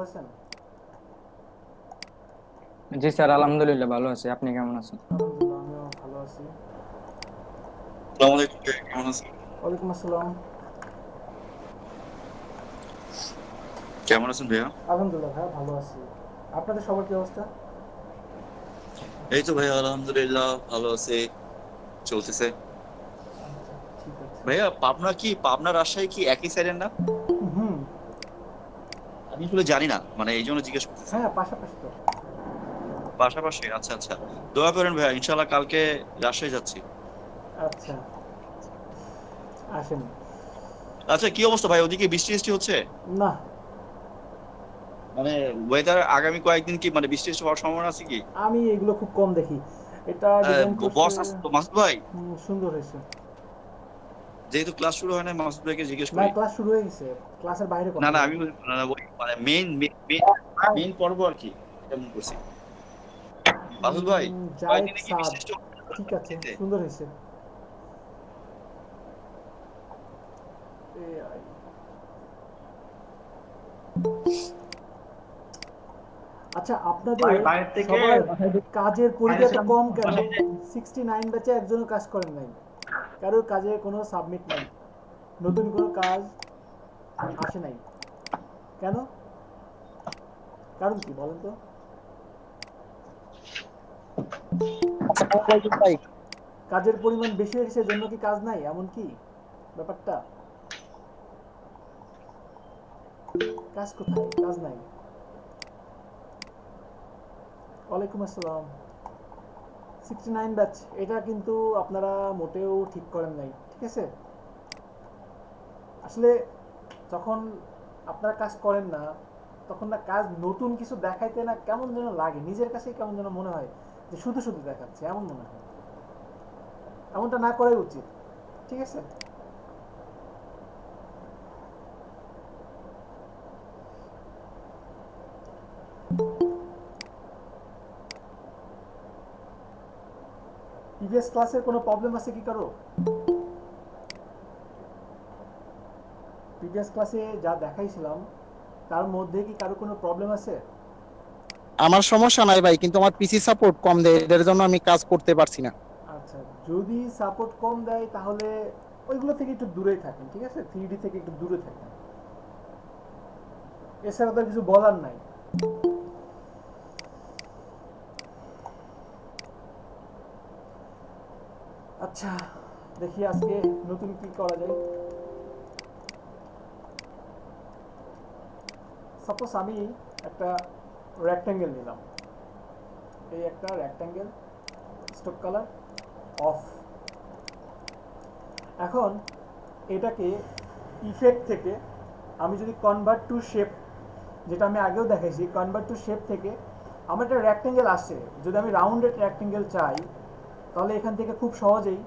আছেন? জি স্যার, আলহামদুলিল্লাহ ভালো আছি। আপনি কেমন আছেন? আলহামদুলিল্লাহ, আমিও ভালো আছি। আসসালামু আলাইকুম ভাইয়া, কেমন আছেন? ওয়ালাইকুম আসসালাম। কেমন আছেন ভাইয়া? আলহামদুলিল্লাহ ভাইয়া, ভালো আছি। আপনাদের সবার কি অবস্থা? এই তো ভাইয়া আলহামদুলিল্লাহ ভালো আছে, চলতেছে। আচ্ছা, ঠিক আছে। ভাইয়া পাবনা রাজশাহী কি একই সাইডের না? হুম। আমি আসলে জানি না, মানে এই জন্য জিজ্ঞেস করতেছি। হ্যাঁ, পাশাপাশি তো। পাশাপাশি? আচ্ছা আচ্ছা। দোয়া করেন ভাইয়া, ইনশাল্লাহ কালকে রাজশাহী যাচ্ছি। আচ্ছা, আসেন। আচ্ছা, কি অবস্থা ভাই, ওদিকে বৃষ্টি টিষ্টি হচ্ছে? না, মানে ওয়েদার আগামী কয়েকদিন কি মানে বৃষ্টি টিষ্টি হওয়ার সম্ভাবনা আছে কি? আমি এগুলো খুব কম দেখি। এটা ডিজাইন করছে। বস আছে তো মাসুদ ভাই? সুন্দর হয়েছে। যেহেতু ক্লাস শুরু হয় না, মাসুদ ভাইকে জিজ্ঞেস না, করি। ক্লাস শুরু হয়ে গেছে। ক্লাসের বাইরে না কথা না, বলেন। আমি ওই মানে মেইন মেইন পর্ব আর কি, এটা মনে করছি। মাসুদ ভাই, জায়েদ কয়েকদিনে কি সাদ। বৃষ্টি ঠিক আছে, হচ্ছে? সুন্দর হয়েছে। AI আচ্ছা, আপনাদের ভাই বাইরে থেকে সবার বাসায় কাজের পরিধি বাইরে এত ছিলাম, কম কেন? বাসায় যাই। 69 ব্যাচে একজনও কাজ করেন নাই। কারোর কাজে কোনো সাবমিট নাই। নতুন কোনো কাজ আসে নাই। কেন? কারণ কি বলেন তো? আসসালামু আলাইকুম ভাই। কাজের পরিমাণ বেশি হয়েছে সেজন্য কি কাজ নাই, এমন কি ব্যাপারটা? কাজ কোথায়? কাজ নাই। ওয়ালাইকুম আসসালাম। 69 ব্যাচ, এটা কিন্তু আপনারা মোটেও ঠিক করেন নাই, ঠিক আছে? আসলে যখন আপনারা কাজ করেন না, তখন না কাজ নতুন কিছু দেখাইতে না কেমন যেন লাগে, নিজের কাছেই কেমন যেন মনে হয় যে শুধু শুধু দেখাচ্ছে, এমন মনে হয়। এমনটা না করাই উচিত, ঠিক আছে? প্রিভিয়াস ক্লাসের কোনো প্রবলেম আছে কি কারো? প্রিভিয়াস ক্লাসে যা দেখাইছিলাম তার মধ্যে কি কারো কোনো প্রবলেম আছে? আমার সমস্যা নাই ভাই, কিন্তু আমার পিসি সাপোর্ট কম দেয়, এর জন্য আমি কাজ করতে পারছি না। আচ্ছা, যদি সাপোর্ট কম দেয় তাহলে ওইগুলো থেকে একটু দূরেই থাকেন, ঠিক আছে? 3D থেকে একটু দূরে থাকেন, এছাড়া তো আর কিছু বলার নাই। আচ্ছা, দেখি আজকে নতুন কি করা যায়। সাপোজ আমি একটা রেক্ট্যাঙ্গেল নিলাম, এই একটা রেক্ট্যাঙ্গেল, স্টক কালার অফ। এখন এটাকে ইফেক্ট থেকে আমি যদি কনভার্ট টু শেপ, যেটা আমি আগেও দেখাইছি, কনভার্ট টু শেপ থেকে আমার একটা রেক্ট্যাঙ্গেল আসে। যদি আমি রাউন্ডেড রেক্ট্যাঙ্গেল চাই, তাহলে এখান থেকে খুব সহজেই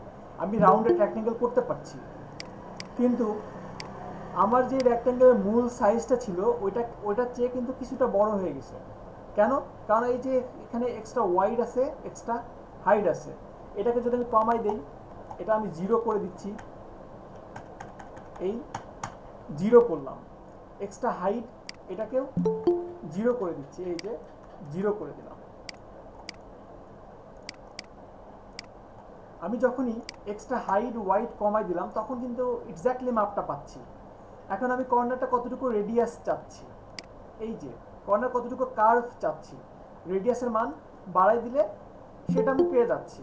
আমি রাউন্ডেড রেক্ট্যাঙ্গেল করতে পারছি। কিন্তু আমার যে রেক্ট্যাঙ্গেলের মূল সাইজটা ছিল ওইটার চেয়ে কিন্তু কিছুটা বড় হয়ে গেছে। কেন? কারণ এই যে এখানে এক্সট্রা ওয়াইড আছে, এক্সট্রা হাইট আছে। এটাকে যদি আমি কমাই দেই, এটা আমি জিরো করে দিচ্ছি, এই জিরো করলাম। এক্সট্রা হাইট, এটাকেও জিরো করে দিচ্ছি, এই যে জিরো করে দিলাম। আমি যখনই এক্সট্রা হাইট ওয়াইট কমাই দিলাম তখন কিন্তু এক্স্যাক্টলি মাপটা পাচ্ছি। এখন আমি কর্নারটা কতটুকু রেডিয়াস চাচ্ছি, এই যে কর্নার কতটুকু কার্ভ চাচ্ছি, রেডিয়াসের মান বাড়াই দিলে সেটা আমি পেয়ে যাচ্ছি।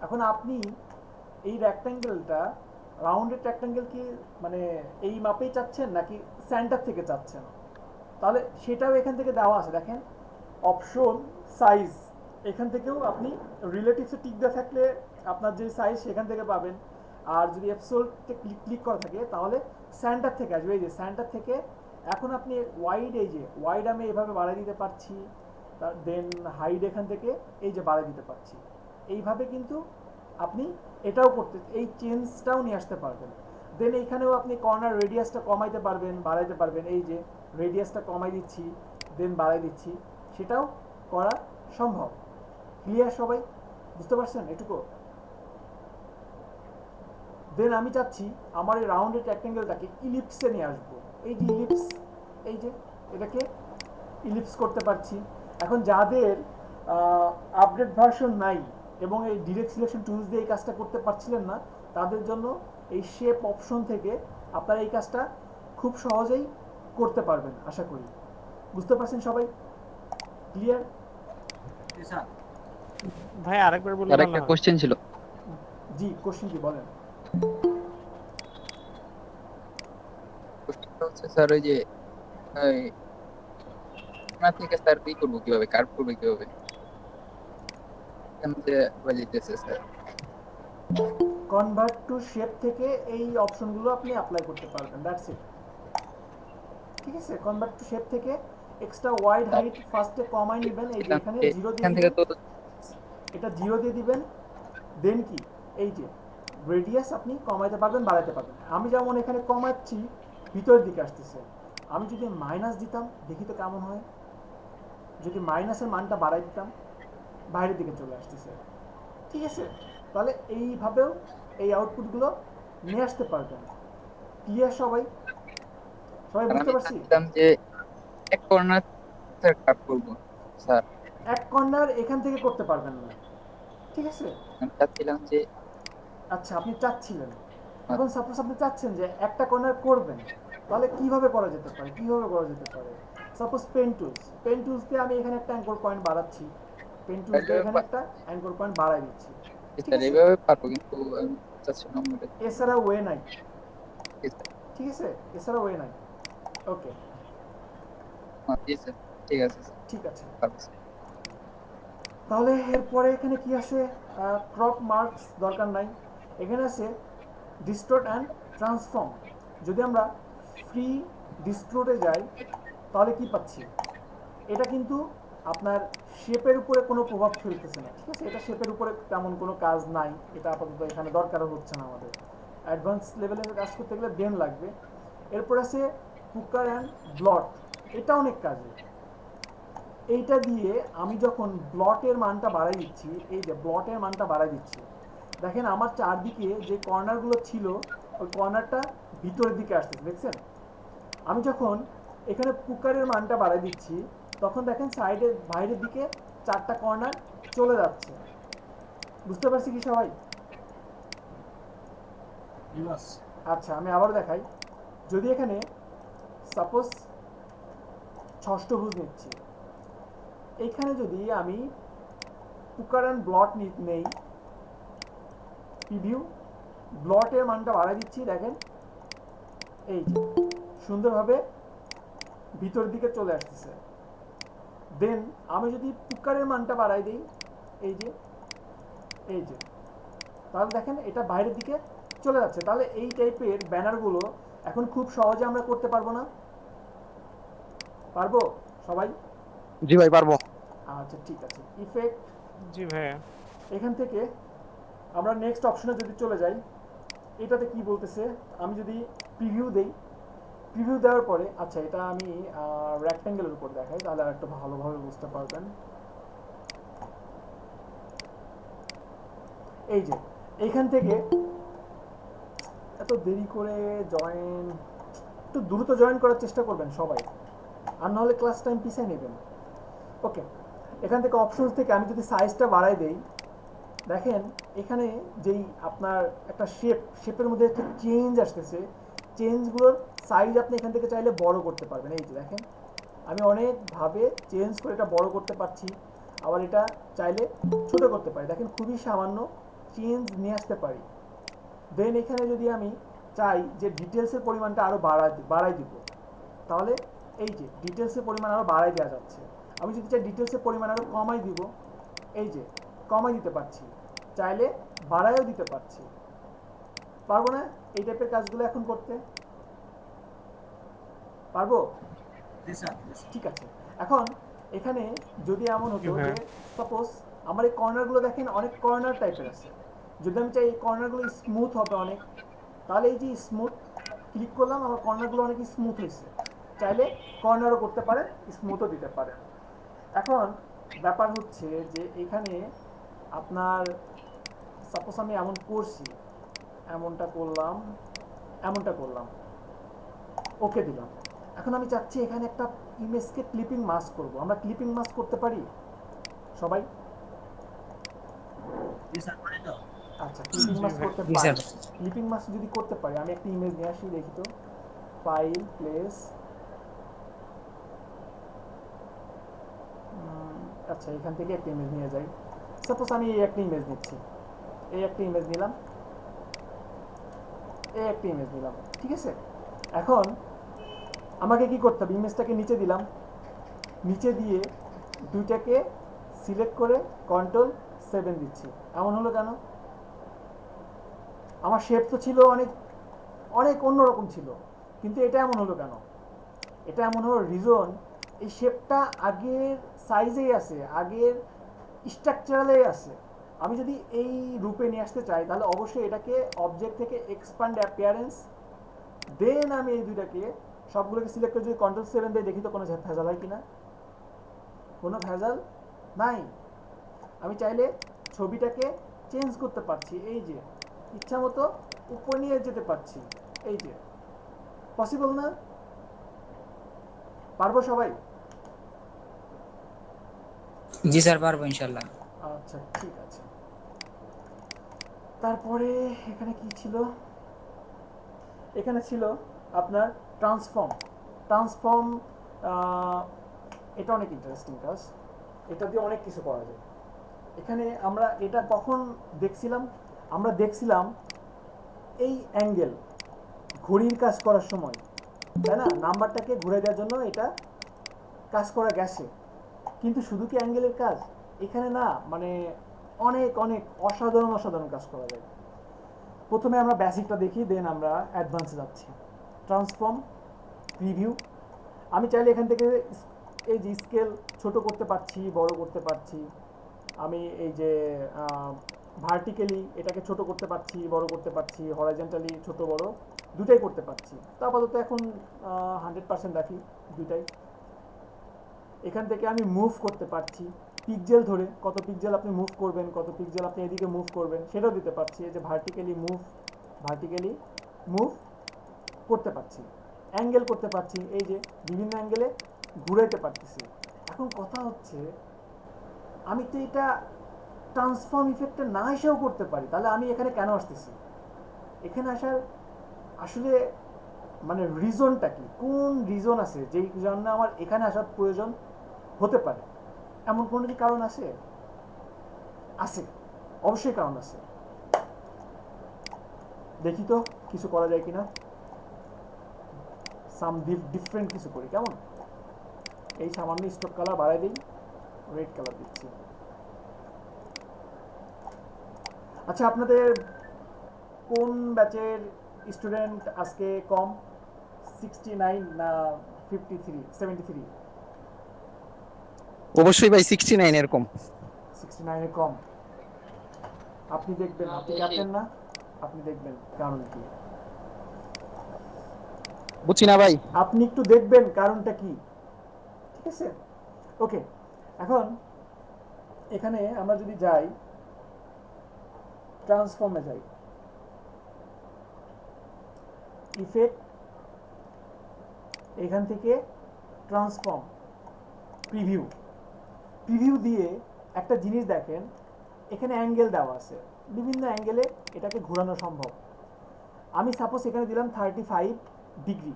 এখন আপনি এই রেক্ট্যাঙ্গেলটা, রাউন্ডেড রেক্ট্যাঙ্গেল কি মানে এই মাপেই চাচ্ছেন নাকি সেন্টার থেকে চাচ্ছেন? তাহলে সেটাও এখান থেকে দেওয়া আছে, দেখেন অপশন সাইজ। এখান থেকেও আপনি রিলেটিভসে টিক দেওয়া থাকলে আপনার যে সাইজ সেখান থেকে পাবেন। আর যদি অ্যাবসোলুটে ক্লিক করা থাকে তাহলে সেন্টার থেকে আসবে, এই যে সেন্টার থেকে। এখন আপনি ওয়াইড, এই যে ওয়াইড আমি এভাবে বাড়াই দিতে পারছি, দেন হাইড এখান থেকে এই যে বাড়াই দিতে পারছি। এইভাবে কিন্তু আপনি এটাও করতে, এই চেঞ্জটাও নিয়ে আসতে পারবেন। দেন এইখানেও আপনি কর্নার রেডিয়াসটা কমাইতে পারবেন, বাড়াইতে পারবেন। এই যে রেডিয়াসটা কমাই দিচ্ছি, দেন বাড়াই দিচ্ছি, সেটাও করা সম্ভব। ক্লিয়ার সবাই? বুঝতে পারছেন এটুকু? দেন আমি চাচ্ছি আমার এই রাউন্ডেড রেক্ট্যাঙ্গেলটাকে ইলিপসে নিয়ে আসবো। এই যে ইলিপস, এই যে এটাকে ইলিপস করতে পারছি। এখন যাদের আপডেট ভার্সন নাই এবং এই ডিরেক্ট সিলেকশন টুলস দিয়ে এই কাজটা করতে পারছিলেন না, তাদের জন্য এই শেপ অপশন থেকে আপনারা এই কাজটা খুব সহজেই করতে পারবেন আশা করি। বুঝতে পারছেন সবাই? ক্লিয়ার? ভাই আরেকবার বললে আর ভালো একটা হয়। কোশ্চেন ছিল। জি, কোশ্চেন কি বলেন? কোশ্চেনটা হচ্ছে স্যার ওই যে এই না থেকে স্যার কি করব কিভাবে কার্ভ করব কিভাবে এখানে যে বাজাইতেছে স্যার। কনভার্ট টু শেপ থেকে এই অপশনগুলো আপনি অ্যাপ্লাই করতে পারবেন, দ্যাটস ইট। ঠিক আছে, কনভার্ট টু শেপ থেকে এক্সট্রা ওয়াইড হাইট ফার্স্টে কমাই নেবেন, এই যে এখানে জিরো দিয়ে এখান থেকে দিবেন, তো এটা জিরো দিয়ে দিবেন। দেন কি এই যে রেডিয়াস আপনি কমাইতে পারবেন, বাড়াইতে পারবেন। আমি যেমন এখানে কমাচ্ছি, ভিতরের দিকে আসতেছে। আমি যদি মাইনাস দিতাম দেখি তো কেমন হয়। যদি মাইনাসের মানটা বাড়াই দিতাম, বাইরের দিকে চলে আসতেছে। ঠিক আছে, তাহলে এইভাবেও এই আউটপুটগুলো নিয়ে আসতে পারবেন। ক্লিয়ার সবাই? সবাই আর বুঝতে আমি পারছি? চাচ্ছিলাম যে এক কর্নার স্যার কার্ভ করব স্যার। এক কর্নার এখান থেকে করতে পারবেন না, ঠিক আছে? আমি চাচ্ছিলাম যে আচ্ছা, আপনি চাচ্ছিলেন। এখন সাপোজ আপনি চাচ্ছেন যে একটা কর্নার করবেন, তাহলে কিভাবে করা যেতে পারে? কিভাবে করা যেতে পারে? সাপোজ পেন টুলস দিয়ে আমি এখানে একটা অ্যাঙ্কর পয়েন্ট বাড়াচ্ছি, পেন টুলস দিয়ে এখানে একটা অ্যাঙ্কর পয়েন্ট বাড়াই দিচ্ছি। ঠিক স্যার আছে, এইভাবে পারবো কিন্তু আমি চাচ্ছিলাম ওটা এছাড়া ওয়ে নাই। কি স্যার। ঠিক আছে, এছাড়া ওয়ে নাই। ওকে, জি স্যার, ঠিক আছে স্যার, ঠিক আছে। পারবো স্যার। তাহলে এরপরে এখানে কি আসে? ক্রপ মার্কস দরকার নাই। এখানে আছে ডিস্টোর্ট অ্যান্ড ট্রান্সফর্ম। যদি আমরা ফ্রি ডিস্টোর্টে যাই তাহলে কি পাচ্ছি? এটা কিন্তু আপনার শেপের উপরে কোনো প্রভাব ফেলতেছে না। ঠিক আছে, এটা শেপের উপরে তেমন কোনো কাজ নাই, এটা আপাতত এখানে দরকারও হচ্ছে না আমাদের। অ্যাডভান্স লেভেলে কাজ করতে গেলে দেন লাগবে। এরপর আছে কুকার অ্যান্ড ব্লট, এটা অনেক কাজে। এইটা দিয়ে আমি যখন ব্লটের মানটা বাড়াই দিচ্ছি, এই যে ব্লটের মানটা বাড়াই দিচ্ছি, দেখেন আমার চারদিকে যে কর্নারগুলো ছিল ওই কর্নারটা ভিতরের দিকে আসতেছে, দেখছেন? আমি যখন এখানে কুকারের মানটা বাড়াই দিচ্ছি, তখন দেখেন সাইডে বাইরের দিকে চারটা কর্নার চলে যাচ্ছে। বুঝতে পারছি কি সবাই? আচ্ছা, আমি আবার দেখাই। যদি এখানে সাপোজ ষষ্ঠভুজ নিচ্ছি, এইখানে যদি আমি কুকার অ্যান্ড ব্লট নেই, প্রিভিউ, ব্লটের মানটা বাড়াই দিচ্ছি, দেখেন এই যে সুন্দরভাবে ভিতর দিকে চলে আসতেছে। দেন আমি যদি কুকারের মানটা বাড়াই দিই, এই যে তাহলে দেখেন এটা বাইরের দিকে চলে যাচ্ছে। তাহলে এই টাইপের ব্যানারগুলো এখন খুব সহজে আমরা করতে পারবো না? পারবো সবাই? জি ভাই পারবো। আচ্ছা, ঠিক আছে। ইফেক্ট, জি ভাইয়া। এখান থেকে আমরা নেক্সট অপশনে যদি চলে যাই, এটাতে কি বলতেছে? আমি যদি প্রিভিউ দেই, প্রিভিউ দেওয়ার পরে, আচ্ছা এটা আমি রেক্ট্যাঙ্গেলের উপর দেখাই, তাহলে আর একটু ভালোভাবে বুঝতে পারবেন। এই যে এইখান থেকে এত দেরি করে জয়েন, একটু দ্রুত জয়েন করার চেষ্টা করবেন সবাই, আর নাহলে ক্লাস টাইম পিছিয়ে নেবেন। ওকে, এখান থেকে অপশনস থেকে আমি যদি সাইজটা বাড়াই দেই, দেখেন এখানে যেই আপনার একটা শেপের মধ্যে একটা চেঞ্জ আসতেছে, চেঞ্জগুলোর সাইজ আপনি এখান থেকে চাইলে বড় করতে পারবেন। এই যে দেখেন আমি অনেকভাবে চেঞ্জ করে এটা বড় করতে পারছি, আবার এটা চাইলে ছোট করতে পারি। দেখেন খুবই সামান্য চেঞ্জ নিয়ে আসতে পারি। দেন এখানে যদি আমি চাই যে ডিটেলসের পরিমাণটা আরও বাড়াই দিব, তাহলে এই যে ডিটেলসের পরিমাণ আরও বাড়াই দেওয়া যাচ্ছে। আমি যদি চাই ডিটেলসের পরিমাণ আরও কমাই দিব, এই যে কমাই দিতে পারছি, চাইলে বাড়াইও দিতে পারছি। পারবো না এই টাইপের কাজগুলো এখন করতে? পারবো? ঠিক আছে। এখন এখানে যদি এমন হতো যে সাপোজ আমার এই কর্নারগুলো দেখেন অনেক কর্নার টাইপের আছে, যদি আমি চাই এই কর্নারগুলো স্মুথ হবে অনেক, তাহলে এই যে স্মুথ ক্লিক করলাম, আমার কর্নারগুলো অনেক স্মুথ হয়েছে। চাইলে কর্নারও করতে পারেন, স্মুথও দিতে পারেন। এখন ব্যাপার হচ্ছে যে এখানে আপনার সাপোজ আমি এমন করছি, এমনটা করলাম, ওকে দিলাম। এখন আমি চাচ্ছি এখানে একটা ইমেজকে ক্লিপিং মাস্ক করব। আমরা ক্লিপিং মাস্ক করতে পারি সবাই? আচ্ছা, ক্লিপিং মাস্ক করতে জি পারি। স্যার। ক্লিপিং মাস্ক যদি করতে পারি, আমি একটা ইমেজ নিয়ে আসি, দেখি তো। ফাইল, প্লেস, আচ্ছা এখান থেকে একটা ইমেজ নিয়ে যাই। সাপোজ আমি এই একটা ইমেজ নিচ্ছি, এই একটা ইমেজ নিলাম, এই একটা ইমেজ নিলাম, ঠিক আছে? এখন আমাকে কি করতে হবে? ইমেজটাকে নিচে দিলাম, নিচে দিয়ে দুইটাকে সিলেক্ট করে Ctrl+7 দিচ্ছি। এমন হলো কেন? আমার শেপ তো ছিল অনেক অনেক অন্যরকম ছিল, কিন্তু এটা এমন হলো কেন? এটা এমন হলো রিজন, এই শেপটা আগের সাইজেই আছে, আগের স্ট্রাকচারালেই আছে। আমি যদি এই রূপে নিয়ে আসতে চাই, তাহলে অবশ্যই এটাকে অবজেক্ট থেকে এক্সপ্যান্ড অ্যাপিয়ারেন্স, দেন আমি এই দুইটাকে সবগুলোকে সিলেক্ট করে যদি Ctrl+7 দিয়ে দেখি তো কোনো ভেজাল হয় কিনা? কোনো ভেজাল নাই। আমি চাইলে ছবিটাকে চেঞ্জ করতে পারছি, এই যে ইচ্ছা মতো উপর নিয়ে যেতে পারছি, এই যে। পসিবল না? পারবো সবাই? জি স্যার, পারবো ইনশাল্লাহ। আচ্ছা ঠিক আছে। তারপরে এখানে কি ছিল? এখানে ছিল আপনার ট্রান্সফর্ম। ট্রান্সফর্ম এটা অনেক ইন্টারেস্টিং কাজ, এটা দিয়ে অনেক কিছু করা যায়। এখানে আমরা এটা কখন দেখছিলাম? আমরা দেখছিলাম এই অ্যাঙ্গেল ঘড়ির কাজ করার সময়, তাই না? নাম্বারটাকে ঘুরে দেওয়ার জন্য এটা কাজ করা গেছে। কিন্তু শুধু কি অ্যাঙ্গেলের কাজ? এখানে না, মানে অনেক অনেক অসাধারণ অসাধারণ কাজ করা যায়। প্রথমে আমরা বেসিকটা দেখি, দেন আমরা অ্যাডভান্সে যাচ্ছি। Transform, preview. আমি চাইলে এখান থেকে এই যে স্কেল ছোট করতে পারছি, বড় করতে পারছি। আমি এই যে ভার্টিক্যালি এটাকে ছোট করতে পারছি, বড় করতে পারছি, হরাইজন্টালি ছোট বড় দুটাই করতে পারছি। তো আপাতত এখন 100% রাখি দুটাই। এখান থেকে আমি মুভ করতে পারছি, পিক্সেল ধরে কত পিক্সেল আপনি মুভ করবেন, কত পিক্সেল আপনি এদিকে মুভ করবেন সেটাও দিতে পারছি। এই যে ভার্টিক্যালি মুভ করতে পারছি, অ্যাঙ্গেল করতে পারছি, এই যে বিভিন্ন অ্যাঙ্গেলে ঘুরাইতে পারতেছি। এখন কথা হচ্ছে, আমি তো এটা ট্রান্সফর্ম ইফেক্টটা না এসেও করতে পারি, তাহলে আমি এখানে কেন আসতেছি? এখানে আসার আসলে মানে রিজনটা কি? কোন রিজন আছে যেই জন্য আমার এখানে আসার প্রয়োজন হতে পারে? এমন কোনো কি কারণ আছে? আছে, অবশ্যই কারণ আছে। দেখি তো কিছু করা যায় কিনা। সাম ডিফারেন্ট কিছু করি, কেমন? এই সামান্য স্টক কালার বাড়াই দিই, রেড কালার দিচ্ছি। আচ্ছা, আপনাদের কোন ব্যাচের স্টুডেন্ট আজকে কম? 69 না 53, 73? অবশ্যই ভাই 69 এরকম। 69 এর কম। আপনি দেখবেন, আপনি ক্যাপ্টেন না, আপনি দেখবেন কারণ কি। বুঝছি না ভাই। আপনি একটু দেখবেন কারণটা কি, ঠিক আছে? ওকে, এখন এখানে আমরা যদি যাই, ট্রান্সফর্মে যাই, ইফেক্ট, এখান থেকে ট্রান্সফর্ম, প্রিভিউ। প্রিভিউ দিয়ে একটা জিনিস দেখেন, এখানে অ্যাঙ্গেল দেওয়া আছে, বিভিন্ন অ্যাঙ্গেলে এটাকে ঘোরানো সম্ভব। আমি সাপোজ এখানে দিলাম 35 ডিগ্রি,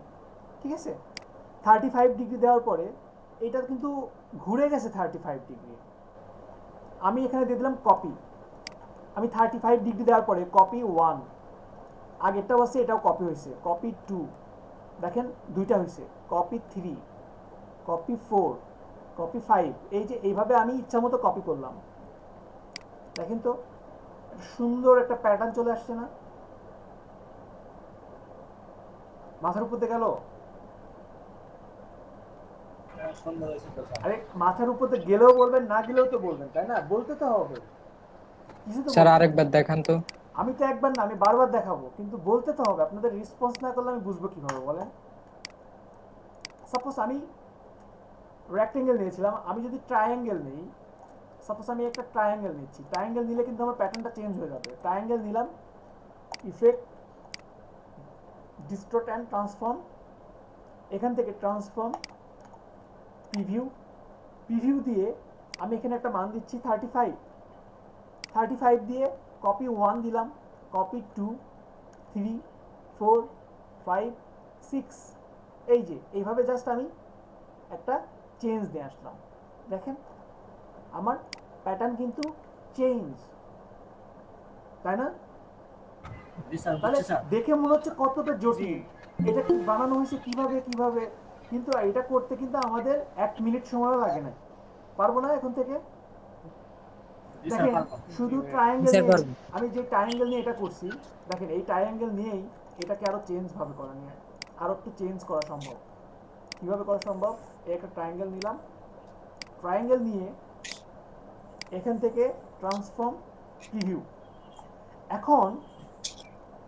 ঠিক আছে? 35 ডিগ্রি দেওয়ার পরে এটা কিন্তু ঘুরে গেছে 35 ডিগ্রি। আমি এখানে দিয়ে দিলাম কপি। আমি 35 ডিগ্রি দেওয়ার পরে কপি 1, আগেরটাও আছে, এটাও কপি হয়েছে, কপি 2, দেখেন দুইটা হয়েছে, কপি 3, কপি 4, কপি 5। এই যে এইভাবে আমি ইচ্ছা মতো কপি করলাম, দেখেন তো সুন্দর একটা প্যাটার্ন চলে আসছে না? মাথার উপর দিয়ে গেল? আরে মাথার উপর দিয়ে গেলেও বলবেন, না গেলেও তো বলবেন, তাই না? বলতে তো হবে কিছু তো। স্যার আরেকবার দেখান তো। আমি তো একবার না, আমি বারবার দেখাবো, কিন্তু বলতে তো হবে। আপনাদের রেসপন্স না করলে আমি বুঝবো কিভাবে বলেন? সাপোজ আমি রেক্টেঙ্গেল নিয়েছিলাম, আমি যদি ট্রায়াঙ্গেল নেই, সাপোজ আমি একটা ট্রায়াঙ্গেল নিচ্ছি, ট্রায়াঙ্গেল নিলে কিন্তু আমার প্যাটার্নটা চেঞ্জ হয়ে যাবে। ট্রায়াঙ্গেল নিলাম, ইফেক্ট, ডিস্টর্ট অ্যান্ড ট্রান্সফর্ম, এখান থেকে ট্রান্সফর্ম, প্রিভিউ দিয়ে আমি এখানে একটা মান দিচ্ছি 35 দিয়ে কপি 1 দিলাম, কপি 2, 3, 4, 5, 6, এই যে এইভাবে জাস্ট আমি একটা চেঞ্জ দিয়ে আসলাম। দেখেন আমার প্যাটার্ন কিন্তু চেঞ্জ, তাই না? তাহলে দেখে মনে হচ্ছে কতটা জটিল, এটা কি বানানো হয়েছে কিভাবে, কিন্তু এটা করতে কিন্তু আমাদের 1 মিনিট সময়ও লাগে না। পারবো না এখন থেকে? দেখেন শুধু ট্রায়াঙ্গেল স্যার নিয়ে, পারবো। আমি যে ট্রায়াঙ্গেল নিয়ে এটা করছি, দেখেন এই ট্রায়াঙ্গেল নিয়েই এটাকে আরো চেঞ্জ ভাবে করা নিয়ে আরো একটু চেঞ্জ করা সম্ভব। কিভাবে করা সম্ভব? এই একটা ট্রায়াঙ্গেল নিলাম, ট্রায়াঙ্গেল নিয়ে এখান থেকে ট্রান্সফর্ম প্রিভিউ। এখন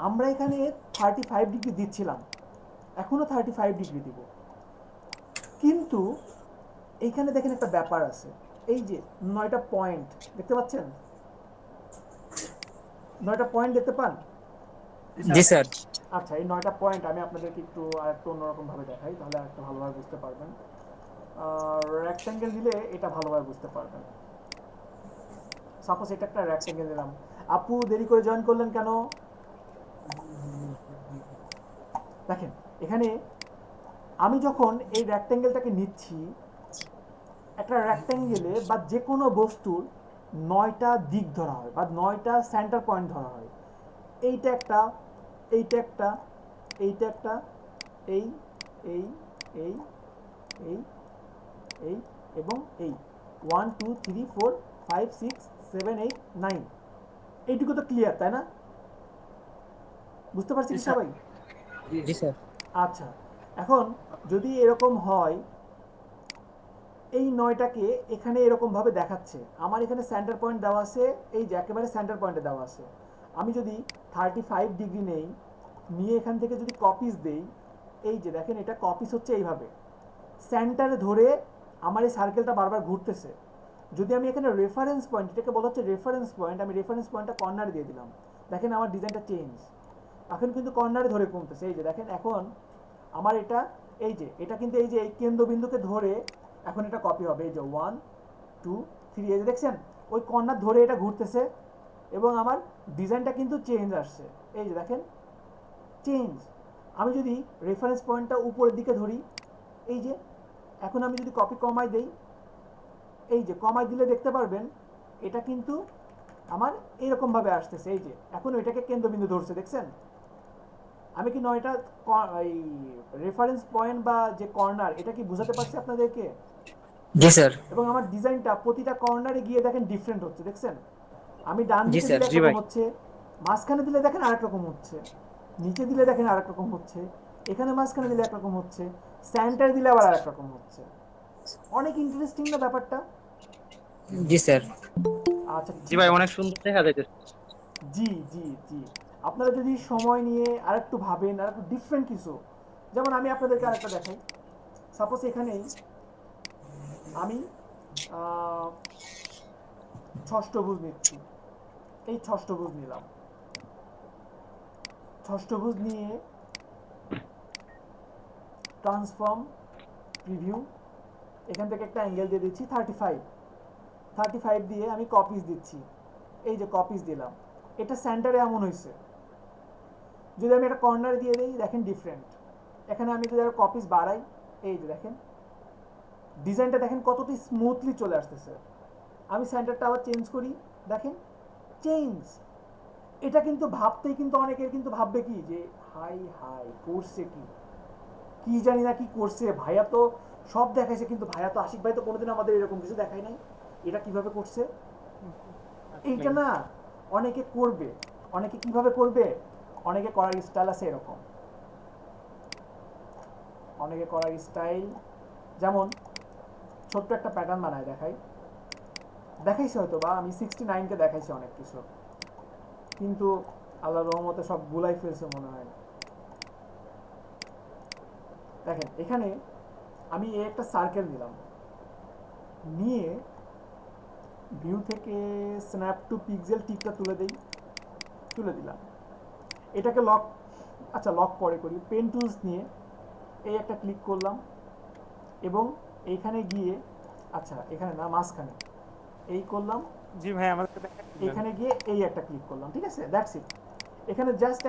আমরা এখানে 35 ডিগ্রি দিচ্ছিলাম, এখনো 35 ডিগ্রি দিব, কিন্তু এইখানে দেখেন একটা ব্যাপার আছে, এই যে 9টা পয়েন্ট দেখতে পাচ্ছেন, 9টা পয়েন্ট দেখতে পান? জি স্যার। আচ্ছা, এই 9টা পয়েন্ট আমি আপনাদেরকে একটু আরেকটু অন্যরকম ভাবে দেখাই, তাহলে আরেকটু ভালোভাবে বুঝতে পারবেন। রেক্ট্যাঙ্গেল দিলে এটা ভালোভাবে বুঝতে পারবেন। সাপোজ এটা একটা রেক্ট্যাঙ্গেল দিলাম। আপু দেরি করে জয়েন করলেন কেন? দেখেন এখানে আমি যখন এই রেক্ট্যাঙ্গেলটাকে নিচ্ছি, একটা রেক্ট্যাঙ্গেলে বা যে কোনো বস্তুর 9টা দিক ধরা হয় বা 9টা সেন্টার পয়েন্ট ধরা হয়। এইটা একটা, এইটা একটা, এইটা একটা, এই এই এই এই এই এবং এই 1 2 3 4 5 6 7 8 9, এইটুকু তো ক্লিয়ার, তাই না? বুঝতে পারছি কি সবাই? জি স্যার। আচ্ছা, এখন যদি এরকম হয়, এই 9টাকে এখানে এরকম ভাবে দেখাচ্ছে, আমার এখানে সেন্টার পয়েন্ট দেওয়া আছে, এই যে একেবারে সেন্টার পয়েন্টে দেওয়া আছে। আমি যদি 35 ডিগ্রি নেই, নিয়ে এখান থেকে যদি কপিস দেই, এই যে দেখেন এটা কপিস হচ্ছে এইভাবে সেন্টারে ধরে আমার এই সার্কেলটা বারবার ঘুরতেছে। যদি আমি এখানে রেফারেন্স পয়েন্ট, এটাকে বলা হচ্ছে রেফারেন্স পয়েন্ট, আমি রেফারেন্স পয়েন্টটা কর্নারে দিয়ে দিলাম, দেখেন আমার ডিজাইনটা চেঞ্জ, এখন কিন্তু কর্নারে ধরে কমতেছে। এই যে দেখেন এখন আমার এটা, এই যে এটা কিন্তু এই যে এই কেন্দ্রবিন্দুকে ধরে এখন এটা কপি হবে, এই যে 1 2 3, এই যে দেখছেন ওই কর্নার ধরে এটা ঘুরতেছে এবং আমার ডিজাইনটা কিন্তু চেঞ্জ আসছে। এই যে দেখেন চেঞ্জ। আমি যদি রেফারেন্স পয়েন্টটা উপরের দিকে ধরি, এই যে এখন আমি যদি কপি কমাই দেই, এই যে কমাই দিলে দেখতে পারবেন এটা কিন্তু আমার এরকম ভাবে আসতেছে। এই যে এখন এটাকে কেন্দ্রবিন্দু ধরছে, দেখছেন? আমি কি 9টা এই রেফারেন্স পয়েন্ট বা যে কর্নার, এটা কি বুঝাতে পারছি আপনাদেরকে? জি স্যার। এবং আমার ডিজাইনটা প্রতিটা কর্নারে গিয়ে দেখেন ডিফারেন্ট হচ্ছে, দেখছেন? আমি ডান জি দিকে স্যার। দিলে একরকম হচ্ছে, মাঝখানে দিলে দেখেন আরেক রকম হচ্ছে, নিচে দিলে দেখেন আরেক রকম হচ্ছে, এখানে মাঝখানে দিলে একরকম হচ্ছে, সেন্টার দিলে আবার আরেক রকম হচ্ছে। অনেক ইন্টারেস্টিং না ব্যাপারটা? জি স্যার। আচ্ছা জি ভাই, অনেক সুন্দর দেখা যাইতেছে। জি জি জি, আপনারা যদি সময় নিয়ে আরেকটু ভাবেন, আরেকটু ডিফারেন্ট কিছু, যেমন আমি আপনাদেরকে আরেকটা দেখাই। সাপোজ এখানেই আমি ষষ্ঠভুজ নিচ্ছি, এই ষষ্ঠভুজ নিলাম, ষষ্ঠভুজ নিয়ে ট্রান্সফর্ম প্রিভিউ, এখান থেকে একটা অ্যাঙ্গেল দিয়ে দিচ্ছি 35 দিয়ে আমি কপিস দিচ্ছি, এই যে কপিস দিলাম, এটা সেন্টারে এমন হয়েছে। যদি আমি একটা কর্নার দিয়ে দিই, দেখেন ডিফারেন্ট। এখানে আমি যদি কপিস বাড়াই, এই যে দেখেন ডিজাইনটা দেখেন কতটি স্মুথলি চলে আসতেছে। আমি সেন্টারটা আবার চেঞ্জ করি, দেখেন চেঞ্জ। এটা কিন্তু ভাবতেই কিন্তু অনেকের কিন্তু ভাববে কি যে হাই হাই করছে কি জানি না কি করছে, ভাইয়া তো সব দেখাইছে, কিন্তু ভাইয়া তো আশিক ভাই তো কোনোদিন আমাদের এরকম কিছু দেখায় নাই, এটা কিভাবে করছে? এইটা না, অনেকে করবে, অনেকে কিভাবে করবে, অনেকে করার স্টাইল আছে এরকম, অনেকে করার স্টাইল যেমন ছোট্ট একটা প্যাটার্ন বানায় দেখাইছে হয়তো, বা আমি 69কে দেখাইছি অনেক কিছু, কিন্তু আল্লাহর রহমতে সব গুলাই ফেলছে মনে হয়। দেখেন এখানে আমি একটা সার্কেল নিলাম, নিয়ে ভিউ থেকে স্ন্যাপ টু পিক্সেল টিকটা তুলে দিলাম, এটাকে লক, আচ্ছা লক পরে করি, পেন টুলস নিয়ে এই একটা ক্লিক করলাম এবং এইখানে গিয়ে, আচ্ছা এখানে না, মাঝখানে এই করলাম, জি ভাই আমাদেরকে দেখাই দিলেন। এখানে গিয়ে এই একটা ক্লিক করলাম, ঠিক আছে, দ্যাটস ইট। এখানে জাস্ট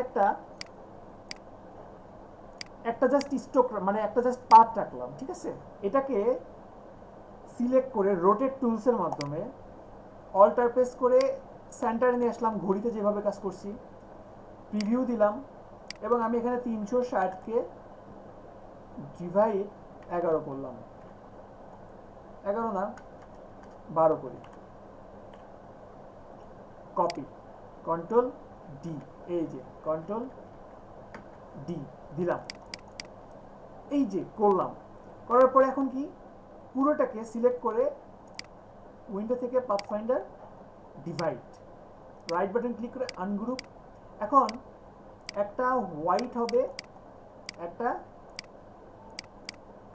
একটা জাস্ট স্ট্রোক, মানে একটা জাস্ট পাথ রাখলাম, ঠিক আছে। এটাকে সিলেক্ট করে রোটেট টুলসের মাধ্যমে অল্টার প্রেস করে সেন্টারে নিয়ে আসলাম, ঘড়িতে যেভাবে কাজ করছি, প্রিভিউ দিলাম, এবং আমি এখানে 360কে ডিভাইড 11 করলাম, 11 না 12 করি, কপি, কন্ট্রোল ডি, এই যে কন্ট্রোল ডি দিলাম, এই যে করলাম। করার পরে এখন কি, পুরোটাকে সিলেক্ট করে উইন্ডো থেকে pathfinder divide, right button click করে আনগ্রুপ। এখন একটা হোয়াইট হবে, একটা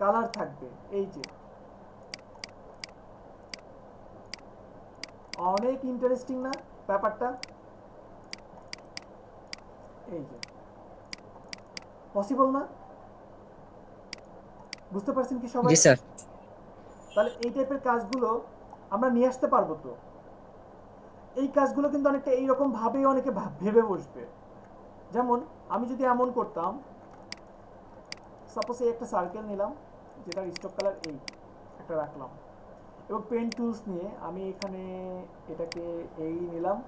কালার থাকবে, এই যে অনেক ইন্টারেস্টিং না ব্যাপারটা, এই যে পসিবল না, বুঝতে পারছেন কি সবাই? জি স্যার। তাহলে এই টাইপের কাজগুলো আমরা নিয়ে আসতে পারবো তো। এই কাজগুলো কিন্তু অনেকটা এইরকম ভাবে অনেকে ভেবে বসবে। যেমন আমি যদি এমন করতাম, সাপোজ এই একটা সার্কেল নিলাম, যেটার স্ট্রোক কালার এই একটা রাখলাম, এবং পেন টুলস নিয়ে আমি এখানে এটাকে এই নিলাম,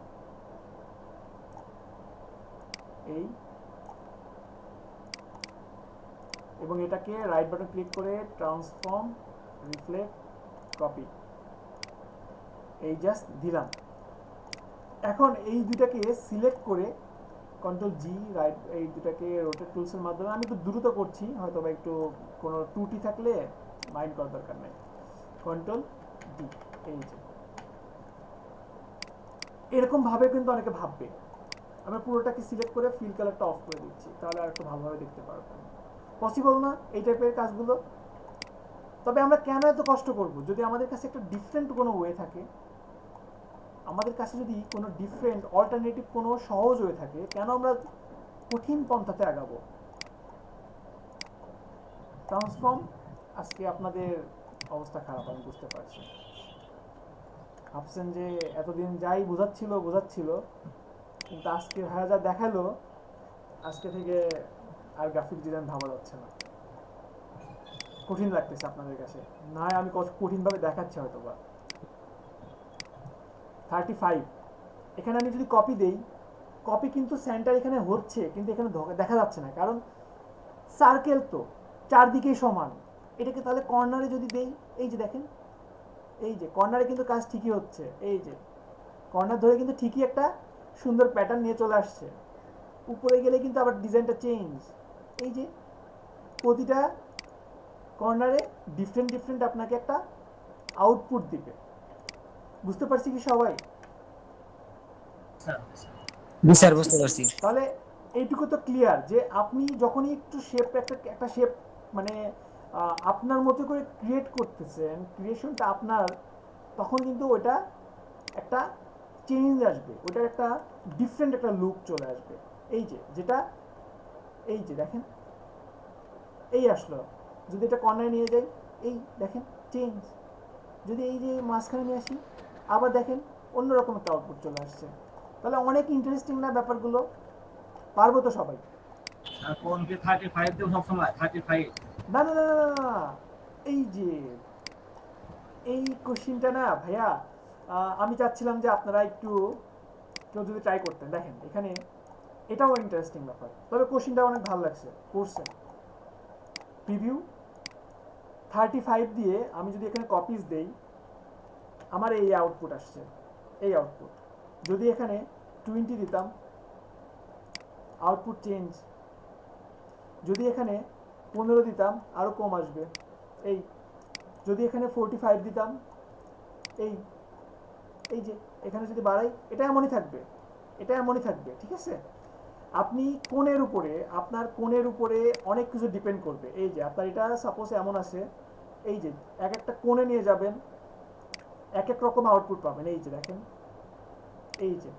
এই, এবং এটাকে রাইট বাটন ক্লিক করে ট্রান্সফর্ম, রিফ্লেক্ট, কপি, এই জাস্ট দিলাম। এখন এই দুটাকে সিলেক্ট করে কন্ট্রোল জি, রাইট, এই দুটাকে রোটেট টুলসের মাধ্যমে, আমি একটু দ্রুত করছি, হয়তো বা একটু কোনো ত্রুটি থাকলে মাইন্ড করার দরকার নেই, কন্ট্রোল ডি, এই যে এরকম ভাবে কিন্তু অনেকে ভাববে। আমরা পুরোটাকে সিলেক্ট করে ফিল কালারটা অফ করে দিচ্ছি, তাহলে আর একটু ভালোভাবে দেখতে পারবেন। পসিবল না এই টাইপের কাজগুলো? তবে আমরা কেন এত কষ্ট করব যদি আমাদের কাছে একটা ডিফারেন্ট কোনো ওয়ে থাকে, আমাদের কাছে যদি কোনো ডিফারেন্ট অল্টারনেটিভ কোনো সহজ ওয়ে থাকে, কেন আমরা কঠিন পন্থাতে আগাবো? ট্রান্সফর্ম, আজকে আপনাদের অবস্থা খারাপ আমি বুঝতে পারছি। ভাবছেন যে এতদিন যাই বোঝাচ্ছিল, কিন্তু আজকে ভাইয়া যা দেখালো, আজকে থেকে আর গ্রাফিক ডিজাইন ভাবা যাচ্ছে না, কঠিন লাগতেছে আপনাদের কাছে। না হয় আমি কঠিনভাবে দেখাচ্ছি হয়তো বা। 35, এখানে আমি যদি কপি দেই, কপি কিন্তু সেন্টার এখানে হচ্ছে, কিন্তু এখানে দেখা যাচ্ছে না, কারণ সার্কেল তো চারদিকেই সমান। এটাকে তাহলে কর্নারে যদি দেই, এই যে দেখেন, এই যে কর্নারে কিন্তু কাজ ঠিকই হচ্ছে, এই যে কর্নার ধরে কিন্তু ঠিকই একটা সুন্দর প্যাটার্ন নিয়ে চলে আসছে। উপরে গেলে কিন্তু আবার ডিজাইনটা চেঞ্জ, এই যে প্রতিটা কর্নারে ডিফারেন্ট আপনাকে একটা আউটপুট দিবে। বুঝতে পারছি কি সবাই? জি স্যার, বুঝতে পারছি। তাহলে এইটুকু তো ক্লিয়ার যে আপনি যখনই একটু শেপ, একটা শেপ মানে আপনার মতো করে ক্রিয়েট করতেছেন, ক্রিয়েশনটা আপনার, তখন কিন্তু ওটা একটা চেঞ্জ আসবে, ওটার একটা ডিফারেন্ট একটা লুক চলে আসবে। এই যে যেটা, এই যে দেখেন, এই আসলো, যদি এটা কর্নারে নিয়ে যাই, এই দেখেন চেঞ্জ, যদি এই যে মাঝখানে নিয়ে আসি, আবার দেখেন অন্যরকম একটা আউটপুট চলে আসছে। তাহলে অনেক ইন্টারেস্টিং না ব্যাপারগুলো? পারবো তো সবাই? কোন কি 35 দেব সব সময় 35? না না না না না, না, এই যে এই কোশ্চিনটা না ভাইয়া, আমি চাচ্ছিলাম যে আপনারা একটু কেউ যদি ট্রাই করতেন। দেখেন এখানে এটাও ইন্টারেস্টিং ব্যাপার, তবে কোশ্চিনটা অনেক ভালো লাগছে, করছেন। প্রিভিউ 35 দিয়ে আমি যদি এখানে কপিজ দেই, আমার এই আউটপুট আসছে, এই আউটপুট। যদি এখানে 20 দিতাম, আউটপুট চেঞ্জ। যদি এখানে 15 দিতাম, আরও কম আসবে, এই। যদি এখানে 45 দিতাম, এই এই যে এখানে যদি বাড়াই, এটা এমনই থাকবে, এটা এমনই থাকবে, ঠিক আছে। আপনি কোণের উপরে, আপনার কোণের উপরে অনেক কিছু ডিপেন্ড করবে। এই যে আপনার এটা সাপোজ এমন আছে, এই যে এক একটা কোণে নিয়ে যাবেন, এক এক রকম আউটপুট পাবেন। এই যে দেখেন, এই যে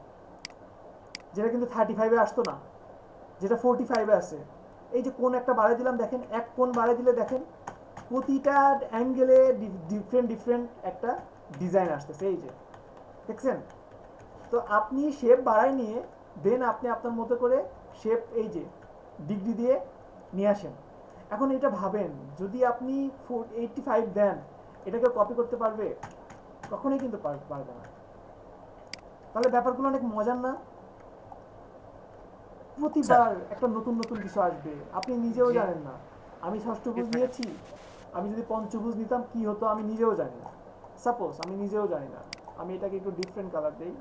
যেটা কিন্তু 35-এ আসতো না, যেটা 45-এ আছে, এই যে কোণ একটা বাড়াই দিলাম, দেখেন এক কোণ বাড়াই দিলে দেখেন প্রতিটা অ্যাঙ্গেলে ডিফারেন্ট একটা ডিজাইন আসতেছে, এই যে দেখছেন। তো আপনি শেপ বাড়াই নিয়ে দেন আপনি আপনার মতো করে শেপ এই যে ডিগ্রি দিয়ে নিয়ে আসেন। এখন এটা ভাবেন, যদি আপনি 85 দেন, এটাকে কপি করতে পারবে? কখনোই কিন্তু পারবে না। তাহলে ব্যাপারগুলো অনেক মজার না? প্রতিবার একটা নতুন নতুন কিছু আসবে, আপনি নিজেও জানেন না। আমি ষষ্ঠভুজ নিয়েছি, আমি যদি পঞ্চভুজ নিতাম কি হতো আমি নিজেও জানি না। সাপোজ আমি নিজেও জানি না, আমি এটাকে একটু ডিফারেন্ট কালার দেই,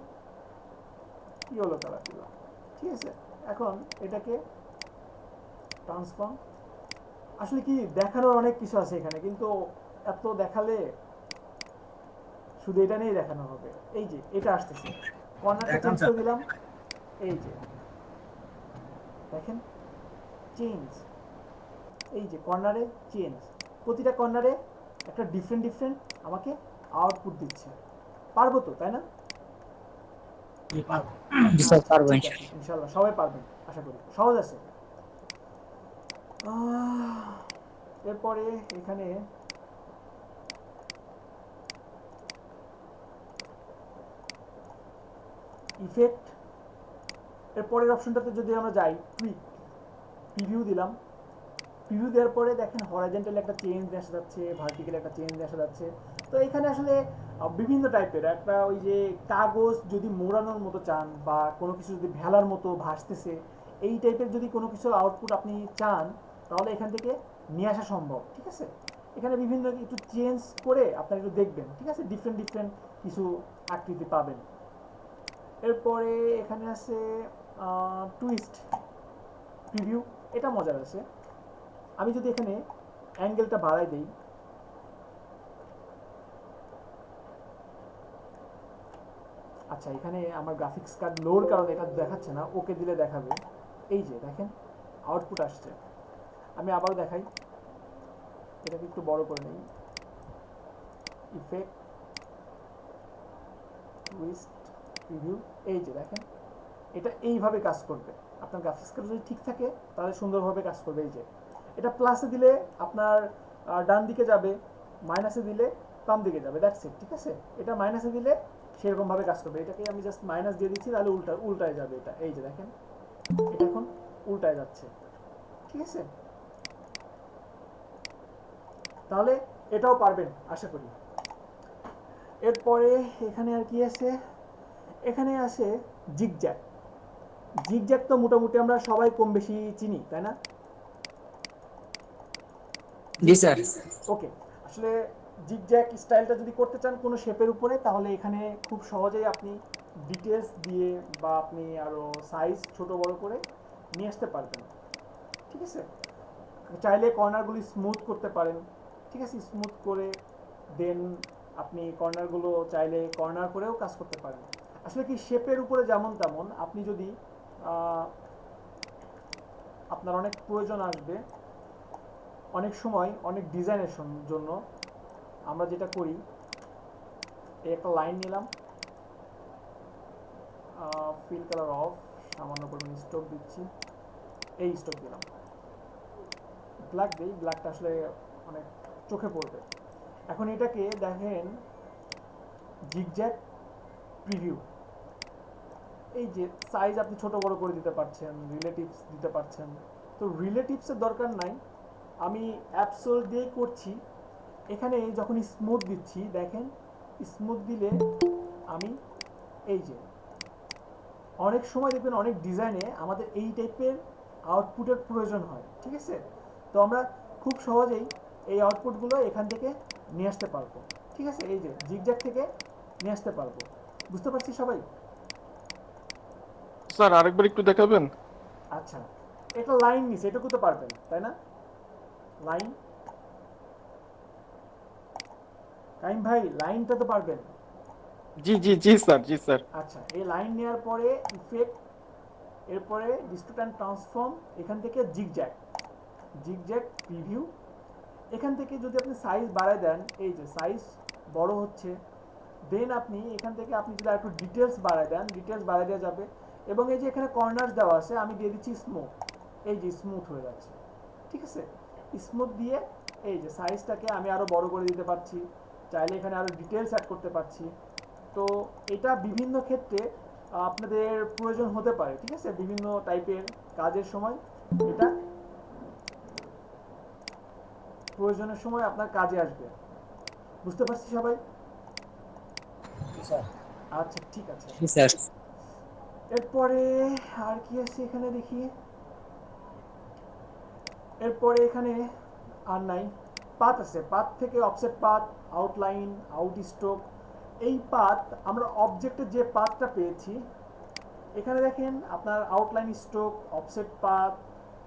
ইয়েলো কালার দিলাম, ঠিক আছে। এখন এটাকে ট্রান্সফর্ম, আসলে কি দেখানোর অনেক কিছু আছে এখানে, কিন্তু এত দেখালে শুধু এটা নিয়েই দেখানো হবে। এই যে এটা আসতেছে, কর্নারটা চেঞ্জ করে দিলাম, এই যে দেখেন চেঞ্জ, এই যে কর্নারে চেঞ্জ, প্রতিটা কর্নারে একটা ডিফারেন্ট আমাকে আউটপুট দিচ্ছে। পারবো তো, তাই না? জি স্যার, পারবো ঠিক আছে, ইনশাআল্লাহ সবাই পারবেন, আশা করি সহজ আছে। এরপরে এখানে ইফেক্ট, এর পরের অপশনটাতে যদি আমরা যাই, প্রিভিউ দিলাম। প্রিভিউ দেওয়ার পরে দেখেন হরাইজন্টাল একটা চেঞ্জ আসা যাচ্ছে, ভার্টিক্যাল একটা চেঞ্জ আসা যাচ্ছে। তো এখানে আসলে বিভিন্ন টাইপের একটা, ওই যে কাগজ যদি মোড়ানোর মতো চান বা কোনো কিছু যদি ভেলার মতো ভাসতেছে, এই টাইপের যদি কোনো কিছু আউটপুট আপনি চান, তাহলে এখান থেকে নিয়ে আসা সম্ভব, ঠিক আছে। এখানে বিভিন্ন একটু চেঞ্জ করে আপনারা একটু দেখবেন, ঠিক আছে, ডিফারেন্ট কিছু আকৃতি পাবেন। এরপরে এখানে আছে টুইস্ট প্রিভিউ, এটা মজার আছে। আমি যদি এখানে অ্যাঙ্গেলটা বাড়াই দেই, আচ্ছা এখানে আমার গ্রাফিক্স কার্ড লোর কারণে এটা দেখাচ্ছে না, ওকে দিলে দেখাবে। এই যে দেখেন আউটপুট আসছে। আমি আবারও দেখাই, এটাকে একটু বড় করে নেই, ইফেক্ট টুইস্ট প্রিভিউ, এই যে দেখেন এটা এইভাবে কাজ করবে। আপনার গ্রাফিক্স কার্ড যদি ঠিক থাকে তাহলে সুন্দরভাবে কাজ করবে। এই যে এটা প্লাসে দিলে আপনার ডান দিকে যাবে, মাইনাসে দিলে বাম দিকে যাবে, দ্যাটস ইট, ঠিক আছে। এটা মাইনাসে দিলে সেরকমভাবে কাজ করবে। এটাকে আমি জাস্ট মাইনাস দিয়ে দিচ্ছি, তাহলে উল্টায় যাবে এটা। এই যে দেখেন এটা এখন উল্টায় যাচ্ছে, ঠিক আছে। তাহলে এটাও পারবেন আশা করি। এরপরে এখানে আর কি আছে, এখানে আছে জিগজ্যাগ। জিগজ্যাগ তো মোটামুটি আমরা সবাই কম বেশি চিনি, তাই না? জি স্যার। ওকে, আসলে জিগজ্যাগ স্টাইলটা যদি করতে চান কোনো শেপের উপরে, তাহলে এখানে খুব সহজেই আপনি ডিটেলস দিয়ে বা আপনি আরও সাইজ ছোট বড় করে নিয়ে আসতে পারবেন, ঠিক আছে। চাইলে কর্নারগুলি স্মুথ করতে পারেন, ঠিক আছে, স্মুথ করে দেন আপনি কর্নারগুলো চাইলে কর্নার করেও কাজ করতে পারেন। আসলে কি শেপের উপরে যেমন তেমন, আপনি যদি আপনার অনেক প্রয়োজন আসবে অনেক সময় অনেক ডিজাইনের জন্য, আমরা যেটা করি, একটা লাইন নিলাম, ফিল কালার অফ, সামান্য পরিমাণ স্ট্রোক দিচ্ছি, এই স্ট্রোক দিলাম, ব্ল্যাক দিই, ব্ল্যাকটা আসলে অনেক চোখে পড়বে। এখন এটাকে দেখেন জিগজ্যাগ প্রিভিউ, এই যে সাইজ আপনি ছোট বড় করে দিতে পারছেন, রিলেটিভস দিতে পারছেন। তো রিলেটিভসের দরকার নাই, আমি অ্যাবসোল দিয়ে করছি। এখানে যখন স্মুথ দিচ্ছি দেখেন, স্মুথ দিলে আমি এই যে অনেক সময় দেখবেন অনেক ডিজাইনে আমাদের এই টাইপের আউটপুটের প্রয়োজন হয়, ঠিক আছে। তো আমরা খুব সহজেই এই আউটপুটগুলো এখান থেকে নিয়ে আসতে পারবো, ঠিক আছে। এই যে জিগজ্যাগ থেকে নিয়ে আসতে পারবো, বুঝতে পারছি সবাই? স্যার আরেকবার একটু দেখাবেন? আচ্ছা, একটা লাইন নিছে, এটুকু তো পারবেন তাই না? লাইন, কাইম ভাই লাইনটা তো পারবেন? জি জি জি স্যার, জি স্যার। আচ্ছা, এই লাইন নেওয়ার পরে ইফেক্ট, এরপরে ডিস্ট্রিবিউট অ্যান্ড ট্রান্সফর্ম, এখান থেকে জিগজ্যাগ, জিগজ্যাগ প্রিভিউ। এখান থেকে যদি আপনি সাইজ বাড়ায় দেন, এই যে সাইজ বড় হচ্ছে, দেন আপনি এখান থেকে আপনি যদি একটু ডিটেলস বাড়ায় দেন, ডিটেলস বাড়ায় দেওয়া যাবে। এবং এই যে এখানে কর্নার দেওয়া আছে, আমি দিয়ে দিচ্ছি স্মুথ, এই যে স্মুথ হয়ে যাচ্ছে, ঠিক আছে। স্মুথ দিয়ে এই যে সাইজটাকে আমি আরো বড় করে দিতে পারছি, চাইলে এখানে আরো ডিটেলস অ্যাড করতে পারছি। তো এটা বিভিন্ন ক্ষেত্রে আপনাদের প্রয়োজন হতে পারে, ঠিক আছে, বিভিন্ন টাইপের কাজের সময় এটা প্রয়োজনের সময় আপনার কাজে আসবে। বুঝতে পারছি সবাই? আচ্ছা ঠিক আছে। জি স্যার। এরপরে আর কি আছে এখানে দেখি। এরপরে এখানে আর নাই, পাথ আছে। পাথ থেকে offset path, outline, out stroke. এই পাথ আমরা অবজেক্টের যে পাথটা পেয়েছি এখানে দেখেন আপনার আউটলাইন, স্ট্রোক, অফসেট পাথ,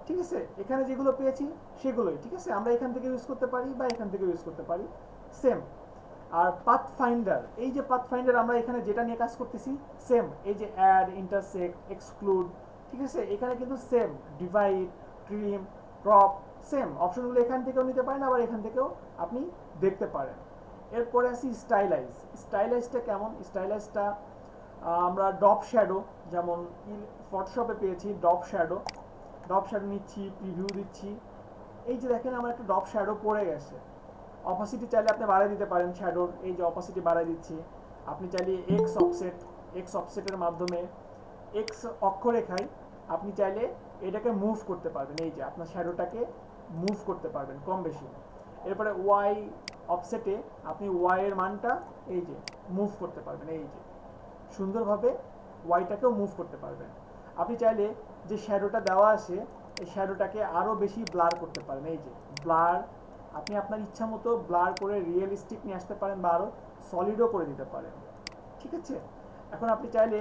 ঠিক আছে, এখানে যেগুলো পেয়েছি সেগুলোই, ঠিক আছে। আমরা এখান থেকে ইউজ করতে পারি বা এখান থেকে ইউজ করতে পারি, সেম। আর পাথ ফাইন্ডার, এই যে পাথ ফাইন্ডার আমরা এখানে যেটা নিয়ে কাজ করতেছি সেম, এই যে অ্যাড, ইন্টারসেক্ট, এক্সক্লুড, ঠিক আছে, এখানে কিন্তু same, divide, trim, crop, same অপশনগুলো এখান থেকেও নিতে পারেন, আবার এখান থেকেও আপনি দেখতে পারেন। এরপরে আসি স্টাইলাইজ। স্টাইলাইজটা কেমন? স্টাইলাইজটা আমরা ডপ শ্যাডো, যেমন ফটোশপে পেয়েছি ডপ শ্যাডো, ডপ শ্যাডো নিচ্ছি, প্রিভিউ দিচ্ছি। এই যে দেখেন আমার একটা ডপ শ্যাডো পড়ে গেছে। অপাসিটি চাইলে আপনি বাড়াই দিতে পারেন শ্যাডোর, এই যে অপাসিটি বাড়াই দিচ্ছি। আপনি চাইলে এক্স অফসেটের মাধ্যমে এক্স অক্ষরেখায় আপনি চাইলে এটাকে মুভ করতে পারবেন, এই যে আপনার শ্যাডোটাকে মুভ করতে পারবেন কম বেশি। এরপরে ওয়াই অফসেটে আপনি ওয়াই এর মানটা এই যে মুভ করতে পারবেন, এই যে সুন্দরভাবে ওয়াইটাকেও মুভ করতে পারবেন। আপনি চাইলে যে শ্যাডোটা দেওয়া আছে এই শ্যাডোটাকে আরও বেশি ব্লার করতে পারেন, এই যে ব্লার, আপনি আপনার ইচ্ছা মতো ব্লার করে রিয়েলিস্টিক নিয়ে আসতে পারেন বা আরও সলিডও করে দিতে পারেন, ঠিক আছে। এখন আপনি চাইলে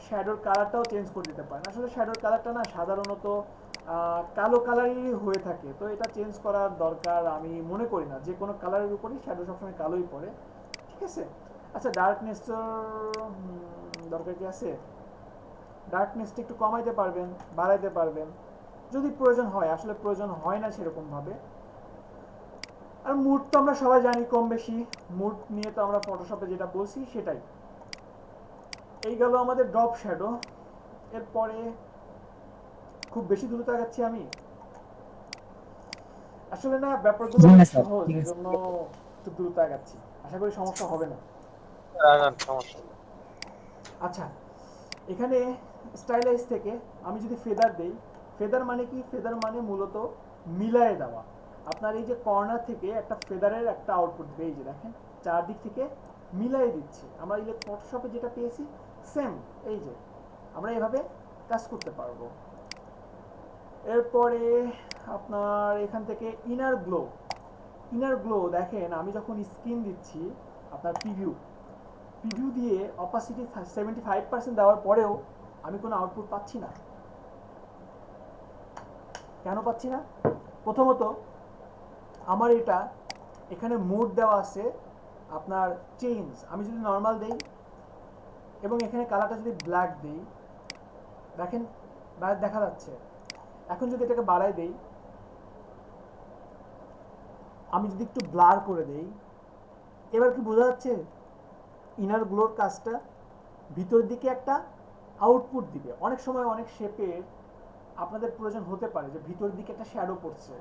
শ্যাডোর কালারটাও চেঞ্জ করে দিতে পারেন। আসলে শ্যাডোর কালারটা না সাধারণত কালো কালারই হয়ে থাকে, তো এটা চেঞ্জ করার দরকার আমি মনে করি না। যে কোনো কালারের উপরই শ্যাডো সবসময় কালোই পড়ে, ঠিক আছে। আচ্ছা ডার্কনেসের দরকার কি আছে? ডার্কনেসটা একটু কমাইতে পারবেন, বাড়াইতে পারবেন যদি প্রয়োজন হয়, আসলে প্রয়োজন হয় না সেরকমভাবে। আর মুড তো আমরা সবাই জানি কম বেশি, মুড নিয়ে তো আমরা ফটোশপে যেটা বলছি সেটাই। এই গেল আমাদের ড্রপ শ্যাডো। এরপরে খুব বেশি দ্রুত আগাচ্ছি আমি, আসলে না ব্যাপারগুলো জি না অনেক স্যার, সহজ, ঠিক এই আছে। জন্য একটু দ্রুত আগাচ্ছি, আশা করি সমস্যা হবে না। আচ্ছা এখানে স্টাইলাইজ থেকে আমি যদি ফেদার দেই, ফেদার মানে কি? ফেদার মানে মূলত মিলায়ে দেওয়া। আপনার এই যে কর্নার থেকে একটা ফেদারের একটা আউটপুট দেবে, এই যে দেখেন চারদিক থেকে মিলাই দিচ্ছি। আমরা এই যে ফটোশপে যেটা পেয়েছি সেম, এই যে আমরা এভাবে কাজ করতে পারবো। এরপরে আপনার এখান থেকে ইনার গ্লো। ইনার গ্লো দেখেন আমি যখন স্ক্রিন দিচ্ছি আপনার প্রিভিউ দিয়ে অপাসিটি 75% দেওয়ার পরেও আমি কোনো আউটপুট পাচ্ছি না। কেন পাচ্ছি না? প্রথমত আমার এটা এখানে মোড দেওয়া আছে আপনার চেঞ্জ, আমি যদি নর্মাল দেই এবং এখানে কালারটা যদি ব্ল্যাক দেই, দেখেন দেখা যাচ্ছে। এখন যদি এটাকে বাড়াই দেই, আমি যদি একটু ব্লার করে দেই, এবার কি বোঝা যাচ্ছে? ইনার গ্লোর কাজটা ভিতর দিকে একটা আউটপুট দিবে। অনেক সময় অনেক শেপের আপনাদের প্রয়োজন হতে পারে যে ভিতর দিকে একটা শ্যাডো পড়ছে,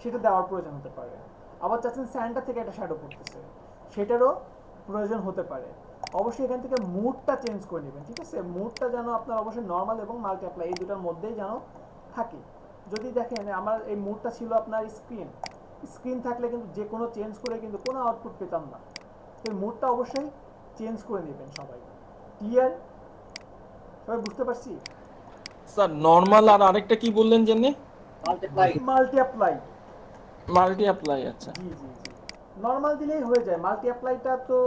সেটা দেওয়ার প্রয়োজন হতে পারে। আবার চাচ্ছেন স্যান্টার থেকে একটা শ্যাডো পড়তেছে, সেটারও প্রয়োজন হতে পারে। অবশ্যই এখান থেকে মুডটা চেঞ্জ করে নেবেন, ঠিক আছে। মুডটা যেন আপনার অবশ্যই নর্মাল এবং মাল্টিপ্লাই এই দুটার মধ্যেই যেন থাকে। যদি দেখেন আমার এই মুডটা ছিল আপনার স্ক্রিন থাকলে কিন্তু যে কোনো চেঞ্জ করে কিন্তু কোনো আউটপুট পেতাম না। তো মুডটা অবশ্যই চেঞ্জ করে নেবেন সবাই। ক্লিয়ার? সবাই বুঝতে পারছি? স্যার নরমাল আর আরেকটা কি বললেন জেনে? মাল্টিপ্লাই। মাল্টি অ্যাপ্লাই, আচ্ছা। জি জি জি, নর্মাল দিলেই হয়ে যায়। মাল্টি অ্যাপ্লাইটা তো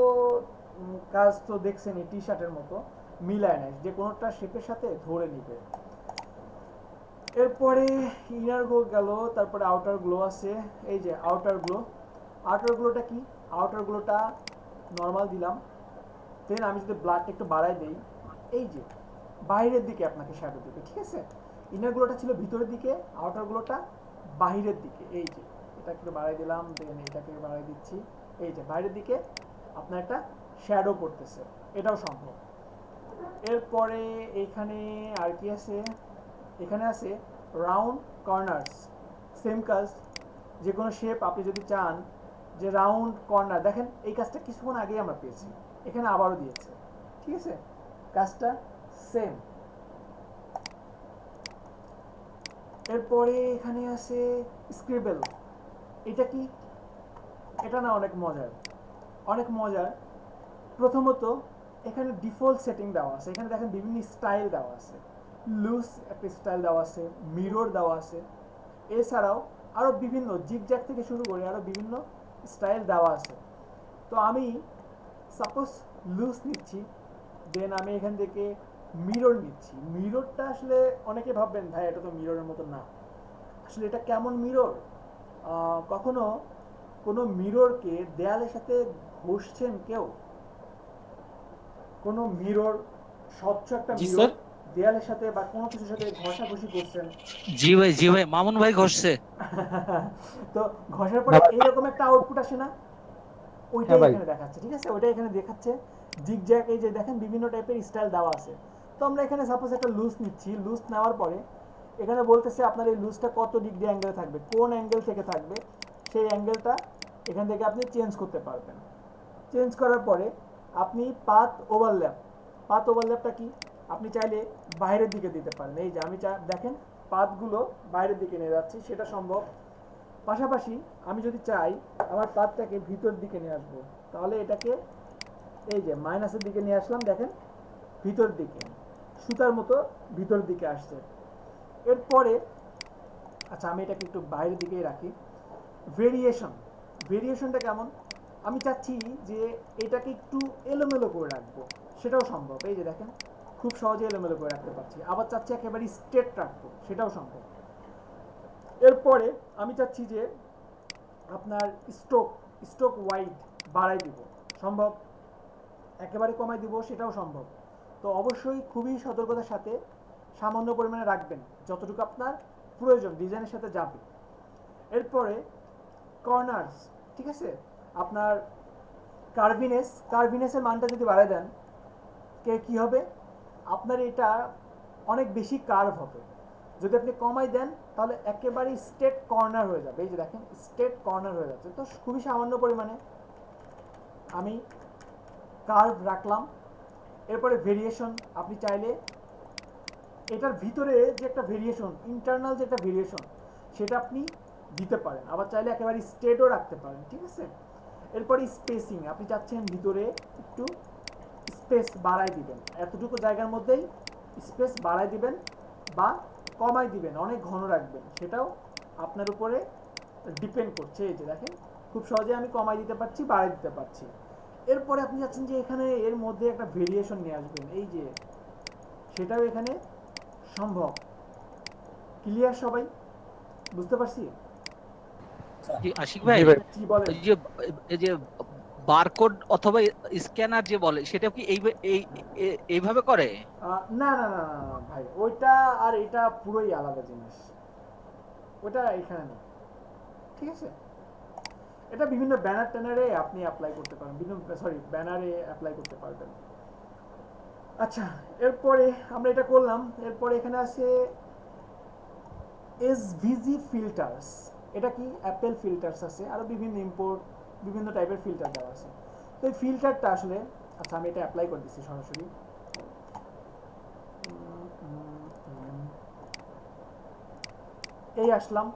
কাজ তো দেখছেনই, টি শার্টের মতো মিলায় নেয়, যে কোনোটা শেপের সাথে ধরে নিবে। এরপরে ইনার গ্লো গেল, তারপরে আউটার গ্লো আছে। এই যে আউটার গ্লো, আউটার গ্লোটা কি? আউটার গ্লোটা নর্মাল দিলাম, দেন আমি যদি ব্লাডটা একটু বাড়াই দেই, এই যে বাইরের দিকে আপনাকে শ্যাডো দেবে, ঠিক আছে। ইনার গ্লোটা ছিল ভিতরের দিকে, আউটার গ্লোটা বাইরের দিকে। এই যে এটা একটু বাড়াই দিলাম, দেন এটাকে বাড়াই দিচ্ছি, এই যে বাইরের দিকে আপনার একটা শ্যাডো পড়তেছে, এটাও সম্ভব। এরপরে এইখানে আর কি আছে? এখানে আছে রাউন্ড কর্নার্স, সেম কাজ। যে কোনো শেপ আপনি যদি চান যে রাউন্ড কর্নার, দেখেন এই কাজটা কিছুক্ষণ আগেই আমরা পেয়েছি, এখানে আবারও দিয়েছে। ঠিক আছে, কাজটা সেম। এরপরে এখানে আছে স্ক্রিবেল। এটা কি? এটা না অনেক মজার, অনেক মজার। প্রথমত এখানে ডিফল্ট সেটিং দেওয়া আছে, এখানে দেখেন বিভিন্ন স্টাইল দেওয়া আছে, লুজ একটা স্টাইল দেওয়া আছে, মিরর দেওয়া আছে, এছাড়াও আরও বিভিন্ন জিগজ্যাগ থেকে শুরু করে আরও বিভিন্ন স্টাইল দেওয়া আছে। তো আমি সাপোজ লুজ নিচ্ছি, দেন আমি এখান থেকে মিরর নিচ্ছি। মিররটা আসলে অনেকে ভাববেন ভাই এটা তো মিররের মতো না, আসলে এটা কেমন মিরর? কখনো কোনো মিররকে দেয়ালের সাথে ঘষছেন কেউ? কোনো মিরর, স্বচ্ছ একটা জি মিরর স্যার। দেয়ালের সাথে বা কোনো কিছুর সাথে ঘষাঘষি করছেন? জি ভাই মামুন ভাই ঘষছে। তো ঘষার পরে এইরকম একটা আউটপুট আসে না? ওইটাই ভাই। এখানে দেখাচ্ছে। ঠিক আছে, ওইটাই এখানে দেখাচ্ছে জিগজ্যাগ। এই যে দেখেন বিভিন্ন টাইপের স্টাইল দেওয়া আছে। তো আমরা এখানে সাপোজ একটা লুজ নিচ্ছি, লুজ নেওয়ার পরে এখানে বলতেছে আপনার এই লুজটা কত ডিগ্রি অ্যাঙ্গেলে থাকবে, কোন অ্যাঙ্গেল থেকে থাকবে, সেই অ্যাঙ্গেলটা এখান থেকে আপনি চেঞ্জ করতে পারবেন। চেঞ্জ করার পরে আপনি পাথ ওভারল্যাপ, পাথ ওভারল্যাপটা কি? আপনি চাইলে বাইরের দিকে দিতে পারেন। এই যে আমি দেখেন পাথগুলো বাইরের দিকে নিয়ে যাচ্ছি, সেটা সম্ভব। পাশাপাশি আমি যদি চাই আমার পাথটাকে ভিতর দিকে নিয়ে আসবো, তাহলে এটাকে এই যে মাইনাসের দিকে নিয়ে আসলাম, দেখেন ভিতর দিকে সুতার মতো ভিতর দিকে আসছে। এরপরে আচ্ছা আমি এটাকে একটু বাইরের দিকেই রাখি। ভেরিয়েশন, ভেরিয়েশনটা কেমন? আমি চাচ্ছি যে এটাকে একটু এলোমেলো করে রাখবো, সেটাও সম্ভব। এই যে দেখেন খুব সহজে এলোমেলো করে রাখতে পারছি। আবার চাচ্ছি একেবারে স্ট্রেট রাখবো, সেটাও সম্ভব। এরপরে আমি চাচ্ছি যে আপনার স্ট্রোক ওয়াইড বাড়াই দিব, সম্ভব। একেবারে কমাই দিব, সেটাও সম্ভব। তো অবশ্যই খুবই সতর্কতার সাথে সামান্য পরিমাণে রাখবেন, যতটুকু আপনার প্রয়োজন ডিজাইনের সাথে যাবে। এরপরে কর্নার্স, ঠিক আছে, আপনার কার্ভিনেসের মানটা যদি বাড়ায় দেন কি হবে? আপনার এটা অনেক বেশি কার্ভ হবে। যদি আপনি কমাই দেন তাহলে একেবারেই স্ট্রেট কর্নার হয়ে যাবে। এই যে দেখেন স্ট্রেট কর্নার হয়ে যাচ্ছে। তো খুবই সামান্য পরিমাণে আমি কার্ভ রাখলাম। এরপরে ভেরিয়েশন, আপনি চাইলে এটার ভিতরে যে একটা ভেরিয়েশন, ইন্টারনাল যে একটা ভেরিয়েশন, সেটা আপনি দিতে পারেন। আবার চাইলে একেবারে স্ট্রেটও রাখতে পারেন। ঠিক আছে, এরপরে স্পেসিং, আপনি চাচ্ছেন ভিতরে একটু স্পেস বাড়াই দিবেন, এতটুকু জায়গার মধ্যেই স্পেস বাড়াই দিবেন বা কমাই দিবেন, অনেক ঘন রাখবেন, সেটাও আপনার উপরে ডিপেন্ড করছে। এই যে দেখেন খুব সহজে আমি কমাই দিতে পারছি, বাড়াই দিতে পারছি। এরপরে আপনি চাচ্ছেন যে এখানে এর মধ্যে একটা ভেরিয়েশন নিয়ে আসবেন, এই যে সেটাও এখানে সম্ভব। ক্লিয়ার সবাই? বুঝতে পারছি? জি আশিক ভাই, কি বলেন? এই যে বারকোড অথবা স্ক্যানার যে বলে সেটা কি এইভাবে করে? না না না না না ভাই, ওইটা আর এটা পুরোই আলাদা জিনিস, ওটা এখানে না। ঠিক আছে, এটা বিভিন্ন ব্যানার ট্যানারে আপনি অ্যাপ্লাই করতে পারেন, ব্যানারে অ্যাপ্লাই করতে পারবেন। আচ্ছা, এরপরে আমরা এটা করলাম। এরপরে এখানে আছে এসভিজি ফিল্টার্স। এটা কি? অ্যাপেল ফিল্টার্স আছে, আরো বিভিন্ন টাইপের ফিল্টার দেওয়া আছে। তো এই ফিল্টারটা আসলে, আচ্ছা আমি এটা অ্যাপ্লাই করে দিচ্ছি সরাসরি। এই আসলাম,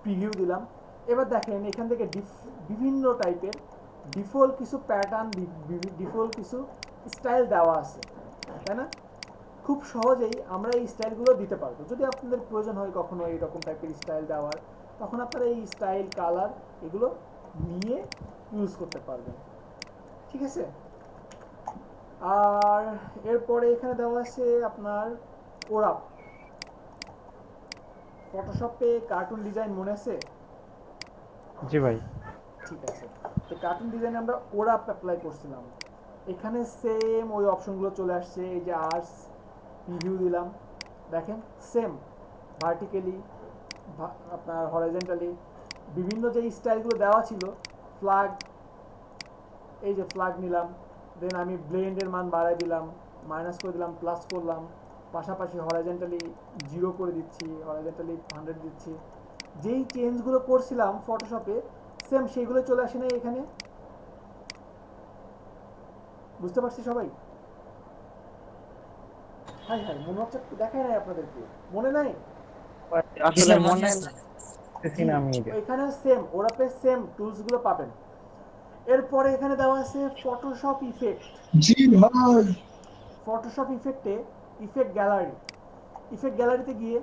প্রিভিউ দিলাম। এবার দেখেন এখান থেকে বিভিন্ন টাইপের ডিফল্ট কিছু প্যাটার্ন, ডিফল্ট কিছু স্টাইল দেওয়া আছে, তাই না? খুব সহজেই আমরা এই স্টাইলগুলো দিতে পারবো। যদি আপনাদের প্রয়োজন হয় কখনো এইরকম টাইপের স্টাইল দেওয়ার, তখন আপনারা এই স্টাইল, কালার এগুলো নিয়ে ইউজ করতে পারবেন। ঠিক আছে, আর এরপরে এখানে দেওয়া আছে আপনার ওরাপ। ফটোশপে কার্টুন ডিজাইন মনে আছে? জি ভাই। ঠিক আছে, তো কার্টুন ডিজাইনে আমরা ওরাপ অ্যাপ্লাই করছিলাম। এখানে সেম ওই অপশনগুলো চলে আসছে। এই যে আর্টস, প্রিভিউ দিলাম, দেখেন সেম ভার্টিক্যালি, আপনার হরাইজন্টালি বিভিন্ন যে স্টাইলগুলো দেওয়া ছিল। ফ্ল্যাগ, এই যে ফ্ল্যাগ নিলাম, দেন আমি ব্লেন্ডের মান বাড়াই দিলাম, মাইনাস করে দিলাম, প্লাস করলাম, পাশাপাশি হরাইজন্টালি 0 করে দিচ্ছি, হরাইজন্টালি 100 দিচ্ছি। যেই চেঞ্জগুলো করছিলাম ফটোশপে সেম সেইগুলো চলে আসে না এখানে? বুঝতে পারছি সবাই? হ্যাঁ হ্যাঁ, মনে হচ্ছে দেখাই নাই আপনাদেরকে, মনে নাই? জি স্যার মনে আছে। এখানে সেম ওরা সেম টুলস গুলো পাবেন। এরপরে এখানে দেওয়া আছে ফটোশপ ইফেক্ট। জি ভাই, ফটোশপ ইফেক্টে ইফেক্ট গ্যালারি, ইফেক্ট গ্যালারিতে গিয়ে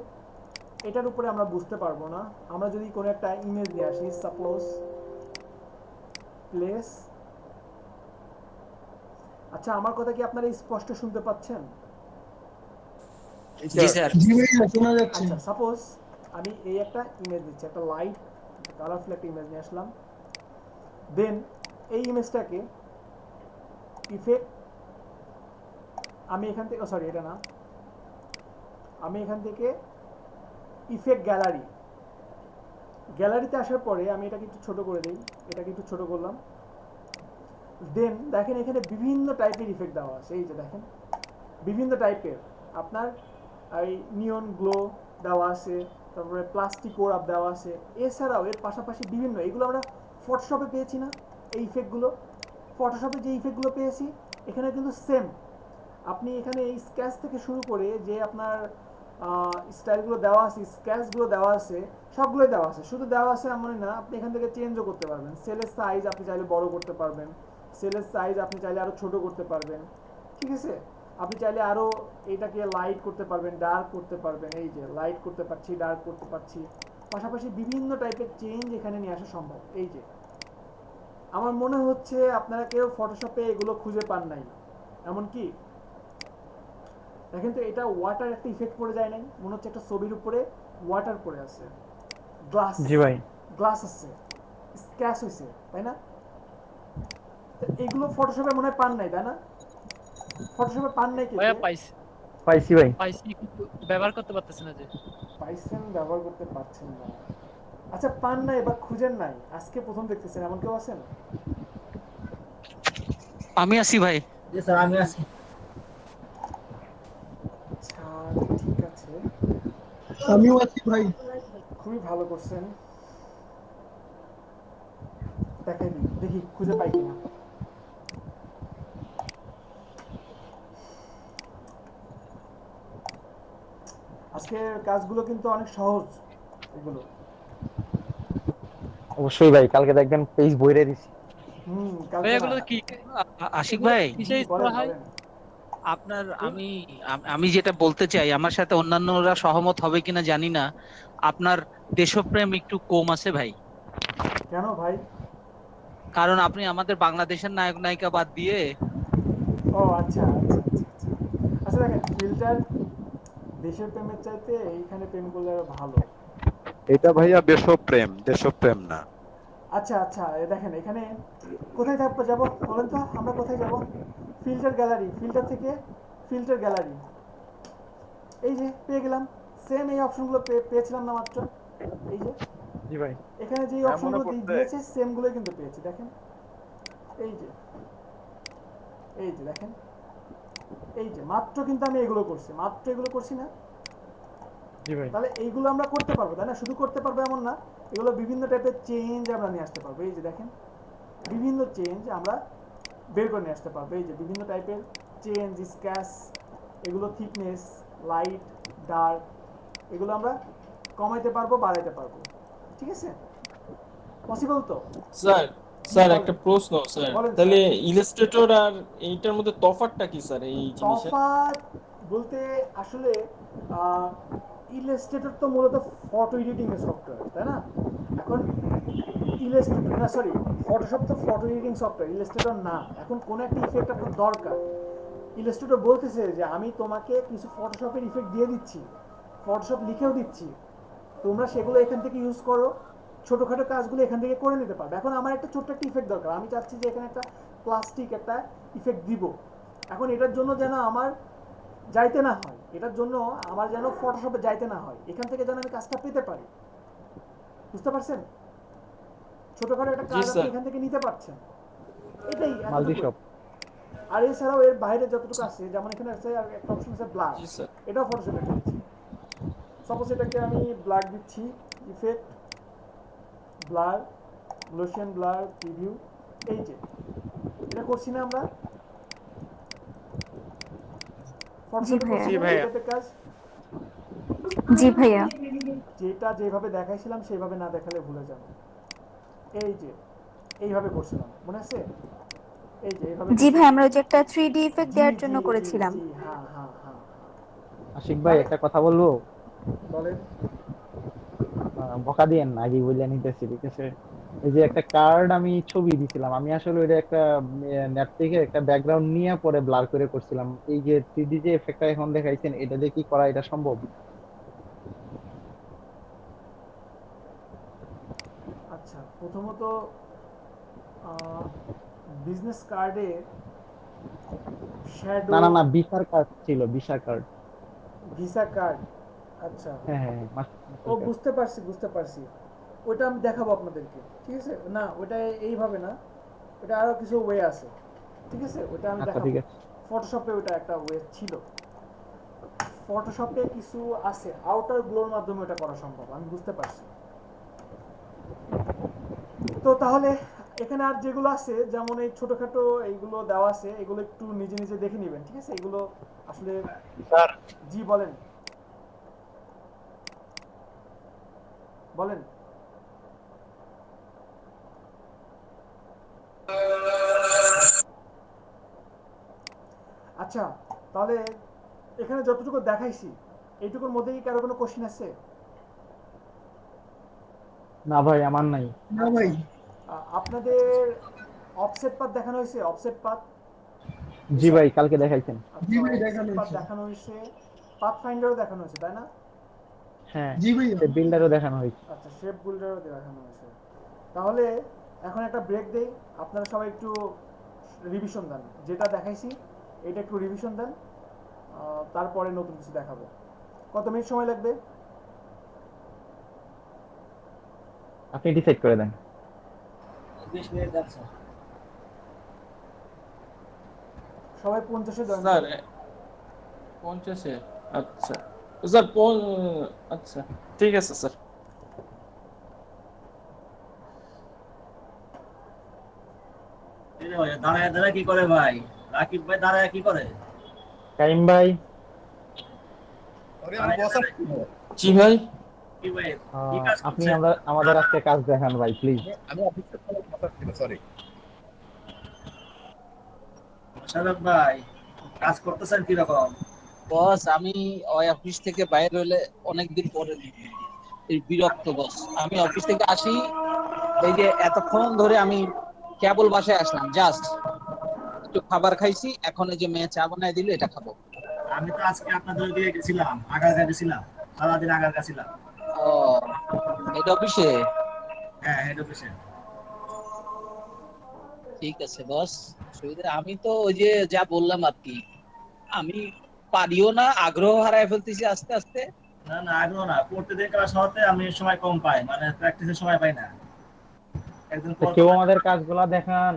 এটার উপরে আমরা বুঝতে পারবো না। আমরা যদি কোনো একটা ইমেজ নিয়ে আসি, সাপোজ প্লেস। আচ্ছা, আমার কথা কি আপনারা স্পষ্ট শুনতে পাচ্ছেন? জি স্যার। জি ভাইয়া শোনা যাচ্ছে। আচ্ছা, সাপোজ আমি এই একটা ইমেজ দিচ্ছি, একটা লাইট কালারফুল একটা ইমেজ নিয়ে আসলাম। দেন এই ইমেজটাকে ইফেক্ট, আমি এখান থেকে, সরি এটা না, আমি এখান থেকে ইফেক্ট গ্যালারি, গ্যালারিতে আসার পরে আমি এটাকে একটু ছোট করে দিই, এটাকে একটু ছোট করলাম। দেন দেখেন এখানে বিভিন্ন টাইপের ইফেক্ট দেওয়া আছে। এই যে দেখেন বিভিন্ন টাইপের আপনার এই নিয়ন গ্লো দেওয়া আছে, তারপরে প্লাস্টিক ওরাপ দেওয়া আছে। এছাড়াও এর পাশাপাশি বিভিন্ন, এগুলো আমরা ফটোশপে পেয়েছি না এই ইফেক্টগুলো? ফটোশপে যে ইফেক্টগুলো পেয়েছি এখানে কিন্তু সেম। আপনি এখানে এই স্কেচ থেকে শুরু করে যে আপনার স্টাইলগুলো দেওয়া আছে, স্কেচগুলো দেওয়া আছে, সবগুলোই দেওয়া আছে। শুধু দেওয়া আছে এমন না, আপনি এখান থেকে চেঞ্জও করতে পারবেন। সেলের সাইজ আপনি চাইলে বড় করতে পারবেন, সেলের সাইজ আপনি চাইলে আরও ছোট করতে পারবেন, ঠিক আছে? আপনি চাইলে আরও এটাকে লাইট করতে পারবেন, ডার্ক করতে পারবেন। এই যে লাইট করতে পারছি, ডার্ক করতে পারছি, পাশাপাশি বিভিন্ন টাইপের চেঞ্জ এখানে নিয়ে আসা সম্ভব। এই যে আমার মনে হচ্ছে আপনারা কেউ ফটোশপে এগুলো খুঁজে পান নাই, এমনকি দেখেন তো এটা ওয়াটার একটা ইফেক্ট পড়ে যায় নাই? মনে হচ্ছে একটা ছবির উপরে ওয়াটার পড়ে আছে, গ্লাস, জি ভাই গ্লাস আছে, স্ক্র্যাচ হয়েছে, তাই না? এগুলো ফটোশপে মনে হয় পান নাই, তাই না? ফটোশপে পান নাই? ভাইয়া পাইছি পাইছি ভাই, পাইছি কিন্তু ব্যবহার করতে পারতেছি না যে। পাইছেন, ব্যবহার করতে পারছেন না। আচ্ছা, পান নাই বা খুঁজেন নাই, আজকে প্রথম দেখতেছেন, এমন কেউ আছেন? আমি আছি ভাই। জি স্যার, আমি আছি। আচ্ছা, ঠিক আছে, আমিও আছি ভাই। খুবই ভালো করছেন। দেখাই দিই, দেখি খুঁজে পাই কিনা। আজকের কাজগুলো কিন্তু অনেক সহজ এগুলো। অবশ্যই ভাই, কালকে দেখবেন পেজ বইরে দিছি। কালকে ভাই এগুলো কি আশিক ভাই, কিসে ইউজ বলেন, করা হয়? বলেন। আপনার আমি যেটা বলতে চাই, আমার সাথে অন্যান্যরা সহমত হবে কিনা জানি না, আপনার দেশপ্রেম একটু কম আছে ভাই। কেন ভাই? কারণ আপনি আমাদের বাংলাদেশের নায়ক নায়িকা বাদ দিয়ে ও আচ্ছা আচ্ছা আচ্ছা আচ্ছা। আচ্ছা দেখেন, ফিল্টার দেশের প্রেমের চাইতে এইখানে প্রেম করলে আরো ভালো। এটা ভাইয়া দেশপ্রেম, দেশপ্রেম না। আচ্ছা আচ্ছা, দেখেন এখানে কোথায় থাকবো, যাবো বলেন তো, আমরা কোথায় যাব? ফিল্টার গ্যালারি, ফিল্টার থেকে ফিল্টার গ্যালারি, এই যে পেয়ে গেলাম। সেম এই অপশনগুলো পেয়েছিলাম না মাত্র? এই যে জি ভাই, এখানে যে অপশনগুলো দিয়েছে সেমগুলোই কিন্তু পেয়েছি, দেখেন। এই যে এই যে দেখেন, এই যে মাত্র কিন্তু আমি এগুলো করছি, মাত্র এগুলো করছি না? জি ভাই, তাহলে এইগুলো আমরা করতে পারবো, তাই না? শুধু করতে পারবো এমন না, এগুলো বিভিন্ন টাইপের চেঞ্জ আমরা নিয়ে আসতে পারবো। এই যে দেখেন, বিভিন্ন চেঞ্জ আমরা বের করে নিয়ে আসতে পারবো। এই যে বিভিন্ন টাইপের চেঞ্জ, স্ক্যাচ, এগুলো থিকনেস, লাইট, ডার্ক, এগুলো আমরা কমাইতে পারবো, বাড়াইতে পারবো, ঠিক আছে? পসিবল তো? স্যার স্যার একটা প্রশ্ন স্যার, বলেন, স্যার। তাহলে ইলাস্ট্রেটর আর এইটার মধ্যে তফাৎটা কি স্যার এই জিনিসের? তফাৎ বলতে আসলে ইলাস্ট্রেটর তো মূলত ফটো এডিটিং এর সফটওয়্যার, তাই না? এখন ইলাস্ট্রেটর না, সরি, ফটোশপ তো ফটো এডিটিং সফটওয়্যার, ইলাস্ট্রেটর না। এখন কোন একটা ইফেক্ট আপনার দরকার, ইলাস্ট্রেটর বলতেছে যে আমি তোমাকে কিছু ফটোশপের ইফেক্ট দিয়ে দিচ্ছি, ফটোশপ লিখেও দিচ্ছি, তোমরা সেগুলো এখান থেকে ইউজ করো, ছোটখাটো কাজগুলো এখান থেকে করে নিতে পারবে। এখন আমার একটা ছোট্ট একটা ইফেক্ট দরকার, আমি চাচ্ছি যে এখানে একটা প্লাস্টিক একটা ইফেক্ট দিব। এখন এটার জন্য যেন আমার যাইতে না হয়, এটার জন্য আমার যেন ফটোশপে যাইতে না হয়, এখান থেকে যেন আমি কাজটা পেতে পারি, বুঝতে পারছেন? ছোটখাটো একটা কাজ আপনি এখান থেকে নিতে পারছেন, এটাই মাল্টিশপ। আর এছাড়াও এর বাইরে যতটুকু আছে, যেমন এখানে আছে আর একটা অপশন আছে ব্লার, এটাও ফটোশপে পেয়েছি। সাপোজ এটাকে আমি ব্লার দিচ্ছি, effect blur, lotion blur, preview, এই যে এটা করছি না আমরা কাজ। জি ভাইয়া। যেটা যেভাবে দেখাইছিলাম সেভাবে না দেখালে ভুলে যাবো। এই যে এইভাবে করছিলাম, মনে আছে? এই যে এইভাবে। জি ভাই, আমরা ওই যে একটা 3D ইফেক্ট দেওয়ার জন্য করেছিলাম। হ্যাঁ হ্যাঁ হ্যাঁ। আশিক ভাই একটা কথা বলবো? বলেন। বকা দিয়েন না, আগে বলে নিতেছি, ঠিক আছে? এই যে একটা কার্ড আমি ছবি দিছিলাম, আমি আসলে ওইটা একটা নেট থেকে একটা ব্যাকগ্রাউন্ড নিয়ে পরে ব্লার করে করছিলাম। এই যে 3D যে এফেক্টটা এখন দেখাইছেন, এটা দিয়ে কি করা এটা সম্ভব? আচ্ছা, প্রথমত বিজনেস কার্ডে শ্যাডো, না না না, ভিসা কার্ড ছিল, ভিসা কার্ড। ভিসা কার্ড, আচ্ছা হ্যাঁ হ্যাঁ, ও বুঝতে পারছি। ওটা আমি দেখাবো আপনাদেরকে, ঠিক আছে? না ওটা এইভাবে না, ওটা আরো কিছু ওয়ে আছে, ঠিক আছে? ওটা আমি দেখাবো। ফটোশপে ওটা একটা ওয়ে ছিল, ফটোশপে কিছু আছে আউটার গ্লোর মাধ্যমে ওটা করা সম্ভব, আমি বুঝতে পারছি। তো তাহলে এখানে আর যেগুলো আছে, যেমন এই ছোটখাটো এইগুলো দেওয়া আছে, এগুলো একটু নিজে নিজে দেখে নেবেন, ঠিক আছে? এগুলো আসলে স্যার জি বলেন বলেন। আচ্ছা, তাহলে এখানে যতটুকু দেখাইছি এইটুকুর মধ্যে কি কারো কোনো কোশ্চেন আছে? না ভাই, আমার নাই। না ভাই। আপনাদের অফসেট পাথ দেখানো হয়েছে? Offset path? জি ভাই, কালকে দেখাইছেন। জি ভাই, দেখানো হয়েছে, পাথ ফাইন্ডারও দেখানো হয়েছে, তাই না? হ্যাঁ জি ভাই, বিল্ডারও দেখানো হয়েছে। আচ্ছা, শেপ বিল্ডারও দেখানো হয়েছে। তাহলে এখন একটা ব্রেক দেই, আপনারা সবাই একটু রিভিশন দেন, যেটা দেখাইছি এটা একটু রিভিশন দেন, তারপরে নতুন কিছু দেখাবো। কত মিনিট সময় লাগবে আপনি ডিসাইড করে দেন। 20 মিনিট যাচ্ছে। সবাই 50-এ জয়েন স্যার 50-এ? আচ্ছা স্যার, আচ্ছা ঠিক আছে স্যার। দাঁড়ায় দাঁড়ায় কি করে ভাই? রাকিব ভাই দাঁড়ায় কি করে? কাইম ভাই। জি ভাই। কি ভাই কি কাজ আপনি করছেন? আমাদের আজকে কাজ দেখান ভাই, প্লিজ। আমি অফিসে কথা ছিল, সরি। শালক ভাই কাজ করতেছেন কি রকম? বস, আমি ওই অফিস থেকে বাইরে হলে অনেকদিন পরে এই বিরক্ত বস। আমি অফিস থেকে আসি, এই যে এতক্ষণ ধরে আমি কেবল বাসায় আসলাম, জাস্ট একটু খাবার খাইছি, এখন এই যে মেয়ে চা বানায় দিল, এটা খাবো। আমি তো আজকে আপনাদের দিকে গেছিলাম, আগারগা গেছিলাম, সারাদিন আগারগা ছিলাম। ও, হেড অফিসে? হ্যাঁ, হেড অফিসে। ঠিক আছে বস, আমি তো ওই যে যা বললাম আর কি, আমি পারিও না, আগ্রহ হারায় ফেলতেছি আস্তে আস্তে। না না, আগ্রহ না, প্রতিদিন ক্লাস হতে আমি সময় কম পাই, মানে প্র্যাকটিসের সময় পাই না। একদিন পর কেউ আমাদের কাজগুলা দেখান।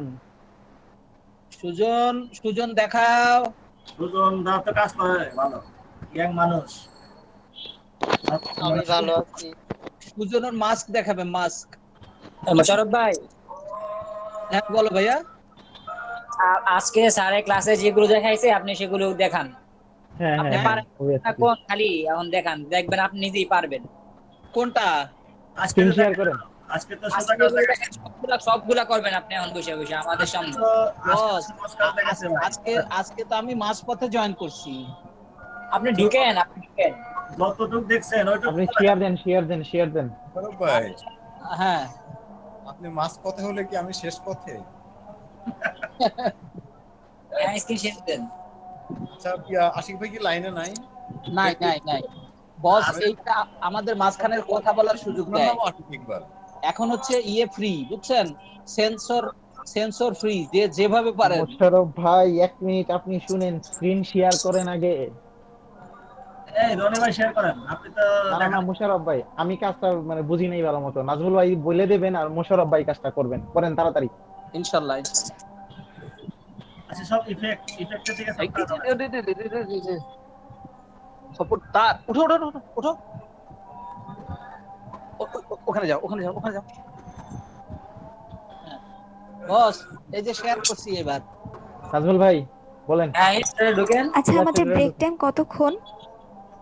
সুজন দেখাও। সুজন দা তো কাজ করে ভালো, ইয়াং মানুষ। আমি ভালো আছি। সুজনের মাস্ক দেখাবে, মাস্ক। মোশাররফ ভাই, হ্যাঁ বলো ভাইয়া। আজকে স্যারের ক্লাসে যেগুলো দেখাইছে আপনি সেগুলো দেখান। হ্যাঁ আপনি হ্যাঁ, পারেন না কোন, খালি এখন দেখান, দেখবেন আপনি নিজেই পারবেন। কোনটা? আজকে শেয়ার করেন। আজকে তো সোজা কাজ দেখাইছে, সবগুলা করবেন আপনি এখন বসে বসে আমাদের সামনে। বস, কাজ দেখাইছে ভাই। আজকে তো আমি মাঝপথে জয়েন করছি। আপনি ঢুকেন, যতটুকু দেখছেন ওইটুকু আপনি শেয়ার দেন। মোশাররফ ভাই, হ্যাঁ, আপনি মাঝ পথে হলে কি আমি শেষ পথে? স্ক্রিন শেয়ার দেন। আচ্ছা, আশিক ভাই কি লাইনে নাই? নাই বস, এইটা আমাদের মাঝখানের কথা বলার সুযোগ আপনার দেয়। নাম আশিক ইকবাল। এখন হচ্ছে ফ্রি, বুঝছেন? সেন্সর ফ্রি, যে যেভাবে পারেন। মোশাররফ ভাই 1 মিনিট আপনি শুনেন, স্ক্রিন শেয়ার করেন আগে। এই রনি ভাই শেয়ার করেন, আপনি তো না মোশাররফ ভাই, আমি কাজটা মানে বুঝি নাই ভালো মতো, নাজমুল ভাই বলে দেবেন আর মোশাররফ ভাই কাজটা করেন তাড়াতাড়ি। ইনশাআল্লাহ। আচ্ছা, সব ইফেক্টের দিকে সাপোর্ট তার, উঠো, ওখানে যাও। বস এই যে শেয়ার করছি এবার। নাজমুল ভাই বলেন। হ্যাঁ ঢুকেন। আচ্ছা আমাদের ব্রেক টাইম কতক্ষণ?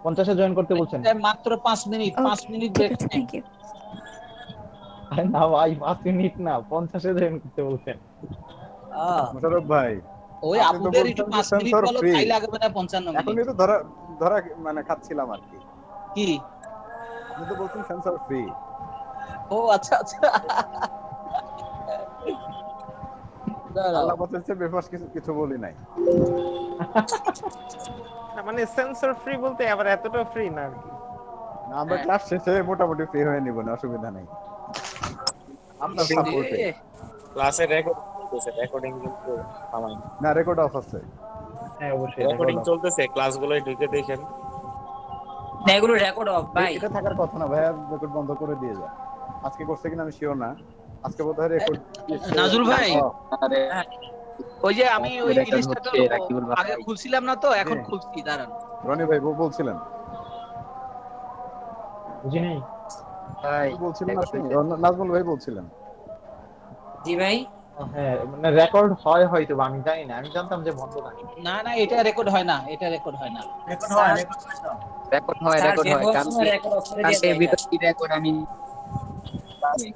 50-এ জয়েন করতে বলছেন। মাত্র 5 মিনিট, 5 মিনিট ঠিক ব্রেক আছে, টাইম। Thank you. আরে না ভাই 5 মিনিট না, 50-এ জয়েন করতে বলছেন। মোশাররফ ভাই ওই আপনি তো আপুদের একটু বলছেন 5 যে মিনিট সেন্সর বলো, ফ্রি। তাই লাগবে না 55 মিনিট। এখনই তো ধরা ধরা মানে খাচ্ছিলাম আর কি। কি? আপনি তো বলছেন সেন্সর ফ্রি। ও আচ্ছা আচ্ছা। আল্লাহ বাঁচাচ্ছে, বেফাস কিছু বলি নাই। না মানে সেন্সর ফ্রি বলতে আবার এতটা ফ্রি না আর কি। না, আমরা ক্লাস শেষে মোটামুটি ফ্রি হয়ে নিব না, অসুবিধা নেই। আপনার সাপোর্টে। ক্লাসে রেকর্ডিং কিন্তু থামাই না, রেকর্ড অফ আছে। হ্যাঁ অবশ্যই রেকর্ডিং চলতেছে, ক্লাসগুলোই ঢুকে দেখেন। না এগুলো রেকর্ড অফ ভাই। এটা থাকার কথা না ভাইয়া, রেকর্ড বন্ধ করে দিয়ে যা। আজকে করছে কিনা আমি শিওর না। আজকে বোধহয় রেকর্ড। নাজুল ভাই আরে ওই যে আমি ওই রেকর্ড ইলিশটা হচ্ছে, রাকিবুল ভাই। আগে খুলছিলাম না তো, এখন খুলছি, দাঁড়ান। রনি ভাই বলছিলেন। বুঝি নাই ভাই বলছিলেন আপনি, নাজমুল ভাই বলছিলেন। জি ভাই। হ্যাঁ মানে রেকর্ড হয় হয়তো, আমি জানি না, আমি জানতাম যে বন্ধ থাকে। না না এটা রেকর্ড হয় না, এটা রেকর্ড হয় না। রেকর্ড হয়, রেকর্ড হয়, রেকর্ড হয়। কালকে ভিতর কি রেকর্ড আমি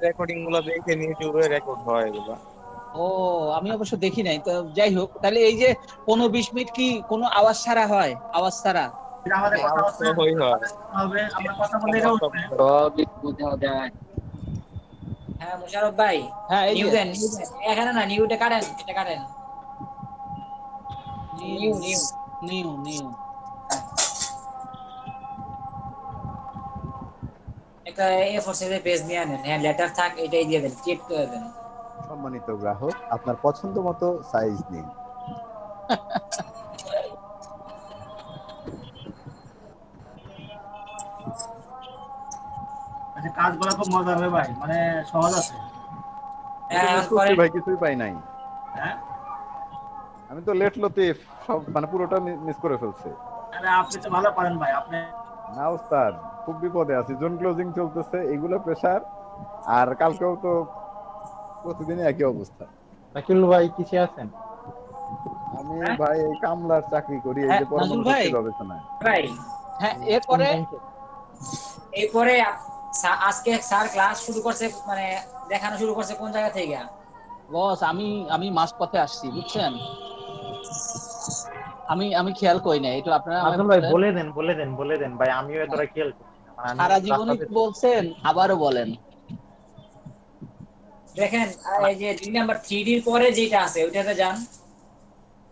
রেকর্ডিং গুলো দেখে ইউটিউবে রেকর্ড হয় এগুলো। ও আমি অবশ্য দেখি নাই, তো যাই হোক, তাহলে এই যে 15-20 মিনিট কি কোনো আওয়াজ ছাড়া হয়? আওয়াজ ছাড়া আমাদের কথা হচ্ছে হবে, আমরা কথা বলে এটা উঠবে। সবই বোঝা যায়। হ্যাঁ মুশাররফ ভাই। হ্যাঁ এই নিউ যে দেন এখানে না, নিউটা কাটেন, এটা কাটেন। নিউ নিউ নিউ নিউ একটা A4 সাইজের পেজ নিয়ে আনেন। হ্যাঁ লেটার থাক, এটাই দিয়ে দেন, চেক করে দেন। সম্মানিত গ্রাহক, আপনার পছন্দ মতো সাইজ নিন। আচ্ছা কাজগুলো খুব মজার হবে ভাই, মানে সহজ আছে। ভাই কিছুই পাই নাই। হ্যাঁ আমি তো লেট লতিফ সব মানে পুরোটা মিস করে ফেলছি। আরে আপনি তো ভালো পারেন ভাই, আপনি না ওস্তাদ, খুব বিপদে আছি। জোন ক্লোজিং চলতেছে, এগুলো প্রেসার। আর কালকেও তো প্রতিদিনই একই অবস্থা। রাকিবুল ভাই কিসে আছেন? আমি ভাই এই কামলার চাকরি করি, এই যে পরমাণু শক্তি গবেষণায়। ভাই হ্যাঁ এরপরে আজকে স্যার ক্লাস শুরু করছে, মানে দেখানো শুরু করছে কোন জায়গা থেকে? বস আমি মাঝপথে আসছি, বুঝছেন? আমি খেয়াল করি না এটা, আপনারা নাজমুল ভাই বলে দেন ভাই, আমিও এতটা খেয়াল করছি না। সারা জীবনই বলছেন, আবারও বলেন। দেখেন এই যে 2 নাম্বার 3D এর পরে যেটা আছে ওইটাতে যান।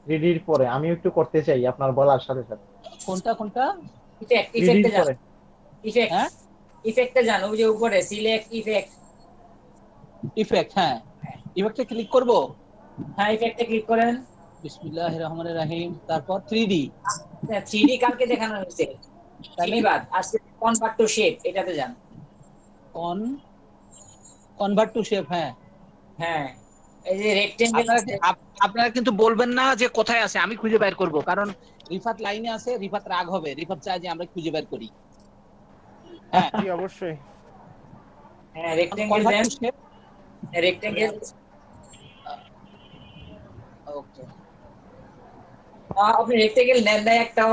3D এর পরে আমি একটু করতে চাই আপনার বলার সাথে সাথে। কোনটা? ইফেক্টে যান। ইফেক্ট হ্যাঁ, ইফেক্টে যান, ওই যে উপরে সিলেক্ট ইফেক্ট। হ্যাঁ ইফেক্টে ক্লিক করব। হ্যাঁ ইফেক্টে ক্লিক করেন। বিসমিল্লাহির রহমানির রহিম, তারপর 3D। 3D কালকে দেখানো হয়েছে, 3D বাদ। আজকে কনভার্ট টু শেপ, এটাতে যান। Convert to shape. হ্যাঁ হ্যাঁ এই যে রেক্টেঙ্গেল আছে, আপনারা কিন্তু বলবেন না যে কোথায় আছে, আমি খুঁজে বের করব, কারণ রিফাত লাইনে আছে, রিফাত রাগ হবে, রিফাত চায় যে আমরা খুঁজে বের করি। হ্যাঁ জি অবশ্যই। হ্যাঁ রেক্টেঙ্গেল দেন, রেক্টেঙ্গেল। ওকে আপনি রেক্টেঙ্গেল নেন না একটা,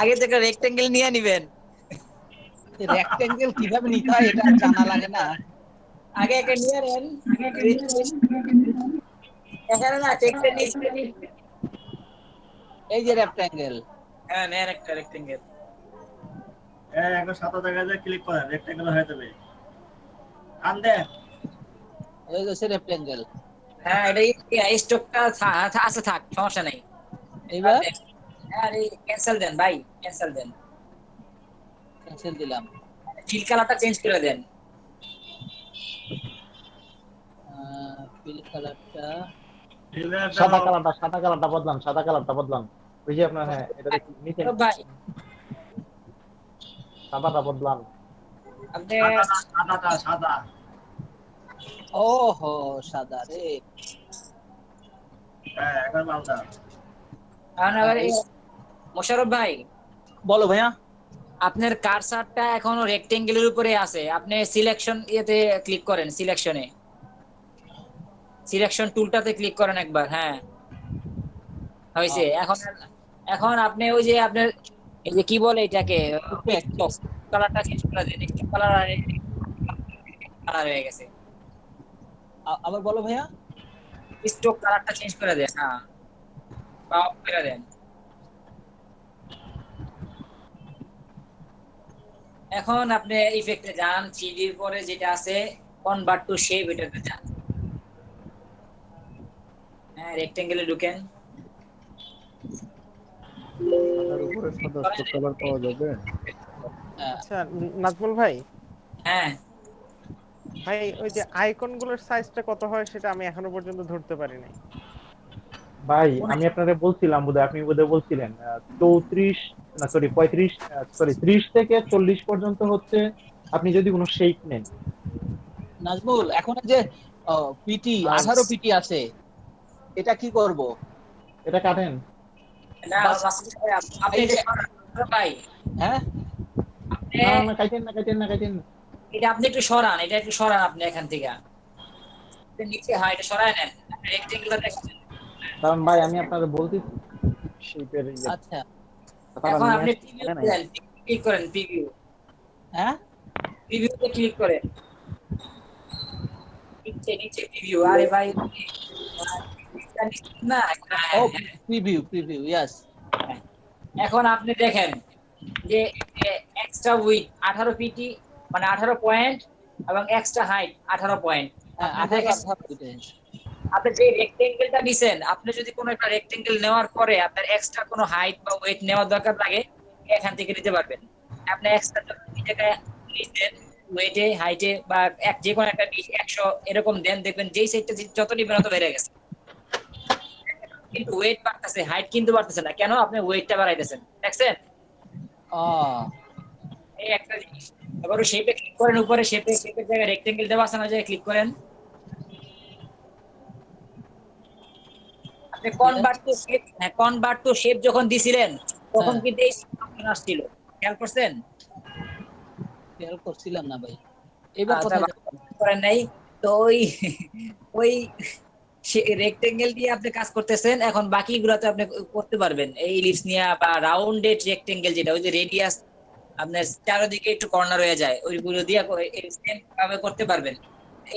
আগে থেকে রেক্টেঙ্গেল নিয়ে নেবেন। রেক্টেঙ্গেল কিভাবে নিতে হয় এটা জানা লাগে না, আগে একটা নিয়ে নেন। এখানে না টেক্সটে নিচে, এই যে রেক্টেঙ্গেল। হ্যাঁ নেন একটা রেক্টেঙ্গেল। একবার সাদা জায়গায় ক্লিক করেন, রেক্টেঙ্গেল হয়ে যাবে। আন দেন, হয়ে গেছে রেক্টেঙ্গেল। হ্যাঁ এই স্টকটা আছে, থাক, সমস্যা নাই। এইবার আরে ক্যান্সেল দেন ভাই, ক্যান্সেল দেন। ক্যান্সেল দিলাম। ফিল কালারটা চেঞ্জ করে দেন। ফিল কালারটা সাদা কালারটা বদলান। ওই যে আপনার, হ্যাঁ এটা নিচে ভাই সাদাটা বদলান। আপনি সাদা। ওহো সাদা রে। হ্যাঁ একবার মালদা। মোশাররফ ভাই বলো ভাইয়া। আপনার কার্সারটা এখনো রেক্টেঙ্গেলের উপরে আছে, আপনি সিলেকশন ইয়েতে ক্লিক করেন, সিলেকশনে। সিলেকশন টুলটাতে ক্লিক করেন একবার। হ্যাঁ হয়েছে। এখন এখন আপনি ওই যে আপনার এই যে কি বলে এটাকে কালারটা চেঞ্জ করে দেন, একটু কালার হয়ে গেছে। আবার বলো ভাইয়া। স্ট্রোক কালারটা চেঞ্জ করে দেন। হ্যাঁ বা অফ করে দেন। এখন আপনি ইফেক্টে যান, চিডির পরে যেটা আছে কনভার্ট টু শেপ, এটাতে যান। হ্যাঁ রেক্টেঙ্গেলে ঢুকেন। তার উপরে সাদা স্ট্রোক কালার পাওয়া যাবে? আচ্ছা নাজমুল ভাই। হ্যাঁ ভাই ওই যে আইকন গুলোর সাইজটা কত হয় সেটা আমি এখনো পর্যন্ত ধরতে পারি নাই। ভাই আমি আপনাকে বলছিলাম বোধহয়, আপনি বোধহয় বলছিলেন 34 না সরি 35 সরি 30 থেকে 40 পর্যন্ত হচ্ছে আপনি যদি কোনো শেপ নেন। নাজমুল এখন যে পিটি 18 পিটি আছে, এটা কি করব? এটা কাটেন। না আপনি ভাই। হ্যাঁ না না কাটেন না কাটেন না কাটেন না। এটা আপনি একটু সরান, এটা একটু সরান আপনি এখান থেকে নিচে। হ্যাঁ এটা সরায় নেন, রেক্টেঙ্গুলার দেখেন। কারণ ভাই আমি আপনাকে বলতেছি শেপের ইয়ে। আচ্ছা এখন আপনি ক্লিক করেন প্রিভিউ। হ্যাঁ প্রিভিউতে ক্লিক করেন, নিচে নিচে প্রিভিউ। আরে ভাই না ও প্রিভিউ ইয়েস। এখন আপনি দেখেন যে এক্সট্রা উইথ 18 পিটি মানে 18 পয়েন্ট এবং এক্সট্রা হাইট 18 পয়েন্ট। আপনি যে রেক্টেঙ্গেলটা নিছেন, আপনি যদি কোনো একটা রেক্টেঙ্গেল নেওয়ার পরে আপনার এক্সট্রা কোনো হাইট বা ওয়েট নেওয়ার দরকার লাগে, এখান থেকে নিতে পারবেন। আপনি এক্সট্রা টাকা নিছেন ওয়েটে হাইটে বা যে কোনো একটা 100 এরকম দেন, দেখবেন যেই সাইডটা যত নিবেন তত বেড়ে গেছে, কিন্তু ওয়েট বাড়তেছে, হাইট কিন্তু বাড়তেছে না। কেন? আপনি ওয়েটটা বাড়াইতেছেন। দেখছেন? এই একটা জিনিস। এবার শেপে ক্লিক করেন, উপরে শেপের জায়গায় রেক্টেঙ্গেল দেওয়া আছে না, জায়গায় ক্লিক করেন। আপনি কনভার্ট টু শেপ যখন দিছিলেন তখন কিন্তু এই অপশন আসছিল, খেয়াল করছেন? খেয়াল করছিলাম না ভাই। এবার কথা করেন নাই তো ওই রেক্টেঙ্গেল দিয়ে আপনি কাজ করতেছেন। এখন বাকিগুলোতে আপনি করতে পারবেন, এই ইলিপস নিয়া বা রাউন্ডেড রেক্টেঙ্গেল যেটা ওই যে রেডিয়াস আপনার চারদিকে একটু কর্নার হয়ে যায়, ওইগুলো দিয়ে সেম ভাবে করতে পারবেন।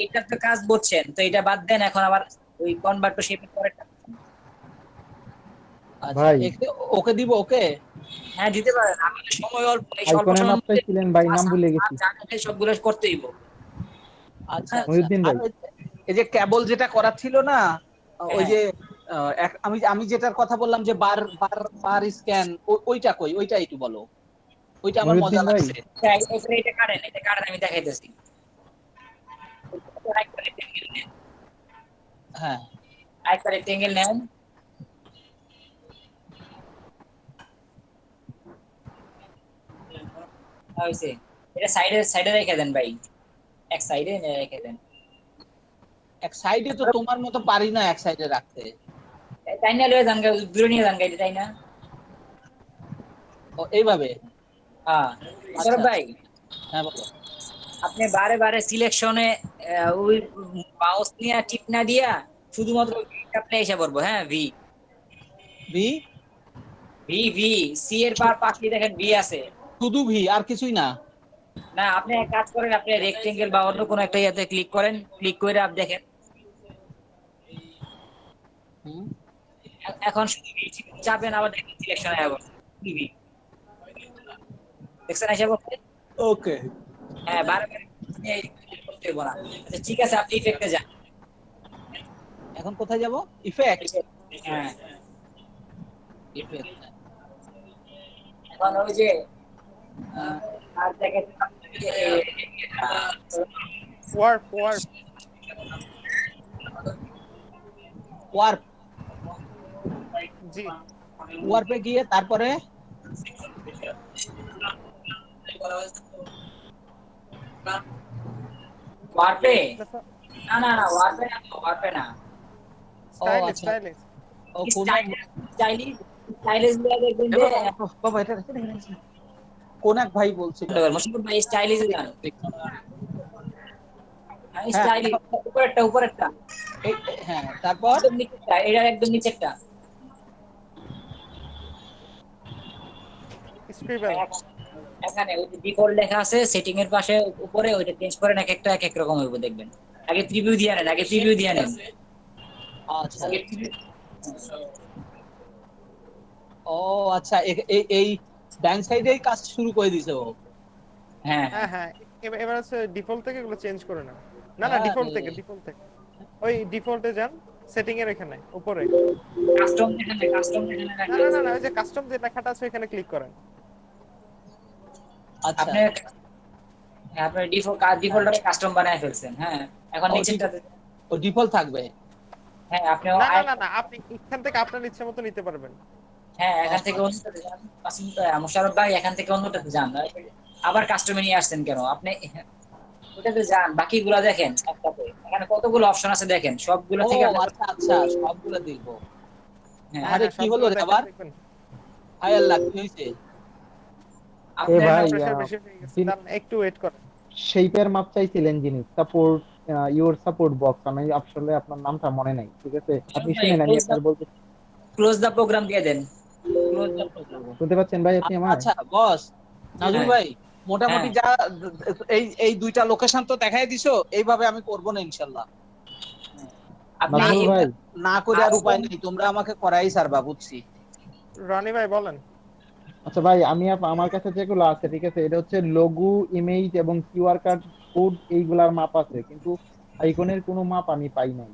এইটা তো কাজ বুঝছেন, তো এটা বাদ দেন। এখন আবার ওই কনভার্ট টু শেপের পরে ভাই ওকে দিব। ওকে হ্যাঁ দিতে পারেন। আমাদের সময় অল্প, এই স্বল্প আইকনের সময়ের নামটাই ছিলেন ভাই, নাম ভুলে গেছি। মধ্যে সবগুলো করতেই হবে। আচ্ছা মহিউদ্দিন ভাই, এই যে কেবল যেটা করা ছিল না, ওই যে আমি যেটার কথা বললাম যে বার স্ক্যান, ওইটা কই? ওইটা একটু বলো, ওইটা আমার মজা লাগছে। এটা কাটেন আমি দেখাইতেছি। হ্যাঁ একটা রেক্টেঙ্গেল নেন, হইছে। এটা সাইডে রেখে দেন ভাই, এক সাইডে রেখে দেন। এক সাইডে তো তোমার মতো পারি না এক সাইডে রাখতে। তাই না লয়ে যান, দূরে নিয়ে যান গাইতে, তাই না? ও এইভাবে? হ্যাঁ সরব ভাই। হ্যাঁ বলো। আপনি বারে বারে সিলেকশনে ওই মাউস নিয়ে টিপ না দিয়া শুধুমাত্র আপনি এসে পড়বো। হ্যাঁ V V V V C এর পাশে দেখেন ভি আছে, শুধু ভি আর কিছুই না? না আপনি এক কাজ করেন, আপনি রেক্টেঙ্গেল বা অন্য কোনো একটা ইয়াতে ক্লিক করেন, ক্লিক করে আপনি দেখেন। এখন শুধু ভি চাপেন, আবার দেখেন সিলেকশনে আসবে ভি। দেখছেন আসবে? ওকে হ্যাঁ বারবার করতে হবে না। আচ্ছা ঠিক আছে, আপনি ইফেক্টে যান। এখন কোথায় যাব? ইফেক্ট। হ্যাঁ ইফেক্ট। এখন ওই যে আর দেখেন ওয়ার্প জি, ওয়ার্পে গিয়ে তারপরে ওয়ার্পে না ওয়ার্পে না। স্টাইলিশ ও কোন স্টাইলিশ গুলো দেখবেন যে বাবা এটা কোন এক ভাই বলছিল মুশকিল ভাই স্টাইলিশ গান। স্টাইল উপরেরটা হ্যাঁ, তারপর একদম নিচেরটা, এটা একদম নিচেরটা। স্ক্রিবেল এখানে ওই যে ডিফল্ট লেখা আছে সেটিং এর পাশে উপরে, ওইটা চেঞ্জ করেন, এক একটা এক এক রকম হইব দেখবেন। আগে প্রিভিউ দিয়ে নেন, আগে প্রিভিউ দিয়ে নেন। আচ্ছা, ও আচ্ছা, এই ডান সাইডেই কাজ শুরু করে দিছে ও। হ্যাঁ হ্যাঁ, এবার হচ্ছে ডিফল্ট থেকে এগুলো চেঞ্জ করে না। না ডিফল্ট থেকে ওই ডিফল্টে যান, সেটিং এর এখানে উপরে কাস্টম এখানে না ওই যে কাস্টম যে লেখাটা আছে এখানে ক্লিক করেন। আচ্ছা, আপনি ডিফল্টটা কাস্টম বানায় ফেলছেন। হ্যাঁ, এখন নিচেরটাতে ও ডিফল্ট থাকবে। হ্যাঁ, আপনি না আপনি এখান থেকে আপনার ইচ্ছা মতো নিতে পারবেন। হ্যাঁ, এখান থেকে অন্যটাতে যান। মোশাররফ ভাই এখান থেকে অন্যটাতে যান, আবার কাস্টমে নিয়ে আসছেন কেন? আপনি ওটাতে যান, বাকিগুলো দেখেন একটাতে। এখানে কতগুলো অপশন আছে দেখেন, সবগুলো থেকে আচ্ছা সবগুলো দেখবো। আরে কি হলো রে আবার? হায় আল্লাহ, কি হইছে? এ ভাই একটু ওয়েট করেন। শেপের মাপ চাইছিলেন যিনি, সাপোর্ট ইওর সাপোর্ট বক্স, আমি আসলে আপনার নামটা মনে নাই। ঠিক আছে, আপনি শুনেন, আমি আপনার বলতে ক্লোজ দা প্রোগ্রাম দিয়ে দেন। শুনতে পাচ্ছেন ভাই আপনি আমার? আচ্ছা বস, নাজমুল ভাই মোটামুটি যা এই দুইটা লোকেশন তো দেখাই দিছো, এইভাবে আমি করব না ইনশাআল্লাহ। আপনি ভাই না করে আর উপায় নেই, তোমরা আমাকে করাই সারবা, বুঝছি। রনি ভাই বলেন। আচ্ছা ভাই, আমি আমার কাছে যেগুলো আছে, ঠিক আছে, এটা হচ্ছে লোগো, ইমেজ এবং কিউআর কোড, এইগুলার মাপ আছে, কিন্তু আইকনের কোনো মাপ আমি পাই নাই।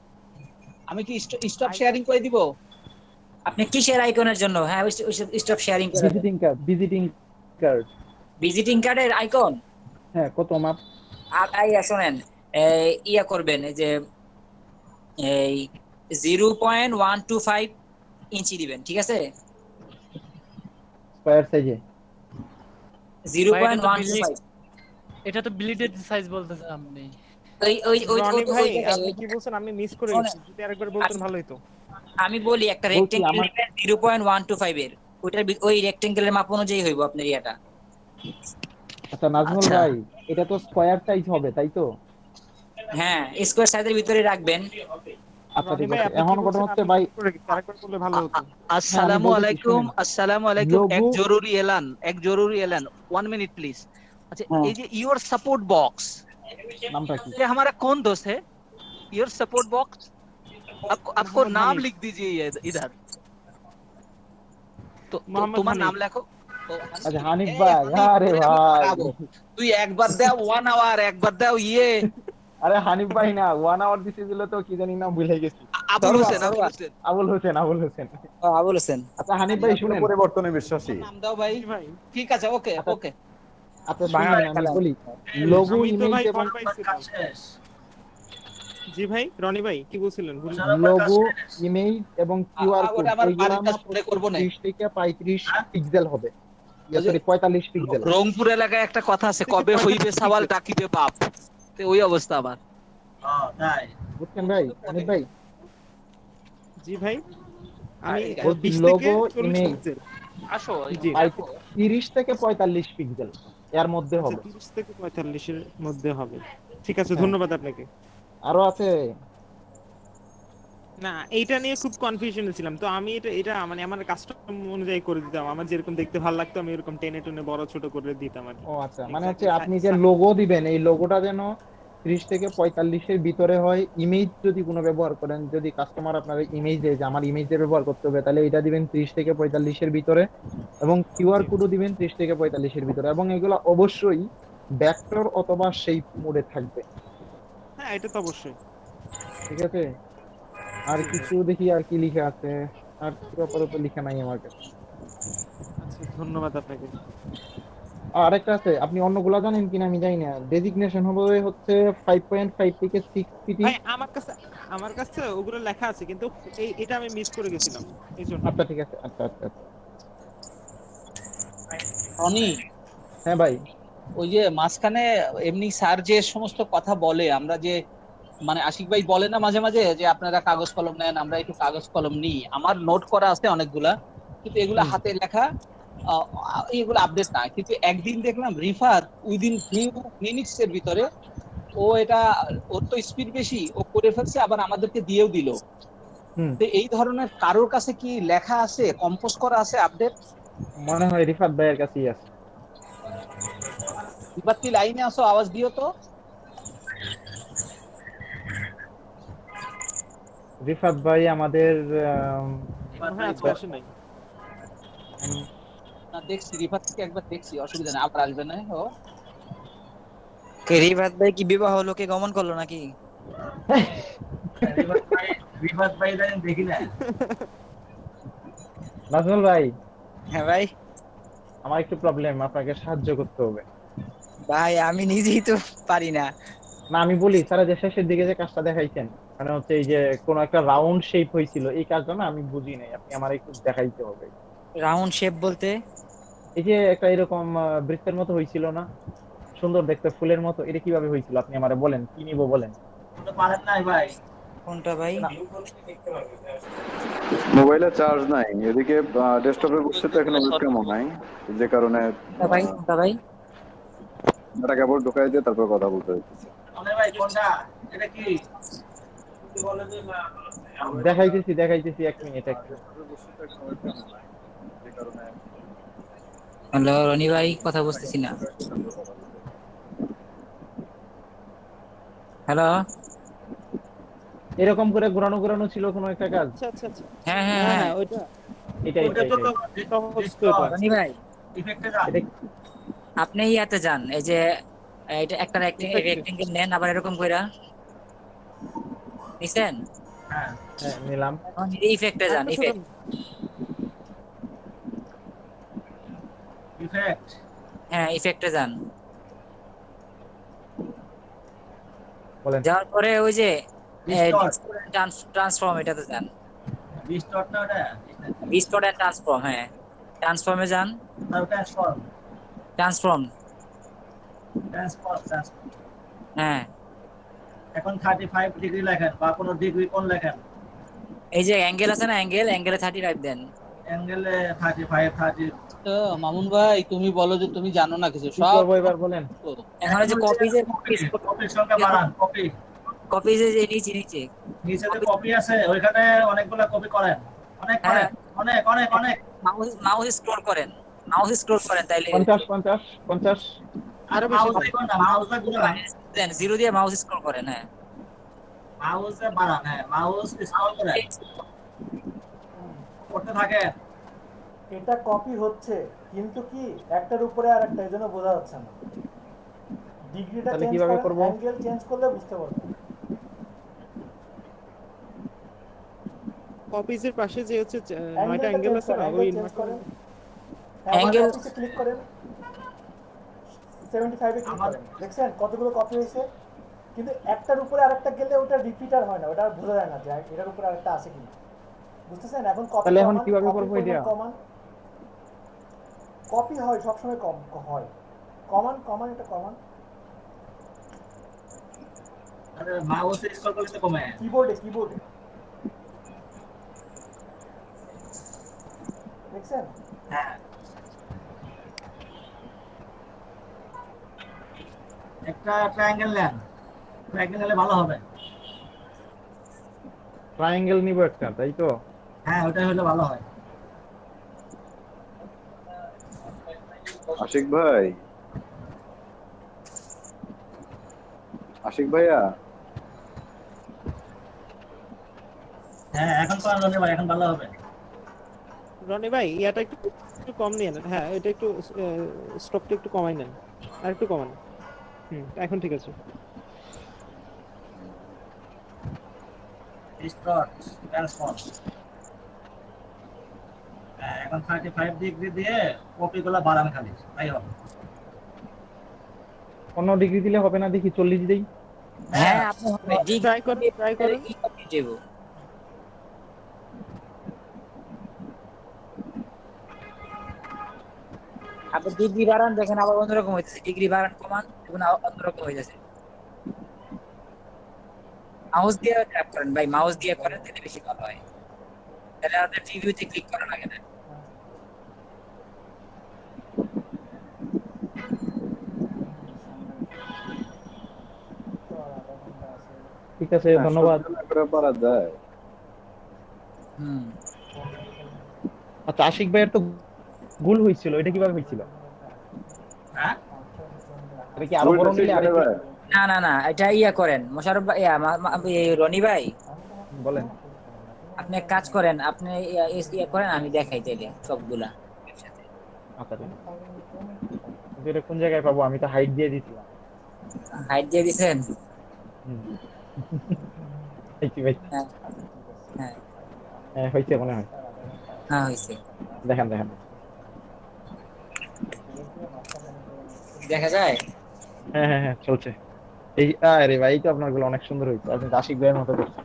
আমি কি স্টপ শেয়ারিং করে দিব? আপনি কিসের আইকনের জন্য? হ্যাঁ, স্টপ শেয়ারিং করে দেন। ভিজিটিং কার্ডের আইকন। হ্যাঁ, কত মাপ? শুনেন, ইয়া করবেন, এই যে এই 0.125 ইঞ্চি দিবেন, ঠিক আছে? স্কয়ার সাইজে 0.125। এটা তো ব্লিডেড সাইজ বলতেছেন আপনি। রনি ভাই আপনি কি বলছেন? আমি মিস করে গেছি, যদি আরেকবার বলতেন ভালো হতো। আমি বলি, একটা রেক্টেঙ্গেল নেবেন 0.125 এর, ওই রেক্টেঙ্গেলের মাপ অনুযায়ী হইব আপনার ইয়াটা। আচ্ছা নাজমুল ভাই, এটা তো স্কয়ার সাইজ হবে, তাই তো? হ্যাঁ, স্কয়ার সাইজের ভিতরে রাখবেন। আচ্ছা ঠিক আছে, এখন কথা হচ্ছে ভাই, আরেকবার বললে ভালো হতো। আসসালামু আলাইকুম, আসসালামু আলাইকুম। এক জরুরি এলান 1 মিনিট প্লিজ। अच्छा, ये जो योर सपोर्ट बॉक्स नामটা কি? ये हमारा कौन दोस्त है? योर सपोर्ट बॉक्स, आपको नाम लिख दीजिए इधर, तो तुम्हारा नाम लिखो। अच्छा हानिफ भाई, अरे भाई तू एक बार दे 1 आवर, एक बार दे ये। আরে হানিফ ভাই না, 1 আওয়ার দিতে দিল তো কি জানি নাম ভুলে গেছি। আবুল হোসেন। আবুল হোসেন। আচ্ছা হানিফ ভাই শুনেন, পরিবর্তনে বিশ্বাসী। নাম দাও ভাই। ঠিক আছে, ওকে। আচ্ছা শুনেন, আমি বলি, লোগো, ইমেজ এবং জি ভাই, রনি ভাই কি বলছিলেন? লোগো, ইমেজ এবং কিউআর কোড, এইগুলা করব না। 30 থেকে 35 পিক্সেল হবে। Sorry 45 pixel. রংপুর এলাকায় একটা কথা আছে, কবে হইবে সওয়াল ডাকিবে বাপ, তো ওই অবস্থা আবার। তাই বুঝছেন ভাই? হানিফ ভাই জি ভাই, আমি লোগো, ইমেজ আসো, জি 30 থেকে 45 পিক্সেল এর মধ্যে হবে। 30 থেকে 45 এর মধ্যে হবে। ঠিক আছে, ধন্যবাদ আপনাকে। আরো আছে না, এইটা নিয়ে খুব কনফিউশনে ছিলাম, তো আমি এটা মানে আমার কাস্টম অনুযায়ী করে দিতাম। আমার যেরকম দেখতে ভালো লাগতো আমি এরকম টেনে টুনে বড় ছোট করে দিতাম আর কি। ও আচ্ছা, মানে হচ্ছে আপনি যে লোগো দিবেন, এই লোগোটা যেন 30 থেকে 45 এর ভিতরে হয়। ইমেজ যদি কোনো ব্যবহার করেন, যদি কাস্টমার আপনার ইমেজ দেয় যে আমার ইমেজে ব্যবহার করতে হবে, তাহলে এটা দিবেন 30 থেকে 45 এর ভিতরে, এবং কিউআর কোডও দিবেন 30 থেকে 45 এর ভিতরে, এবং এগুলো অবশ্যই ভেক্টর অথবা শেপ মোডে থাকবে। হ্যাঁ, এটা তো অবশ্যই। ঠিক আছে, আর কিছু দেখি আর কি লেখা আছে, আর কিছু আপাতত লেখা নাই আমার কাছে। আচ্ছা, ধন্যবাদ আপনাকে। আরেকটা আছে, আপনি অন্যগুলা জানেন কিনা আমি জানি না। ডেজিগনেশন হবে হচ্ছে 5.5 থেকে 6 ফিট। ভাই আমার কাছে ওগুলো লেখা আছে, কিন্তু এটা আমি মিস করে গেছিলাম, এইজন্য। আচ্ছা ঠিক আছে, আচ্ছা। রনি, হ্যাঁ ভাই, ওই যে মাঝখানে এমনি স্যার যে সমস্ত কথা বলে, আমরা যে মানে আশিক ভাই বলে না মাঝে মাঝে যে আপনারা কাগজ কলম নেন, আমরা একটু কাগজ কলম নিই। আমার নোট করা আছে অনেকগুলা, কিন্তু এগুলা হাতে লেখা, এগুলো আপডেট না। কিন্তু একদিন দেখলাম রিফাত উইদিন ফিউ মিনিটস এর ভিতরে ও এটা, ওর তো স্পিড বেশি, ও করে ফেলছে আবার আমাদেরকে দিয়েও দিল। তো এই ধরনের কারোর কাছে কি লেখা আছে, কম্পোজ করা আছে আপডেট? মনে হয় রিফাত ভাইয়ের কাছেই আছে। বিবাদী লাইনে আসো, আওয়াজ দিও তো। রিফাত ভাই আমাদের হ্যাঁ আজকে আসে নাই। না দেখছি রিফাতকে একবার দেখছি, অসুবিধা নেই, আবার আসবে না ও। রিফাত ভাই কি বিবাহ লোকে গমন করলো নাকি? রিফাত ভাই দেখি না। নাজমুল ভাই। হ্যাঁ ভাই। আমার একটু প্রবলেম, আপনাকে সাহায্য করতে হবে। ভাই আমি নিজেই তো পারি না। না আমি বলি, স্যার যে শেষের দিকে যে কাজটা দেখাইছেন, মানে হচ্ছে এই যে কোন একটা রাউন্ড শেপ হয়েছিল, এই কাজটা না আমি বুঝি নাই, আপনি আমার একটু দেখাইতে হবে। রাউন্ড শেপ বলতে? এই যে একটা এরকম বৃত্তের মতো হয়েছিল না, সুন্দর দেখতে ফুলের মতো, এটা কিভাবে হয়েছিল আপনি আমারে বলেন, কি নিব বলেন। পারেন নাই ভাই। কোনটা ভাই? মোবাইলে চার্জ নাই, এদিকে ডেস্কটপে বসছে তো এখন ওয়েবক্যামও নাই, যে কারণে ভাই কোনটা ভাই? এটা কেবল ঢোকাই দিয়ে তারপর কথা বলতে হচ্ছে। ভাই কোনটা? এটা কি? দেখাইতেছি 1 মিনিট একটু। হ্যালো রনি ভাই, কথা বুঝতেছি না। হ্যালো, এরকম করে ঘোরানো ঘোরানো ছিল কোনো একটা কাজ। আচ্ছা আচ্ছা আচ্ছা। হ্যাঁ হ্যাঁ হ্যাঁ ওইটা এটাই রনি ভাই, আপনি ইয়াতে যান, এই যে এটা একটা রেক্টেঙ্গেল নেন, আবার এরকম কইরা নিছেন। হ্যাঁ নিলাম। ইফেক্টে যান, ইফেক্ট। হ্যাঁ ইফেক্টে যান। যাওয়ার পরে ওই যে ট্রান্সফর্ম, এটাতে যান। ডিস্টর্ট না ওটা? ডিস্টর্ট এন্ড ট্রান্সফর্ম, হ্যাঁ ট্রান্সফর্মে যান। ট্রান্সফর্ম। হ্যাঁ এখন 35 ডিগ্রি লেখেন বা কোন ডিগ্রি কোন লেখেন। এই যে অ্যাঙ্গেল আছে না, অ্যাঙ্গেলে 35 দেন। অ্যাঙ্গেলে 35 30। তো মামুন ভাই তুমি বলো যে তুমি জানো না কিছু, সব এবার বলেন। এখন যে কপি সংখ্যা বাড়ান, কপি যে নিচে নিচে যে কপি আছে ওইখানে অনেকগুলো কপি করেন, অনেক করেন, অনেক অনেক অনেক। মাউস স্ক্রল করেন, তাইলে 50 আরে মাউস দেখুন না, মাউসটা ঘুরান দেন, জিরো দিয়ে মাউস স্ক্রল করেন। হ্যাঁ মাউসে বাড়ান, হ্যাঁ মাউস স্ক্রল করেন, করতে থাকে। এটা কপি হচ্ছে কিন্তু কি একটার উপরে আরেকটা, এজন্য বোঝা যাচ্ছে না। ডিগ্রিটা চেঞ্জ করেন, অ্যাঙ্গেল চেঞ্জ করলে বুঝতে পারবেন। কপিজের পাশে যে হচ্ছে 9টা অ্যাঙ্গেল আছে না, ওই অ্যাঙ্গেল ক্লিক করেন, 75 এ ক্লিক করেন। দেখছেন কতগুলো কপি হয়েছে, কিন্তু একটার উপরে আরেকটা গেলে ওটা রিপিটার হয় না, ওটা বোঝা যায় না যে এটার উপরে আরেকটা আছে কিনা। বুঝতেছেন? এখন কপি, তাহলে এখন কিভাবে করব এটা? কপি হয় সব সময় কম হয়, কমান এটা কমান। আরে মাউসে স্ক্রল করলে তো কমে, কিবোর্ডে দেখছেন? হ্যাঁ একটা ট্রায়াঙ্গেল নেন, ট্রায়াঙ্গেল নিলে ভালো হবে। ট্রায়াঙ্গেল নিব একটা, তাই তো? হ্যাঁ ওটাই হলে ভালো হয়। আশিক ভাইয়া। হ্যাঁ এখন তো রনি ভাই, এখন ভালো হবে। রনি ভাই এটা একটু কম নিয়ে নেন। হ্যাঁ এটা একটু স্টপটা একটু কমাই নেন, আর একটু কমান। এখন ঠিক আছে। ডিস্টর্ট ট্রান্সফর্ম, এখন 35 ডিগ্রি দিয়ে কপিগুলো বাড়ান খালি, তাই হবে। অন্য ডিগ্রি দিলে হবে না, দেখি 40 দেই। হ্যাঁ আপনি ট্রাই করেন। দেব। আপনি ডিগ্রি বাড়ান, দেখেন আবার অন্যরকম হইতেছে। ডিগ্রি বাড়ান, কমান, দেখুন অন্যরকম হয়ে যাচ্ছে। মাউস দিয়ে ট্যাপ করেন ভাই, মাউস দিয়ে করেন তাহলে বেশি ভালো হয়। তাহলে আপনার প্রিভিউতে ক্লিক করা লাগে না। ঠিক আছে, ধন্যবাদ। সহ্য না করে পারা যায়। আচ্ছা, আশিক ভাইয়ের তো ভুল হয়েছিল, এটা কিভাবে হয়েছিল? হ্যাঁ, এটা কি আরো বড় নিলে আরেকটু না না না, এটা ইয়া করেন মোশাররফ ভাই, রনি ভাই বলেন। আপনি এক কাজ করেন, আপনি ইয়া করেন, আমি দেখাই তাইলে সবগুলা একসাথে। আচ্ছা ঠিক আছে। কিন্তু এটা কোন জায়গায় পাবো? আমি তো হাইট দিয়ে দিছিলাম। হাইট দিয়ে দিছেন? হয়েছে ভাই। হ্যাঁ হ্যাঁ হ্যাঁ, হয়েছে মনে হয়। হ্যাঁ হয়েছে। দেখেন দেখেন, দেখা যায়। হ্যাঁ হ্যাঁ হ্যাঁ, চলছে। এই আরে ভাই, এই তো আপনার গুলো অনেক সুন্দর হয়েছে, আপনি তো আশিক ভাইয়ের মতো করছেন।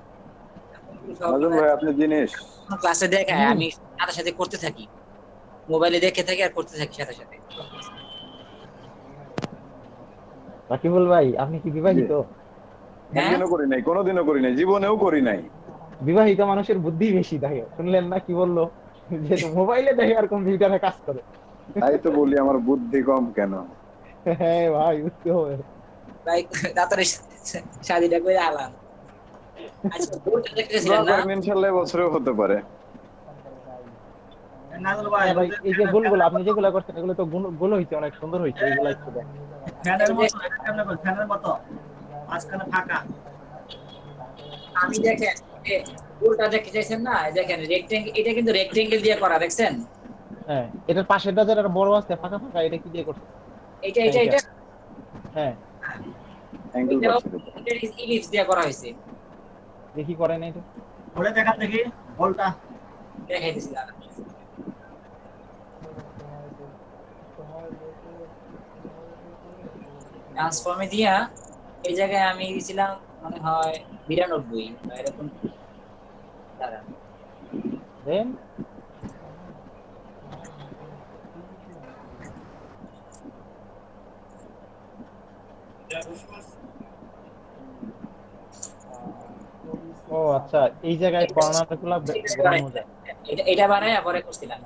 নাজমুল ভাই আপনি জিনিস ক্লাসে দেখায়, আমি সাথে সাথে করতে থাকি, মোবাইলে দেখে থাকি আর করতে থাকি সাথে সাথে। রাকিবুল ভাই, আপনি কি বিবাহিত? কোনোদিনও করি নাই, কোনোদিনও করি নাই, জীবনেও করি নাই। বিবাহিত মানুষের বুদ্ধি বেশি দেখে, শুনলেন না কি বললো? যে মোবাইলে দেখে আর কম্পিউটারে কাজ করে। তাই তো বলি আমার বুদ্ধি কম কেন। হ্যাঁ ভাই, বুঝতে হবে ভাই তাড়াতাড়ি শাদিটা করে আলাম। আচ্ছা, গোলটা দেখতেছিলেন না? ইনশাআল্লাহ বছরেও হতে পারে। নাজমুল ভাই, হ্যাঁ ভাই, এই যে গোলগুলো আপনি যেগুলো করছেন এগুলো তো গোল হইছে, অনেক সুন্দর হইছে, এগুলো একটু দেন। ফ্যানের মতো, এটা কেমনে করে ফ্যানের মতো মাঝখানে ফাঁকা। আমি দেখেন গোলটা দেখতে চাইছেন না, দেখেন রেক্টেঙ্গেল, এটা কিন্তু রেক্টেঙ্গেল দিয়ে করা, দেখছেন? হ্যাঁ, এটার পাশেরটা যেটা বড় আছে ফাঁকা ফাঁকা, এটা কি দিয়ে করছেন? এটা এটা এটা হ্যাঁ, অ্যাঙ্গেল এটা ইলিপস দিয়ে করা হয়েছে। দেখি করেন এটা। বলে দেখান দেখি বলটা। দেখাইতেছি দাঁড়ান। ট্রান্সফর্মে দিয়া এই জায়গায় আমি দিয়েছিলাম মনে হয় 92 বা এরকম। দাঁড়ান দেন ও আচ্ছা, এই জায়গায় কর্নারগুলো ঘোরানো যায়। এটা বানায় পরে করছিলাম।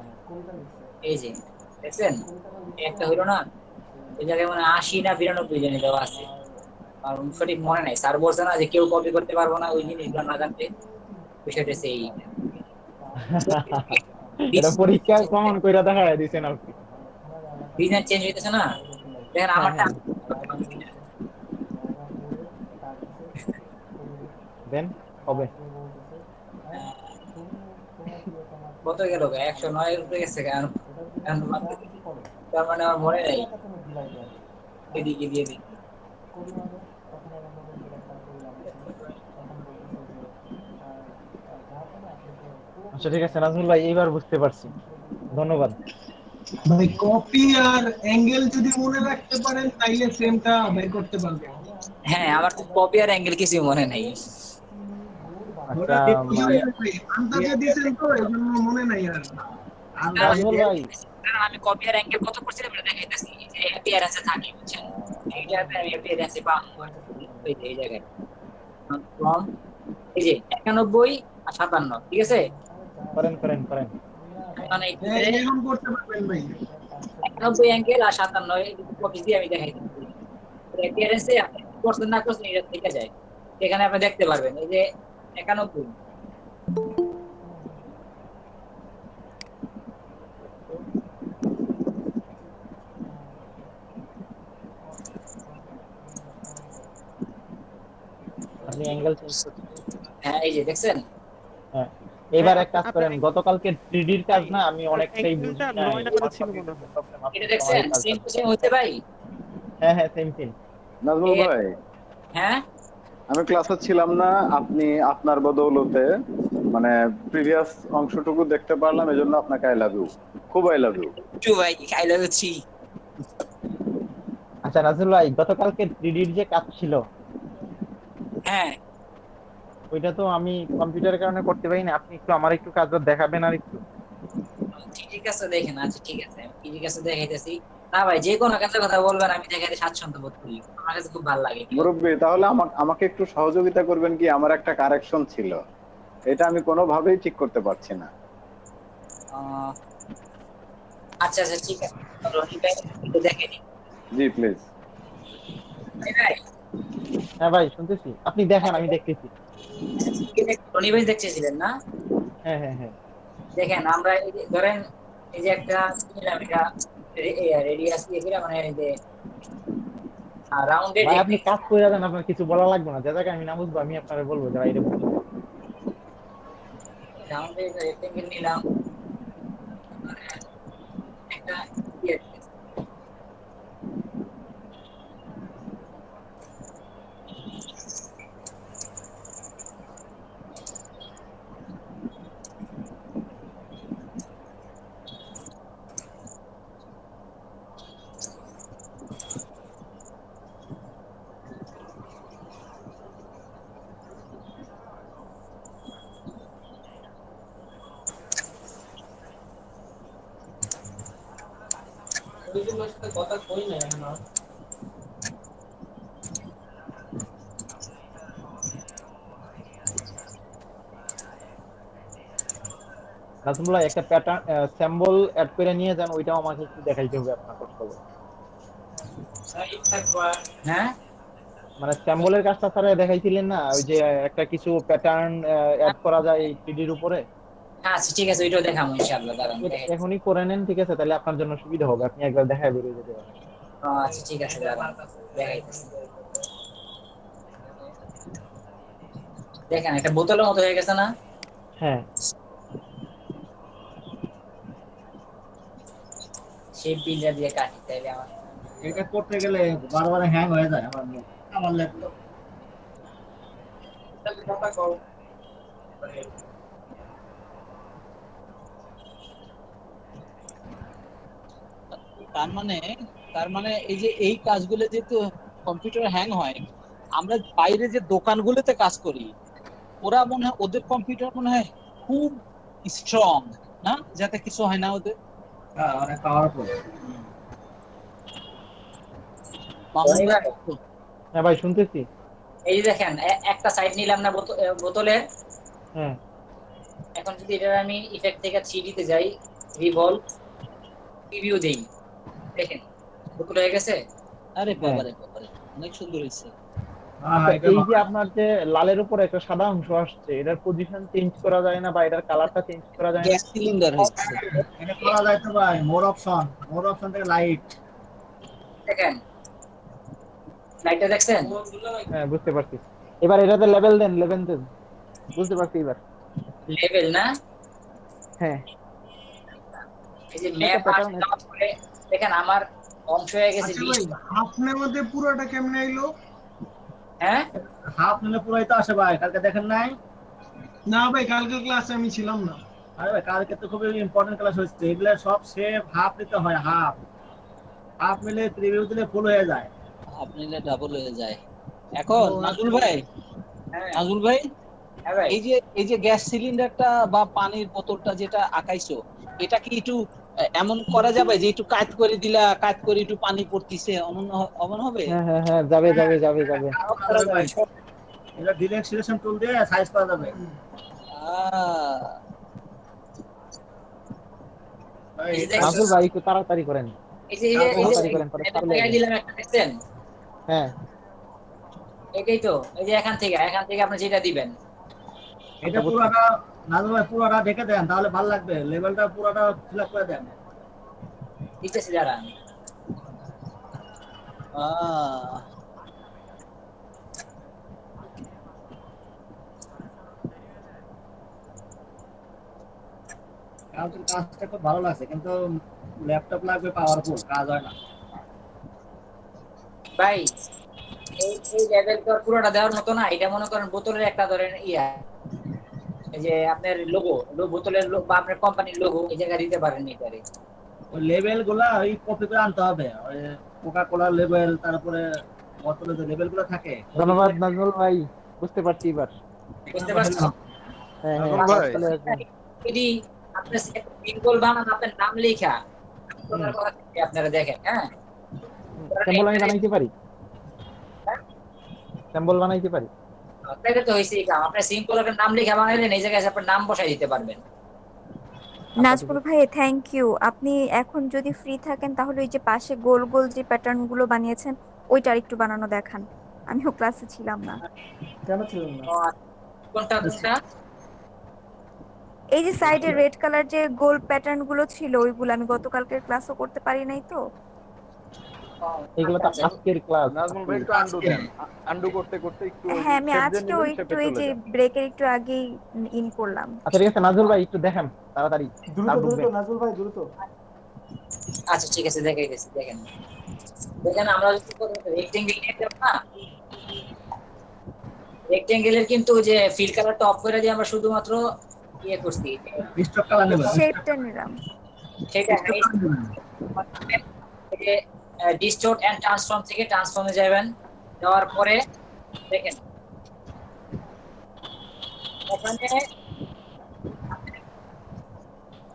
এই যে দেখছেন, একটা হইলো না, এই জায়গায় মানে 80 না 92 জানি দেওয়া আছে, আর সঠিক মনে নাই। স্যার বলছে না যে কেউ কপি করতে পারবো না ওই জিনিসগুলো না জানতে, বিষয়টা সেই এটা পরীক্ষা প্রমাণ কইরা দেখায় দিছেন আপনি। ডিজাইন চেঞ্জ হইতেছে না, দেখেন আমারটা দেন হবে কত গেল? 109 এর উপরে গেছে কেন? তার মানে আমার মনে নাই। এদিকে দিয়ে দিই। আচ্ছা ঠিক আছে নাজমুল ভাই, এইবার বুঝতে পারছি, ধন্যবাদ ভাই। কপি আর অ্যাঙ্গেল যদি মনে রাখতে পারেন তাইলে ফ্রেমটা বের করতে পারবেন। হ্যাঁ, আমার তো কপি আর অ্যাঙ্গেল কিছু মনে নাই। আচ্ছা আন্দাজে দিয়েছেন তো এজন্য মনে নাই আর। নাজমুল ভাই, আমি কপি আর অ্যাঙ্গেল কত করছিলাম এটা দেখাইতেছি, যে অ্যাপিয়ারেন্সে থাকে, বুঝছেন? এইটাতে আমি অ্যাপিয়ারেন্সে পাবো এই জায়গায় ফ্রম, এই যে 91 আর 57, ঠিক আছে? করেন করেন করেন, মানে এরকম করতে পারবেন ভাই। 91 অ্যাঙ্গেল আর 57 এই দুটো কপি দিয়ে আমি দেখাইতেছি। অ্যাপিয়ারেন্সে আপনি করছেন না করছেন এটা ঠিক আছে, এখানে আপনি দেখতে পারবেন। এই যে 91 আপনি অ্যাঙ্গেল চেঞ্জ করতে। হ্যাঁ, এই যে দেখছেন। হ্যাঁ, এবার এক কাজ করেন, গতকালকে 3D এর কাজ না আমি অনেকটাই বুঝি না। এটা দেখছেন সেম টু সেম হতে ভাই। হ্যাঁ হ্যাঁ, সেম সেম। নাজমুল ভাই, হ্যাঁ আমি ক্লাসে ছিলাম না, আপনি আপনার বদৌলতে মানে প্রিভিয়াস অংশটুকু দেখতে পারলাম, এজন্য আপনাকে আই লাভ ইউ, খুব আই লাভ ইউ। টু ভাই, আই লাভ ইউ থ্রি। আচ্ছা নাজমুল ভাই, গতকালকে 3D এর যে কাজ ছিল, হ্যাঁ ওইটা তো আমি কম্পিউটারের কারণে করতে পারি না, আপনি একটু আমার একটু কাজটা দেখাবেন আর একটু। ঠিক আছে দেখেন। আচ্ছা ঠিক আছে, আমি ঠিক আছে দেখাইতেছি। না ভাই, যে কোনো কাজের কথা বলবেন আমি দেখাইতে স্বাচ্ছন্দ্য বোধ করি, আমার কাছে খুব ভালো লাগে। মুরব্বি, তাহলে আমাকে একটু সহযোগিতা করবেন কি? আমার একটা কারেকশন ছিল, এটা আমি কোনোভাবেই ঠিক করতে পারছি না। আচ্ছা আচ্ছা ঠিক আছে, রনি ভাই একটু দেখে নিন। জি প্লিজ। ভাই হ্যাঁ ভাই শুনতেছি, আপনি দেখেন আমি দেখতেছি। রনি ভাই দেখতেছিলেন না? হ্যাঁ হ্যাঁ হ্যাঁ দেখেন আমরা এই যে ধরেন এই যে একটা নিলাম, এটা রেডিয়াস দিয়ে করে মানে এই যে রাউন্ডেড ভাই আপনি কাজ করে দেন, আপনার কিছু বলা লাগবে না, যে জায়গায় আমি না বুঝবো আমি আপনাকে বলবো যে ভাই এটা বুঝতে হবে। রাউন্ডেড রেক্টেঙ্গেল নিলাম, মানে একটা ইয়ে কথা কই না এখন আর। নাজমুল্লাহ একটা প্যাটার্ন স্যাম্বল অ্যাড করে নিয়ে যান, ওইটাও আমাকে একটু দেখাইতে হবে আপনার কষ্ট হবে। হ্যাঁ মানে স্যাম্বলের কাজটা স্যার দেখাইছিলেন না, ওই যে একটা কিছু প্যাটার্ন অ্যাড করা যায় এই 3D-র উপরে। হ্যাঁ আচ্ছা ঠিক আছে, ওইটাও দেখাবো ইনশাআল্লাহ, দাঁড়ান এখনই করে নেন, ঠিক আছে? তাহলে আপনার জন্য সুবিধা হবে, আপনি একবার দেখায় বেরিয়ে যেতে পারেন। আচ্ছা ঠিক আছে, দাঁড়ান দেখাইতেছি। দেখেন একটা বোতলের মতো হয়ে গেছে না? হ্যাঁ সেই বিলটা দিয়ে কাটি তাইলে আমার এটা করতে গেলে বারবার হ্যাং হয়ে যায় আমার ল্যাপটপ। কথা কও। তার মানে এই যে এই কাজগুলো যেহেতু কম্পিউটার হ্যাং হয়, আমরা বাইরে যে দোকানগুলোতে কাজ করি, ওরা মনে হয় ওদের কম্পিউটার মনে হয় খুব স্ট্রং না, যাতে কিছু হয় না ওদের। হ্যাঁ অনেক পাওয়ারফুল। হ্যাঁ ভাই শুনতেছি। এই যে দেখেন একটা সাইড নিলাম না বোতলের। হ্যাঁ এখন যদি এটা আমি ইফেক্ট থেকে 3D তে যাই, রিভলভ প্রিভিউ দেই, দেখেন বোতল হয়ে গেছে। আরে বাবারে বাবারে, অনেক সুন্দর হয়েছে। এই যে আপনার যে লালের উপরে একটা সাদা অংশ আসছে, এটার পজিশন চেঞ্জ করা যায় না বা এটার কালারটা চেঞ্জ করা যায় না? গ্যাস সিলিন্ডার হচ্ছে এটা করা যায় তো ভাই, মোর অপশন থেকে লাইট। দেখেন লাইটটা দেখছেন? হ্যাঁ বুঝতে পারছি। এবার এটাতে লেভেল দেন, বুঝতে পারছি এবার। লেভেল না? হ্যাঁ এই যে ম্যাপ আসলে দেখেন আমার অংশ হয়ে গেছে 20। হাফ এর মধ্যে পুরোটা কেমনে আইলো? হ্যাঁ হাফ নিলে পুরোই তো আসে ভাই, কালকে দেখেন নাই? না ভাই কালকের ক্লাসে আমি ছিলাম না। আরে ভাই কালকে তো খুবই ইম্পর্টেন্ট ক্লাস হচ্ছে, এগুলা সব শেপ হাফ নিতে হয়, হাফ মিলে প্রিভিউ দিলে ফুল হয়ে যায়, হাফ নিলে ডাবল হয়ে যায়। এখন নাজুল ভাই, হ্যাঁ ভাই, এই যে গ্যাস সিলিন্ডারটা বা পানির বোতলটা যেটা আঁকাইছো, এটা কি একটু এমন করা যাবে যে একটু কাট করে দিলা, কাট করে একটু পানি পড়তিছে, অমন হবে? হ্যাঁ হ্যাঁ হ্যাঁ যাবে। এটা ডিরেক্ট সিলেকশন টুল দিয়ে সাইজ করা যাবে। নাজুল ভাই একটু তাড়াতাড়ি করেন। এই যে দিলাম একটা, দেখছেন? হ্যাঁ এটাই তো, এই যে এখান থেকে আপনি যেটা দিবেন এটা পুরোটা নাজুল ভাই পুরোটা ঢেকে দেন, তাহলে ভালো লাগবে। লেভেলটা পুরোটা ফিল আপ করে দেন। দিতেছি দাঁড়ান। কাজটা খুব ভালো লাগছে, কিন্তু ল্যাপটপ লাগবে পাওয়ারফুল, কাজ হয় না ভাই। এই লেভেল তো পুরোটা দেওয়ার মতো না। এটা মনে করেন বোতলের একটা ধরেন ইয়া, এই যে আপনার লোগো, বোতলের বা আপনার কোম্পানির লোগো এই জায়গায় দিতে পারেন। এটারে ওই লেভেল গুলা ওই কপি করে আনতে হবে, ওই কোকা কোলার লেভেল, তারপরে বোতলের যে লেভেল গুলো থাকে। ধন্যবাদ নাজমুল ভাই, বুঝতে পারছি এবার। বুঝতে পারছেন? হ্যাঁ যদি আপনি সিম্বল বানান, আপনার নাম লেখা আপনারা দেখেন। হ্যাঁ স্যাম্পল আমি বানাইতে পারি, স্যাম্পল বানাইতে পারি। আপনাদের তো হইছে কাম, আপনি সিম্পল একটা নাম লেখা বানাইলেন, এই জায়গায় আপনার নাম বসাই দিতে পারবেন। নাজমুল ভাই থ্যাংক ইউ। আপনি এখন যদি ফ্রি থাকেন তাহলে ওই যে পাশে গোল গোল যে প্যাটার্ন গুলো বানিয়েছেন ওইটা একটু বানানো দেখান। আমিও ক্লাসে ছিলাম না। কেন ছিলেন না? কোনটা কোনটা? এই যে সাইডে রেড কালার যে গোল প্যাটার্ন গুলো ছিল ওইগুলো আমি গতকালকের ক্লাসও করতে পারি নাই তো। এগুলো তো আজকের ক্লাস। নাজমুল ভাই একটু আন্ডু দেন, আন্ডু করতে করতে একটু ওই হ্যাঁ আমি শেপ যে আজকেও নিবেন একটু শেপে এই চলে যে যান। ব্রেকের একটু আগেই ইন করলাম। আচ্ছা ঠিক আছে নাজমুল ভাই একটু দেখেন তাড়াতাড়ি। দ্রুত তার দ্রুত ঢুকবেন। নাজমুল ভাই দ্রুত। আচ্ছা ঠিক আছে, দেখাইতেছি। দেখেন আমরা যদি রেক্টেঙ্গেল নিয়ে যাব না, রেক্টেঙ্গেলের কিন্তু যে ফিল কালারটা অফ করে দিয়ে আমরা শুধুমাত্র ইয়ে করছি, স্টক কালার নেবেন। শেপটা নিলাম। সেটা ডিস্টোর্ট এন্ড ট্রান্সফর্ম থেকে ট্রান্সফর্মে যাবেন। যাওয়ার পরে দেখেন ওখানে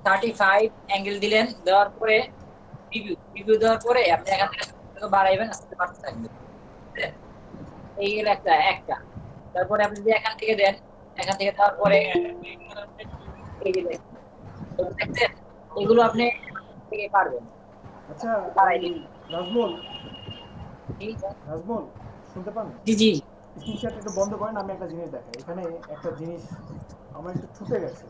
35 অ্যাঙ্গেল দিলেন, দেওয়ার পরে রিভিউ দেওয়ার পরে আপনি এখান থেকে বাড়াইবেন, আস্তে বাড়তে থাকবেন। এই গেল একটা। তারপরে আপনি যদি এখান থেকে দেন, এখান থেকে দেওয়ার পরে এই যে দেখছেন, এগুলো আপনি থেকে পারবেন। আচ্ছা নাজমুল, নাজমুল শুনতে পান? জি জি। স্ক্রিনশট একটু বন্ধ করেন, আমি একটা জিনিস দেখাই। এখানে একটা জিনিস আমার একটু ছুটে গেছে।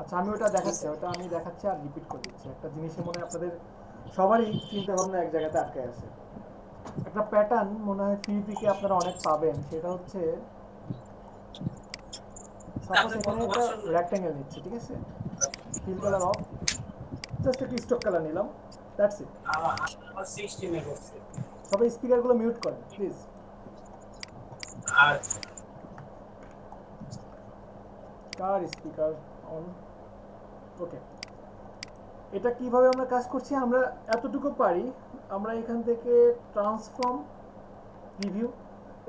আচ্ছা আমি ওটা দেখাচ্ছি, ওটা আমি দেখাচ্ছি আর রিপিট করে দিচ্ছি। একটা জিনিসের মনে হয় আপনাদের সবারই চিন্তা ভাবনা এক জায়গাতে আটকে আছে। একটা প্যাটার্ন মনে হয় ফ্রিপিকে আপনারা অনেক পাবেন, সেটা হচ্ছে সাপোজ এখানে একটা রেক্ট্যাঙ্গেল নিচ্ছি, ঠিক আছে? ফিল কালার অফ, জাস্ট একটা স্টক কালার নিলাম, দ্যাটস ইট। আমার 16 এ করছে। সবাই স্পিকারগুলো মিউট করেন প্লিজ। কার স্পিকার অন? ওকে, এটা কিভাবে আমরা কাজ করছি আমরা এতটুকু পারি। আমরা এখান থেকে ট্রান্সফর্ম, রিভিউ,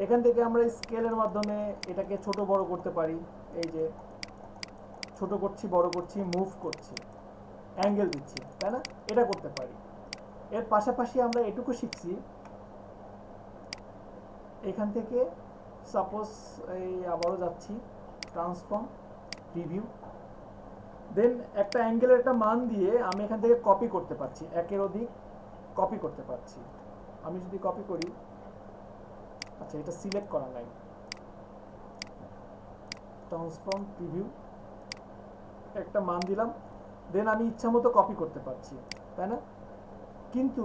এখান থেকে আমরা স্কেলের মাধ্যমে এটাকে ছোট বড় করতে পারি। এই যে ছোট করছি, বড় করছি, মুভ করছি, অ্যাঙ্গেল দিচ্ছি, তাই না? এটা করতে পারি। এর পাশাপাশি আমরা এটুকু শিখছি, এখান থেকে সাপোজ এই আবারও যাচ্ছি, ট্রান্সফর্ম, রিভিউ, দেন একটা অ্যাঙ্গেলের একটা মান দিয়ে আমি এখান থেকে কপি করতে পারছি, একের অধিক কপি করতে পারছি। আমি যদি কপি করি, আচ্ছা এটা সিলেক্ট করা নাই, ট্রান্সফর্ম, রিভিউ, একটা মান দিলাম, দেন আমি ইচ্ছা মতো কপি করতে পারছি, তাই না? কিন্তু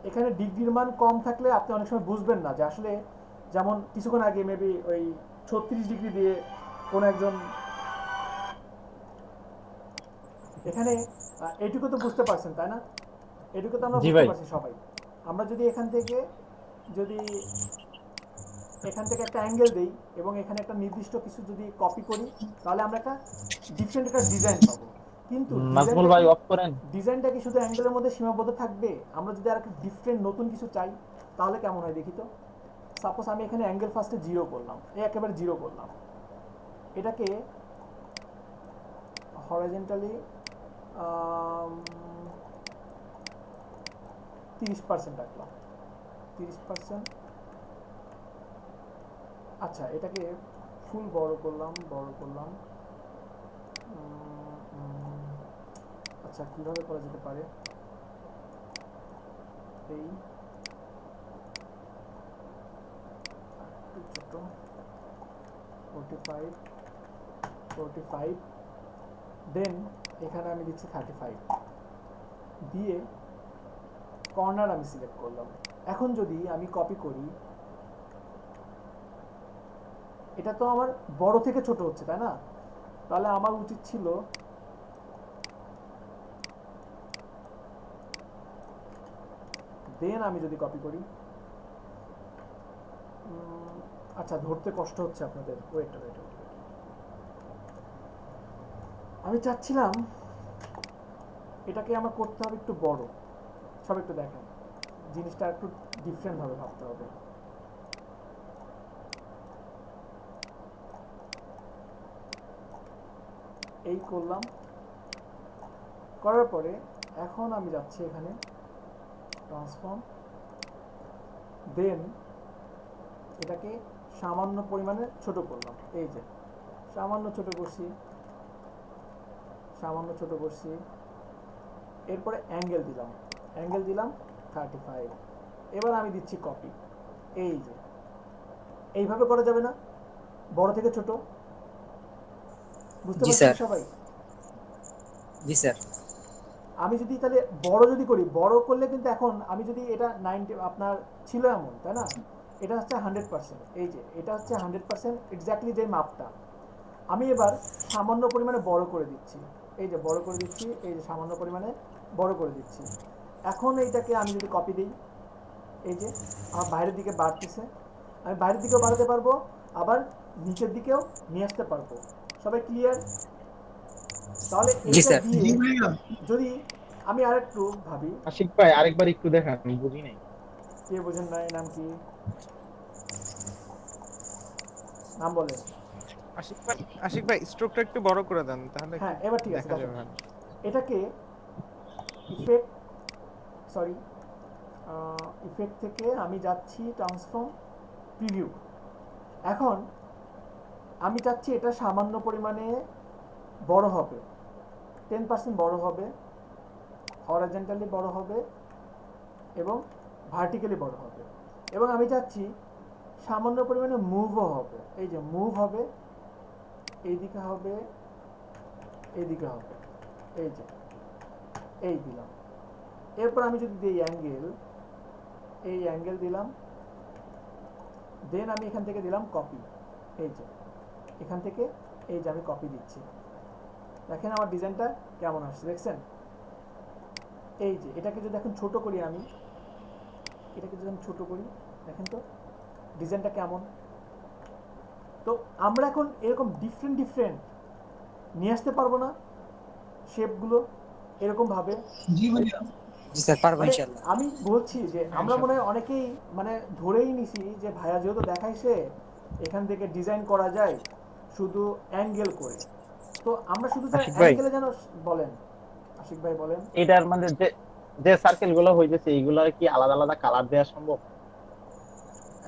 এখানে ডিগ্রির মান কম থাকলে আপনি অনেক সময় বুঝবেন না যে আসলে, যেমন কিছুক্ষণ আগে মেবি ওই 36 ডিগ্রি দিয়ে কোন একজন, এখানে এইটুকু তো বুঝতে পারছেন তাই না? এইটুকু তো আমরা বুঝতে পারছি সবাই। আমরা যদি এখান থেকে একটা অ্যাঙ্গেল দেই এবং এখানে একটা নির্দিষ্ট কিছু যদি কপি করি, তাহলে আমরা একটা ডিফারেন্ট একটা ডিজাইন পাবো। কিন্তু নাজমুল ভাই অফ করেন। ডিজাইনটা কি শুধু অ্যাঙ্গেলের মধ্যে সীমাবদ্ধ থাকবে? আমরা যদি আর একটা ডিফারেন্ট নতুন কিছু চাই তাহলে কেমন হয় দেখি তো। সাপোজ আমি এখানে অ্যাঙ্গেল ফার্স্টে 0 করলাম, একেবারে 0 করলাম, এটাকে হরাইজন্টালি 30% রাখলাম, 30%। আচ্ছা এটাকে ফুল বড় করলাম, আচ্ছা কিভাবে করা যেতে পারে? এই ছোট 45, দেন এখানে আমি দিচ্ছি 35, দিয়ে কর্নার আমি সিলেক্ট করলাম। এখন যদি আমি কপি করি, এটা তো আমার বড় থেকে ছোট হচ্ছে তাই না? তাহলে আমার উচিত ছিল দেন আমি যদি কপি করি, আচ্ছা ধরতে কষ্ট হচ্ছে আপনাদের, ওয়েট, আমি চাচ্ছিলাম এটাকে আমার করতে হবে একটু বড়। সব একটু দেখেন, জিনিসটা একটু ডিফারেন্ট ভাবে ভাবতে হবে। এই করলাম, করার পরে এখন আমি যাচ্ছি এখানে ট্রান্সফর্ম, দেন এটাকে সামান্য পরিমাণে ছোট করলাম। এই যে সামান্য ছোট করছি, এরপরে অ্যাঙ্গেল দিলাম 35। এবার আমি দিচ্ছি কপি, এই যে এইভাবে করা যাবে না, বড় থেকে ছোট, বুঝতে জি পারছেন স্যার। সবাই? জি স্যার। আমি যদি তাহলে বড় যদি করি, বড় করলে কিন্তু এখন আমি যদি এটা 90 আপনার ছিল এমন, তাই না? এটা হচ্ছে 100%, এই যে এটা হচ্ছে 100% এক্স্যাক্টলি যে মাপটা। আমি এবার সামান্য পরিমাণে বড় করে দিচ্ছি, এই যে বড় করে দিচ্ছি, এই যে সামান্য পরিমাণে বড় করে দিচ্ছি। এখন এইটাকে আমি যদি কপি দিই, এই যে আমার বাইরের দিকে বাড়তেছে, আমি বাইরের দিকেও বাড়াতে পারবো, আবার নিচের দিকেও নিয়ে আসতে পারবো। সবাই ক্লিয়ার? তাহলে জি এইটা স্যার। দিয়ে যদি আমি আরেকটু ভাবি, আশিক ভাই আরেকবার একটু দেখান, আমি বুঝি নাই। কে বোঝেন নাই? নাম কি? নাম বলেন। আশিক ভাই স্ট্রোকটা একটু বড় করে দেন, তাহলে হ্যাঁ, এবার ঠিক আছে। দেখা যাবে দেখেন, ভালো। এটাকে ইফেক্ট থেকে আমি যাচ্ছি ট্রান্সফর্ম প্রিভিউ। এখন আমি চাচ্ছি এটা সামান্য পরিমাণে বড় হবে, 10% বড় হবে, হরাইজন্টালি বড় হবে এবং ভার্টিক্যালি বড় হবে, এবং আমি চাচ্ছি সামান্য পরিমাণে মুভও হবে। এই যে মুভ হবে, এইদিকে হবে, এইদিকে হবে, এই যে এই দিলাম। এরপর আমি যদি দিই অ্যাঙ্গেল, এই অ্যাঙ্গেল দিলাম, দেন আমি এখান থেকে দিলাম কপি, এই যে এখান থেকে এই যে আমি কপি দিচ্ছি। দেখেন আমার ডিজাইনটা কেমন আসছে, দেখছেন? এই যে এটাকে যদি এখন ছোট করি, আমি এটাকে যদি আমি ছোট করি, দেখেন তো ডিজাইনটা কেমন। তো আমরা এখন এরকম ডিফারেন্ট নিয়ে আসতে পারবো না শেপগুলো এরকম ভাবে? জি ভাইয়া। জি স্যার, পারবো মানে ইনশাআল্লাহ। আমি বলছি যে আমরা মনে হয় অনেকেই মানে ধরেই নিছি যে ভাইয়া যেহেতু দেখাইছে এখান থেকে ডিজাইন করা যায় শুধু অ্যাঙ্গেল করে, তো আমরা শুধু আশিক ভাই। অ্যাঙ্গেলে যেন বলেন। আশিক ভাই বলেন। এটার মানে যে সার্কেল গুলো হইতেছে এইগুলা কি আলাদা আলাদা কালার দেওয়া সম্ভব?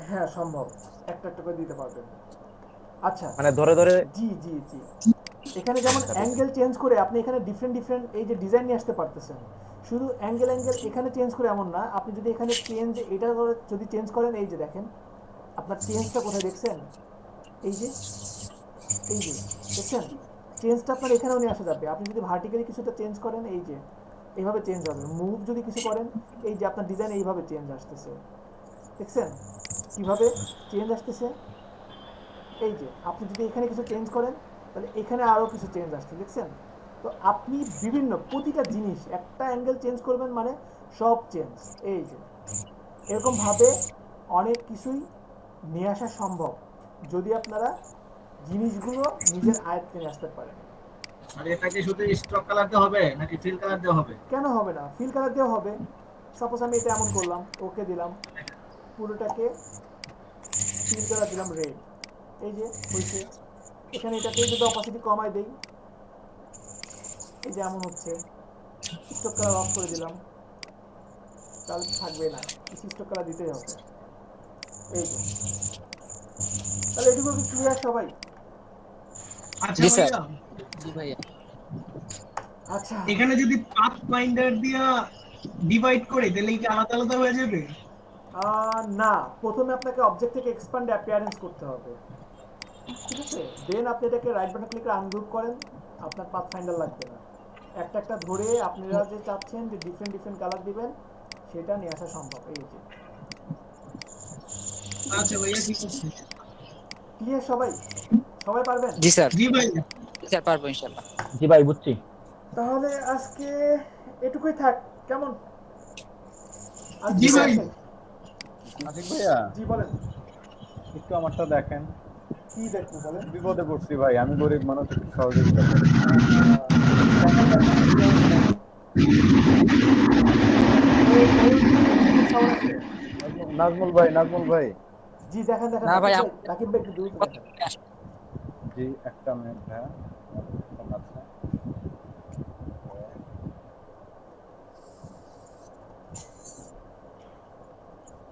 হ্যাঁ সম্ভব, একটা একটা করে দিতে পারবেন। আচ্ছা, মানে ধরে ধরে জি জি জি, এখানে যেমন অ্যাঙ্গেল চেঞ্জ করে আপনি এখানে ডিফারেন্ট এই যে ডিজাইন নিয়ে আসতে পারতেছেন। শুধু অ্যাঙ্গেল এখানে চেঞ্জ করে এমন না, আপনি যদি এখানে চেঞ্জ এটা করে যদি চেঞ্জ করেন, এই যে দেখেন আপনার চেঞ্জটা কোথায় দেখছেন, এই যে দেখছেন চেঞ্জটা আপনার এখানেও নিয়ে আসা যাবে। আপনি যদি ভার্টিক্যালি কিছুটা চেঞ্জ করেন, এই যে এইভাবে চেঞ্জ হবে। মুভ যদি কিছু করেন, এই যে আপনার ডিজাইন এইভাবে চেঞ্জ আসতেছে, দেখছেন কিভাবে চেঞ্জ আসতেছে? এই যে আপনি যদি এখানে কিছু চেঞ্জ করেন, তাহলে এখানে আরও কিছু চেঞ্জ আসছে, দেখছেন? তো আপনি বিভিন্ন প্রতিটা জিনিস একটা অ্যাঙ্গেল চেঞ্জ করবেন মানে সব চেঞ্জ। এই যে এরকমভাবে অনেক কিছুই নিয়ে আসা সম্ভব যদি আপনারা জিনিসগুলো নিজের আয়ত্তে নিয়ে আসতে পারেন। আর এটা কি শুধু স্ট্রোক কালার দেওয়া হবে নাকি ফিল কালার দেওয়া হবে? কেন হবে না? ফিল কালার দেওয়া হবে। সাপোজ আমি এটা এমন করলাম, ওকে দিলাম, পুরোটাকে ফিল কালার দিলাম রেড, এই যে হয়েছে। এখানে এটাকে যদি অপাসিটি কমাই দেই, এই যে এমন হচ্ছে। স্ট্রোক কালার অফ করে দিলাম, তাহলে থাকবে না, স্ট্রোক কালার দিতেই হবে। এই যে তাহলে এটুকু কি ক্লিয়ার সবাই? আচ্ছা জি স্যার। ভাইয়া, জি ভাইয়া। আচ্ছা, এখানে যদি পাথ ফাইন্ডার দিয়া ডিভাইড করে তাহলে কি আলাদা আলাদা হয়ে যাবে? না, প্রথমে আপনাকে অবজেক্ট থেকে এক্সপ্যান্ড অ্যাপিয়ারেন্স করতে হবে, ঠিক আছে? দেন আপনি এটাকে রাইট বাটন ক্লিক করে আনগ্রুপ করেন, আপনার পাথ ফাইন্ডার লাগবে না। একটা একটা ধরে আপনারা যে চাচ্ছেন যে ডিফারেন্ট কালার দিবেন, সেটা নিয়ে আসা সম্ভব। এই যে আচ্ছা ভাইয়া, ঠিক আছে। ক্লিয়ার সবাই? সবাই পারবেন? জি স্যার। জি ভাই। জি স্যার, পারবো ইনশাআল্লাহ। জি ভাই, বুঝছি। তাহলে আজকে এটুকুই থাক, কেমন? জি ভাই। আশিক ভাইয়া, জি বলেন। একটু আমারটা দেখেন। কি দেখবো বলেন? বিপদে পড়ছি ভাই, আমি গরিব মানুষ, একটু সহযোগিতা করেন। নাজমুল ভাই জি দেখেন দেখেন। না ভাই, রাকিব ভাই একটু দূর দেখেন। জি, একটা মিনিট ভাইয়া। আচ্ছা,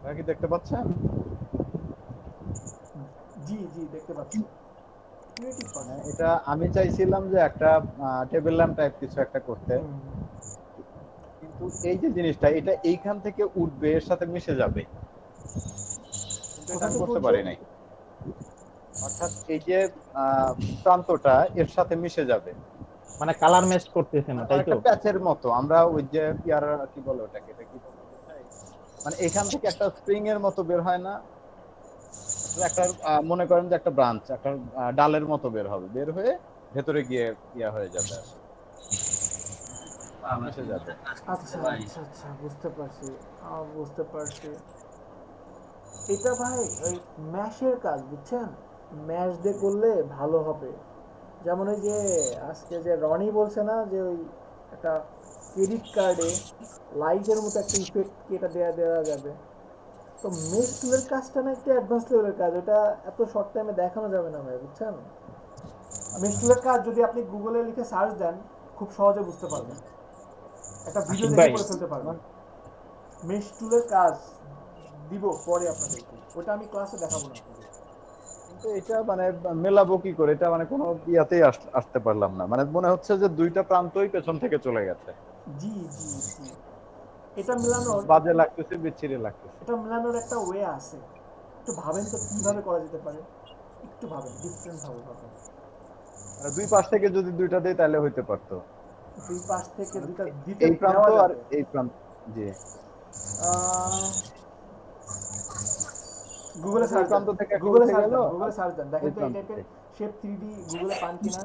ভাই কি দেখতে পাচ্ছেন? জি জি দেখতে পাচ্ছি। এটা আমি চাইছিলাম যে একটা টেবিল ল্যাম্প টাইপ কিছু একটা করতে, কিন্তু এই যে জিনিসটা এটা এইখান থেকে উঠবে, এর সাথে মিশে যাবে, কিন্তু এটা আমি করতে পারি নাই। অর্থাৎ এই যে প্রান্তটা এর সাথে মিশে যাবে, মানে কালার ম্যাচ করতেছে না, তাই তো? একটা প্যাচের মতো। আমরা ওই যে ইয়ার কি বলে ওটাকে, এটা কি বলে বোঝাই, মানে এখান থেকে একটা স্প্রিং এর মতো বের হয় না, একটা মনে করেন যে একটা ব্রাঞ্চ, একটা ডালের মতো বের হবে, বের হয়ে ভেতরে গিয়ে ইয়া হয়ে যাবে, মিশে যাবে। আচ্ছা আচ্ছা আচ্ছা, বুঝতে পারছি, বুঝতে পারছি। এটা ভাই ওই ম্যাশের কাজ, বুঝছেন? ম্যাশ দিয়ে করলে ভালো হবে। যেমন ওই যে আজকে যে রনি বলছে না যে ওই একটা ক্রেডিট কার্ডে লাইটের মতো একটা ইফেক্ট এটা দেওয়া যাবে। তো মেশ টুলের কাজটা না একটু অ্যাডভান্স লেভেলের কাজ, ওটা এত শর্ট টাইমে দেখানো যাবে না ভাই, বুঝছেন? মেশ টুলের কাজ যদি আপনি গুগলে লিখে সার্চ দেন খুব সহজে বুঝতে পারবেন, একটা ভিডিও দেখে করে ফেলতে পারবেন। মেশ টুলের কাজ দিব পরে আপনাদেরকে, ওটা আমি ক্লাসে দেখাবো না আপনাদের। কিন্তু এটা মানে মেলাবো কি করে, এটা মানে কোনো ইয়াতেই আসতে পারলাম না, মানে মনে হচ্ছে যে দুইটা প্রান্তই পেছন থেকে চলে গেছে। জি জি জি, এটা মেলানোর বাজে লাগতেছে, বিচ্ছিরি লাগতেছে। এটা মেলানোর একটা ওয়ে আছে, একটু ভাবেন তো কিভাবে করা যেতে পারে, একটু ভাবেন, ডিফারেন্ট ভাবে ভাবেন। মানে দুই পাশ থেকে যদি দুইটা দেই তাহলে হইতে পারতো। দুই পাশ থেকে দুইটা দিতে এই প্রান্ত দেওয়া আর যাবে। এই প্রান্ত, জি গুগলে এই সার্চ দেন, প্রান্ত থেকে গুগলে উঠে সার্চ গেল, দেন, গুগলে সার্চ দেন, দেখেন এই তো এই প্রান্ত টাইপের থেকে। শেপ 3D গুগলে পান কিনা।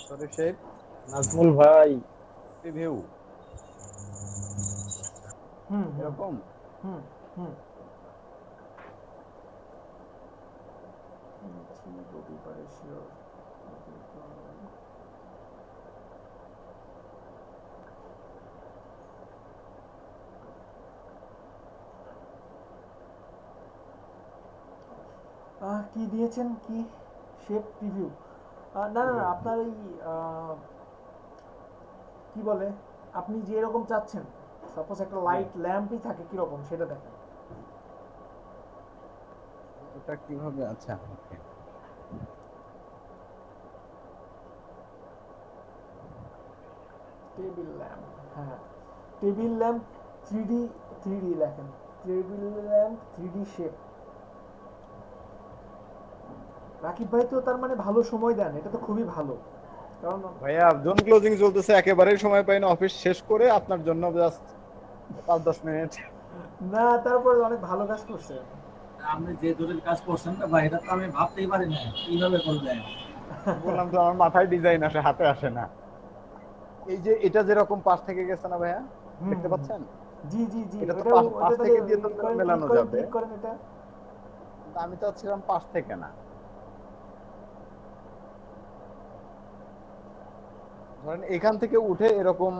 সরি শেপ নাজমুল ভাই প্রিভিউ এরকম। হুম হুম রবিবারে শিওর। কি দিয়েছেন, কি শেপ প্রিভিউ? না না না, আপনার এই কি বলে, আপনি যে এরকম চাচ্ছেন, সাপোজ একটা লাইট ল্যাম্পই থাকে কিরকম সেটা দেখেন। এটা কিভাবে, আচ্ছা ওকে। টেবিল ল্যাম্প, হ্যাঁ টেবিল ল্যাম্প 3D লেখেন, table lamp 3D shape. Rakib ভাই তো তার মানে ভালো সময় দেন, এটা তো খুবই ভালো। কারণ ভাইয়া জোন ক্লোজিং চলতেছে, একেবারেই সময় পাই না, অফিস শেষ করে আপনার জন্য জাস্ট 5-10 মিনিট। না তারপরে অনেক ভালো কাজ করছে। আপনি যে জটিল কাজ করছেন না ভাই, এটা তো আমি ভাবতেই পারি না কিভাবে করলেন। বললাম তো আমার মাথায় ডিজাইন আসে, হাতে আসে না। এই যে এটা যেরকম পাশ থেকে গেছে না ভাইয়া, দেখতে পাচ্ছেন? জি জি জি, এটা তো ওটা পাশ ওটা থেকে দিয়ে তো করেন, মেলানো ক্লিক করেন, যাবে। ক্লিক করেন এটা। আমি তো চাচ্ছিলাম পাশ থেকে না, ধরেন এখান থেকে উঠে এরকম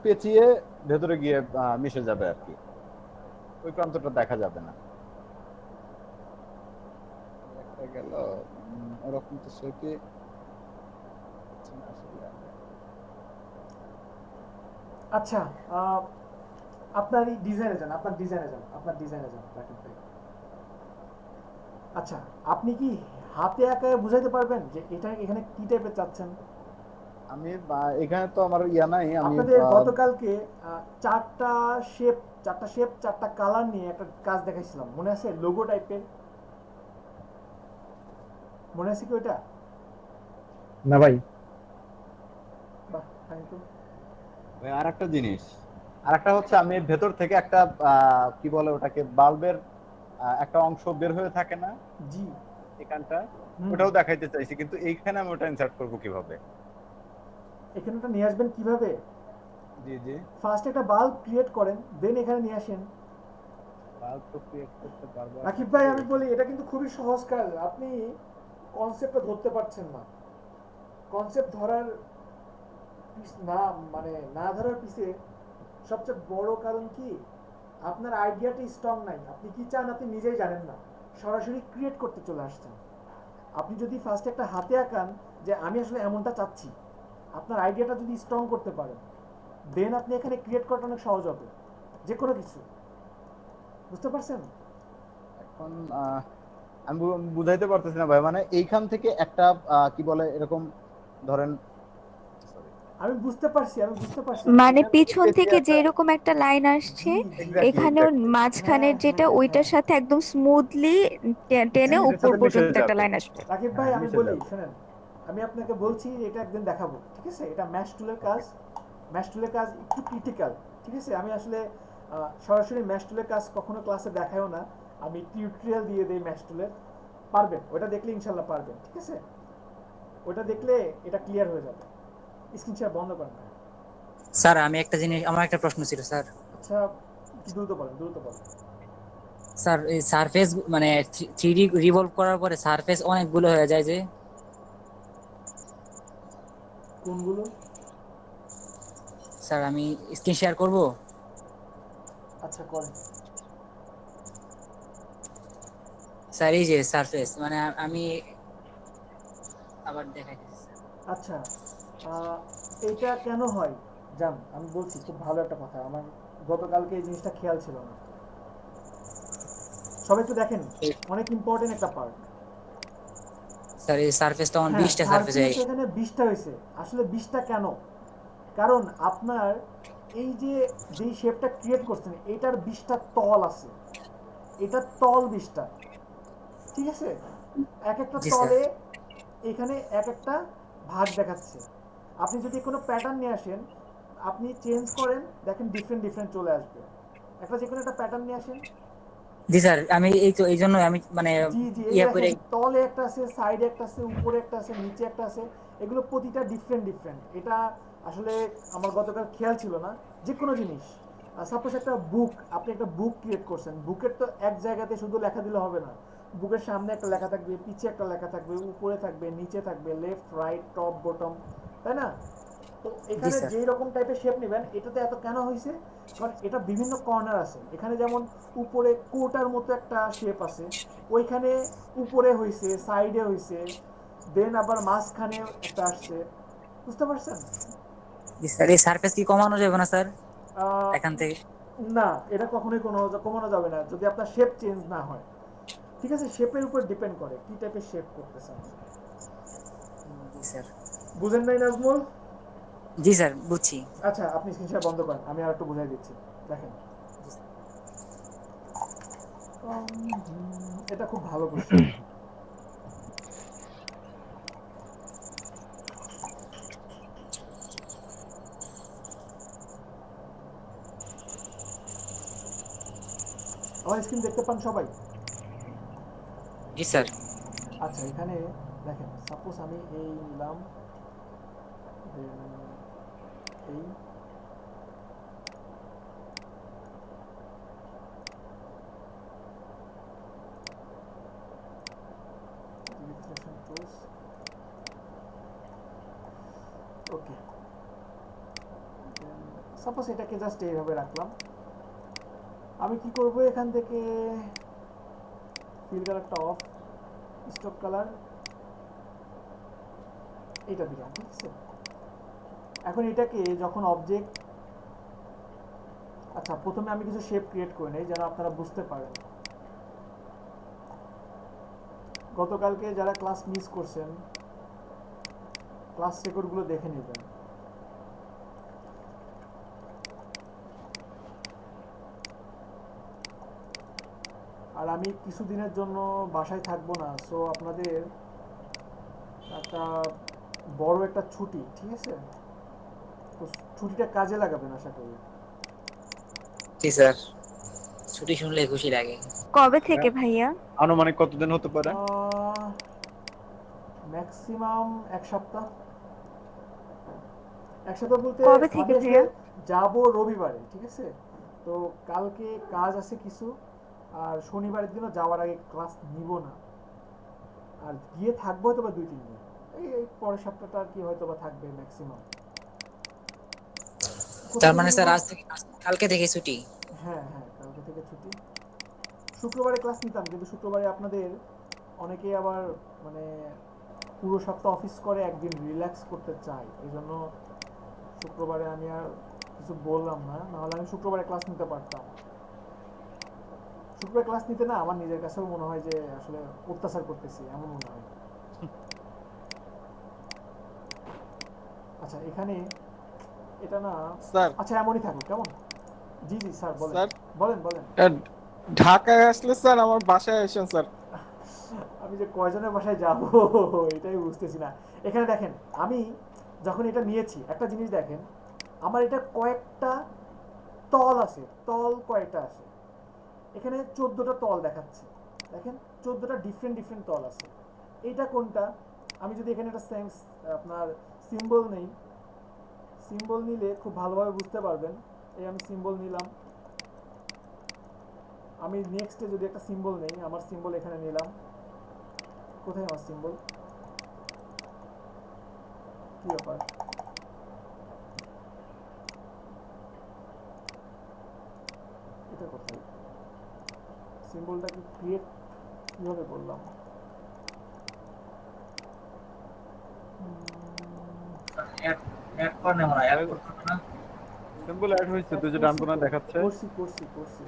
পেঁচিয়ে ভেতরে গিয়ে মিশে যাবে আর কি, ওই প্রান্তটা দেখা যাবে না। একটা গেল ওরকম তো সেটি আচ্ছা, আপনার এই ডিজাইনে যান, আপনার ডিজাইনে যান, আপনার ডিজাইনে যান রাকিব ভাই। আচ্ছা, আপনি কি হাতে আঁকায় বুঝাইতে পারবেন যে এটা এখানে কি টাইপের চাচ্ছেন? আমি এখানে তো আমার ইয়া নাই, আমি আপনাদের গতকালকে চারটা শেপ চারটা কালার নিয়ে একটা কাজ দেখাইছিলাম, মনে আছে? লোগো টাইপের, মনে আছে কি ওইটা? না ভাই। বাহ, থ্যাংক ইউ। আর একটা জিনিস, আর একটা হচ্ছে আমি ভেতর থেকে একটা কি বলে ওটাকে, বাল্বের একটা অংশ বের হয়ে থাকে না, জি এখানটা, ওটাও দেখাইতে চাইছি, কিন্তু এইখানে আমি ওটা ইনসার্ট করব কিভাবে? এখানে ওটা নিয়ে আসবেন কিভাবে? জি জি, ফার্স্ট একটা বাল্ব ক্রিয়েট করেন, দেন এখানে নিয়ে আসেন। বাল্ব তো ক্রিয়েট করতে পারবো রাকিব ভাই, আমি বলি এটা কিন্তু খুবই সহজ কাজ, আপনি কনসেপ্টটা ধরতে পারছেন না। কনসেপ্ট ধরার না, মানে না ধরার পিছে সবচেয়ে বড় কারণ কি, আপনার আইডিয়াটা স্ট্রং নাই, আপনি কি চান আপনি নিজেই জানেন না, সরাসরি ক্রিয়েট করতে চলে আসছেন। আপনি যদি ফার্স্ট একটা হাতে আঁকান যে আমি আসলে এমনটা চাচ্ছি, আপনার আইডিয়াটা যদি স্ট্রং করতে পারেন, দেন আপনি এখানে ক্রিয়েট করাটা অনেক সহজ হবে, যে কোনো কিছু। বুঝতে পারছেন? এখন আমি বুঝাইতে পারতেছি না ভাই, মানে এইখান থেকে একটা কি বলে এরকম ধরেন, আমি বুঝতে পারছি মানে এটা পিছন থেকে যে এরকম একটা লাইন আসছে, এক্স্যাক্টলি এখানেও মাঝখানের যেটা ওইটার সাথে একদম স্মুথলি টেনে এটার উপর সাথে মিশে পর্যন্ত একটা যাবে। লাইন আসবে। রাকিব ভাই আমি মিশে বলি যাবে। শুনেন, আমি আপনাকে বলছি এটা একদিন দেখাবো, ঠিক আছে? এটা ম্যাশ টুলের কাজ, ম্যাশ টুলের কাজ একটু ক্রিটিক্যাল, ঠিক আছে? আমি আসলে সরাসরি ম্যাশ টুলের কাজ কখনো ক্লাসে দেখায়ও না, আমি টিউটোরিয়াল দিয়ে দেই ম্যাশ টুলের। পারবেন, ওটা দেখলে ইনশাল্লাহ পারবেন, ঠিক আছে? ওটা দেখলে এটা ক্লিয়ার হয়ে যাবে। স্ক্রিন শেয়ার বন্ধ করেন ভাই। স্যার আমি একটা জিনিস, আমার একটা প্রশ্ন ছিল স্যার। আচ্ছা দ্রুত বলেন, দ্রুত বলেন। স্যার এই সারফেস মানে 3D রিভলভ করার পরে সারফেস অনেকগুলো হয়ে যায় যে, কোনগুলো? স্যার আমি স্ক্রিন শেয়ার করব? আচ্ছা করেন। স্যার এই যে সারফেস মানে আমি আবার দেখাইতেছি। আচ্ছা এটা কেন হয় জান, আমি বলছি, খুব ভালো একটা কথা, আমার গতকালকে এই জিনিসটা খেয়াল ছিল না। সবাই একটু দেখেন, অনেক ইম্পর্টেন্ট একটা পার্ট। স্যার এই সারফেসটা অন হ্যাঁ, 20টা সারফেস হয়ে সারফেস এখানে 20টা হয়েছে। আসলে 20টা কেন? কারণ আপনার এই যে যেই শেপটা ক্রিয়েট করছেন এটার 20টা তল আছে, এটার তল 20টা, ঠিক আছে? এক একটা জি স্যার। তলে এখানে এক একটা ভাগ দেখাচ্ছে। আপনি যদি কোনো প্যাটার্ন নিয়ে আসেন, আপনি চেঞ্জ করেন, দেখেন ডিফারেন্ট ডিফারেন্ট চলে আসবে। একটা যে কোনো একটা প্যাটার্ন নিয়ে আসেন। জি স্যার আমি এই তো এই জন্য আমি মানে জি জি, এই ইয়া করে দেখেন তলে একটা আছে, সাইডে একটা আছে, উপরে একটা আছে, নিচে একটা আছে, এগুলো প্রতিটা ডিফারেন্ট ডিফারেন্ট। এটা আসলে আমার গতকাল খেয়াল ছিল না। যে কোনো জিনিস, সাপোজ একটা বুক, আপনি একটা বুক ক্রিয়েট করছেন, বুকের তো এক জায়গাতে শুধু লেখা দিলে হবে না। বুকের সামনে একটা লেখা থাকবে, পিছে একটা লেখা থাকবে, উপরে থাকবে, নিচে থাকবে, লেফট রাইট টপ বটম, তাই না? তো এখানে স্যার। যেই রকম টাইপের শেপ নেবেন, এটাতে এত কেন হয়েছে? কারণ এটা বিভিন্ন কর্নার আছে। এখানে যেমন উপরে কোটার মতো একটা শেপ আছে, ওইখানে উপরে হইছে, সাইডে হইছে, দেন আবার মাঝখানে একটা আসছে। বুঝতে পারছেন? জি স্যার এই সারফেস কি কমানো যাবে না স্যার আহ, এখান থেকে? না, এটা কখনোই কমানো যাবে না যদি আপনার শেপ চেঞ্জ না হয়, ঠিক আছে? শেপের উপর ডিপেন্ড করে কি টাইপের শেপ করতেছেন। জি স্যার। বুঝেন নাই নাজমুল? জি স্যার বুঝছি। আচ্ছা আপনি স্ক্রিন শেয়ার বন্ধ করেন, আমি আর একটু বুঝাই দিচ্ছি, দেখেন। এটা খুব ভালো কোশ্চেন। আমার স্ক্রিন দেখতে পান সবাই? জি স্যার। আচ্ছা এখানে দেখেন, সাপোজ আমি এই নিলাম, এই ওকে, সাপোজ এটাকে জাস্ট এইভাবে রাখলাম। আমি কি করব, এখান থেকে ফিল কালারটা অফ, স্টক কালার এটা দিলাম, ঠিক আছে? এখন এটাকে যখন অবজেক্ট, আচ্ছা প্রথমে আমি কিছু শেপ ক্রিয়েট করে নেই যেন আপনারা বুঝতে পারেন। গতকালকে যারা ক্লাস মিস করছেন, ক্লাস রেকর্ডগুলো দেখে নেবেন। আর আমি কিছুদিনের জন্য বাসায় থাকবো না, সো আপনাদের একটা বড় একটা ছুটি, ঠিক আছে? তো ছুটিটা কাজে লাগাবেন আশা করি। জি স্যার ছুটি শুনলে খুশি লাগে। কবে থেকে ভাইয়া? আনুমানিক কতদিন হতে পারে? ম্যাক্সিমাম এক সপ্তাহ। এক সপ্তাহ বলতে কবে থেকে আমি আসলে ভাইয়া? যাবো রবিবারে, ঠিক আছে? তো কালকে কাজ আছে কিছু, আর শনিবারের দিনও যাওয়ার আগে ক্লাস নিব না, আর গিয়ে থাকবো হয়তো বা 2-3 দিন। এই পরের সপ্তাহটা আর কি হয়তো বা থাকবে ম্যাক্সিমাম। তার মানে স্যার আজ থেকে কালকে থেকে ছুটি? হ্যাঁ হ্যাঁ, কালকে থেকে ছুটি। শুক্রবারে ক্লাস নিতাম, কিন্তু শুক্রবারে আপনাদের অনেকেই আবার মানে পুরো সপ্তাহ অফিস করে, একদিন রিল্যাক্স করতে চাই, এই জন্য শুক্রবারে আমি আর কিছু বললাম না, নাহলে আমি শুক্রবারে ক্লাস নিতে পারতাম। শুক্রবারে ক্লাস নিতে না আমার নিজের কাছেও মনে হয় যে আসলে অত্যাচার করতেছি, এমন মনে হয়। আচ্ছা এখানে এটা না স্যার আচ্ছা এমনই থাকুক কেমন। জি জি স্যার বলেন স্যার বলেন বলেন। ঢাকায় আসলে স্যার আমার বাসায় আসেন স্যার। আমি যে কয়জনের বাসায় যাব এটাই বুঝতেছি না। এখানে দেখেন আমি যখন এটা নিয়েছি একটা জিনিস দেখেন, আমার এটা কয়েকটা তল আছে, তল কয়েকটা আছে। এখানে 14টা তল দেখাচ্ছে, দেখেন 14টা ডিফারেন্ট ডিফারেন্ট তল আছে। এটা কোনটা? আমি যদি এখানে একটা আপনার সিম্বল নেই, সিম্বল নিলে খুব ভালোভাবে বুঝতে পারবেন। এই আমি সিম্বল নিলাম, আমি নেক্সটে যদি একটা সিম্বল নেই, আমার সিম্বল এখানে নিলাম। কোথায় আমার সিম্বল? কি ব্যাপার? এটা কোথায়? সিম্বলটাকে ক্রিয়েট কিভাবে করলাম? অ্যাড করে না আমরা অ্যাড করতে না। সিম্বল অ্যাড হয়েছে তো, যে ডান কোণা দেখাচ্ছে। করছি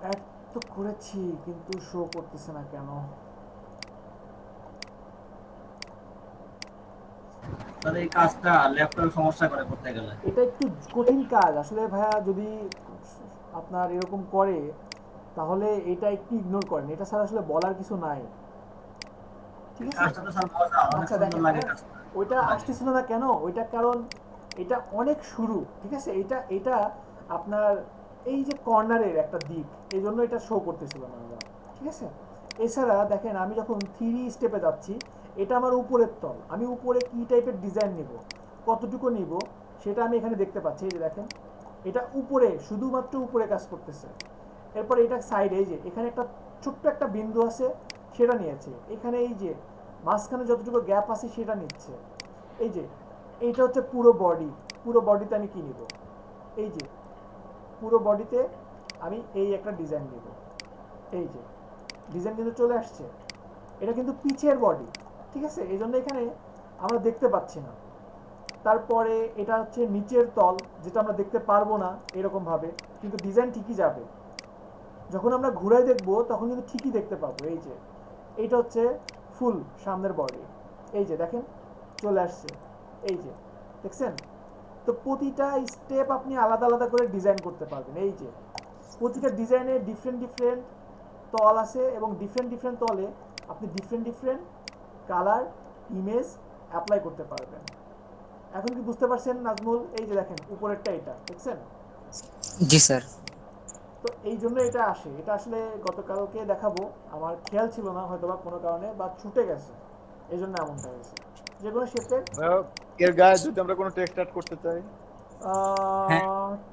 অ্যাড তো করেছি, কিন্তু শো করতেছে না কেন? তাহলে এই কাজটা ল্যাপটপে সমস্যা করে করতে গেলে। এটা একটু কঠিন কাজ আসলে ভাইয়া, যদি আপনার এরকম করে তাহলে এটা একটু ইগনোর করেন, এটা ছাড়া আসলে বলার কিছু নাই। ঠিক আছে, কাজটা তো স্যার মজা, অনেক আচ্ছা সুন্দর দেখেন লাগে কাজটা। ওইটা আসতেছিল না কেন? ওইটা কারণ এটা অনেক শুরু, ঠিক আছে। এটা আপনার এই যে কর্নারের একটা দিক, এই জন্য এটা শো করতেছিল না আমরা, ঠিক আছে। এছাড়া দেখেন আমি যখন 3 স্টেপে যাচ্ছি, এটা আমার উপরের তল, আমি উপরে কি টাইপের ডিজাইন নিব, কতটুকু নিব সেটা আমি এখানে দেখতে পাচ্ছি। এই যে দেখেন এটা উপরে, শুধুমাত্র উপরে কাজ করতেছে। এরপর এটা সাইডে, এই যে এখানে একটা ছোট্ট একটা বিন্দু আছে সেটা নিয়েছে, এখানে এই যে মাঝখানে যতটুকু গ্যাপ আছে সেটা নিচ্ছে। এই যে এইটা হচ্ছে পুরো বডি, পুরো বডিতে আমি কি নিব, এই যে পুরো বডিতে আমি এই একটা ডিজাইন নিব। এই যে ডিজাইন কিন্তু চলে আসছে, এটা কিন্তু পিছের বডি, ঠিক আছে, এই জন্য এখানে আমরা দেখতে পাচ্ছি না। তারপরে এটা হচ্ছে নিচের তল, যেটা আমরা দেখতে পারবো না এরকম ভাবে, কিন্তু ডিজাইন ঠিকই যাবে। যখন আমরা ঘুরাই দেখবো তখন কিন্তু ঠিকই দেখতে পাবো। এই যে এইটা হচ্ছে ফুল সামনের বডি, এই যে দেখেন চলে আসছে, এই যে দেখছেন। তো প্রতিটা স্টেপ আপনি আলাদা আলাদা করে ডিজাইন করতে পারবেন। এই যে প্রতিটা ডিজাইনে ডিফারেন্ট ডিফারেন্ট তল আছে, এবং ডিফারেন্ট ডিফারেন্ট তলে আপনি different different colour image apply করতে পারবেন। এখন কি বুঝতে পারছেন নাজমুল? এই যে দেখেন উপরেরটা, এটা দেখছেন? জি স্যার। তো এই জন্য এটা আসে, এটা আসলে গতকালকে দেখাবো, আমার খেয়াল ছিল না হয়তোবা কোনো কারণে, বা ছুটে গেছে, এই জন্য এমনটা হয়েছে। যে কোনো শেপের এর গায়ে যদি আমরা কোনো টেক্সট অ্যাড করতে চাই,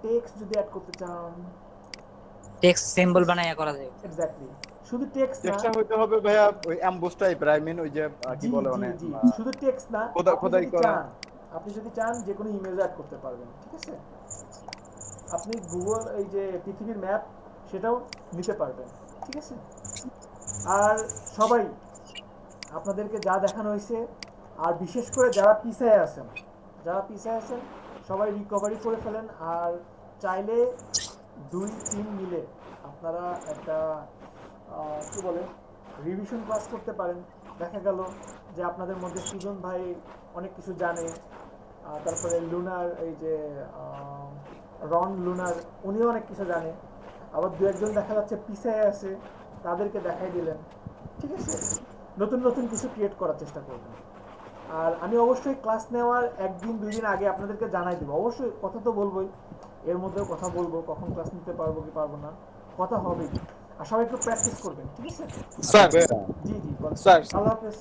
টেক্সট যদি অ্যাড করতে চান, টেক্সট সিম্বল বানায়া করা যায়। এক্স্যাক্টলি, শুধু টেক্সট না, টেক্সটটা হইতে হবে ভাইয়া ওই এমবোস টাইপের, আই মিন ওই যে কি বলে মানে শুধু টেক্সট না, খোদাই করা। আপনি যদি চান যে কোনো ইমেজ অ্যাড করতে পারবেন, ঠিক আছে। আপনি গুগল এই যে পৃথিবীর ম্যাপ সেটাও নিতে পারবেন, ঠিক আছে। আর সবাই আপনাদেরকে যা দেখানো হয়েছে, আর বিশেষ করে যারা পিছায় আছেন, সবাই রিকভারি করে ফেলেন। আর চাইলে 2-3 মিলে আপনারা একটা কি বলে রিভিশন ক্লাস করতে পারেন। দেখা গেল যে আপনাদের মধ্যে সুজন ভাই অনেক কিছু জানে, তারপরে লুনার এই যে রন লুনার, উনিও অনেক কিছু জানে, আবার 2-1 দেখা যাচ্ছে পিছায় আছে, তাদেরকে দেখাই দিলেন, ঠিক আছে। নতুন নতুন কিছু ক্রিয়েট করার চেষ্টা করবেন। আর আমি অবশ্যই ক্লাস নেওয়ার 1-2 দিন আগে আপনাদেরকে জানাই দেবো, অবশ্যই কথা তো বলবোই, এর মধ্যেও কথা বলবো, কখন ক্লাস নিতে পারবো কি পারবো না, কথা হবেই। আর সবাই একটু প্র্যাকটিস করবেন, ঠিক আছে স্যার। জি জি স্যার। আল্লাহ হাফেজ।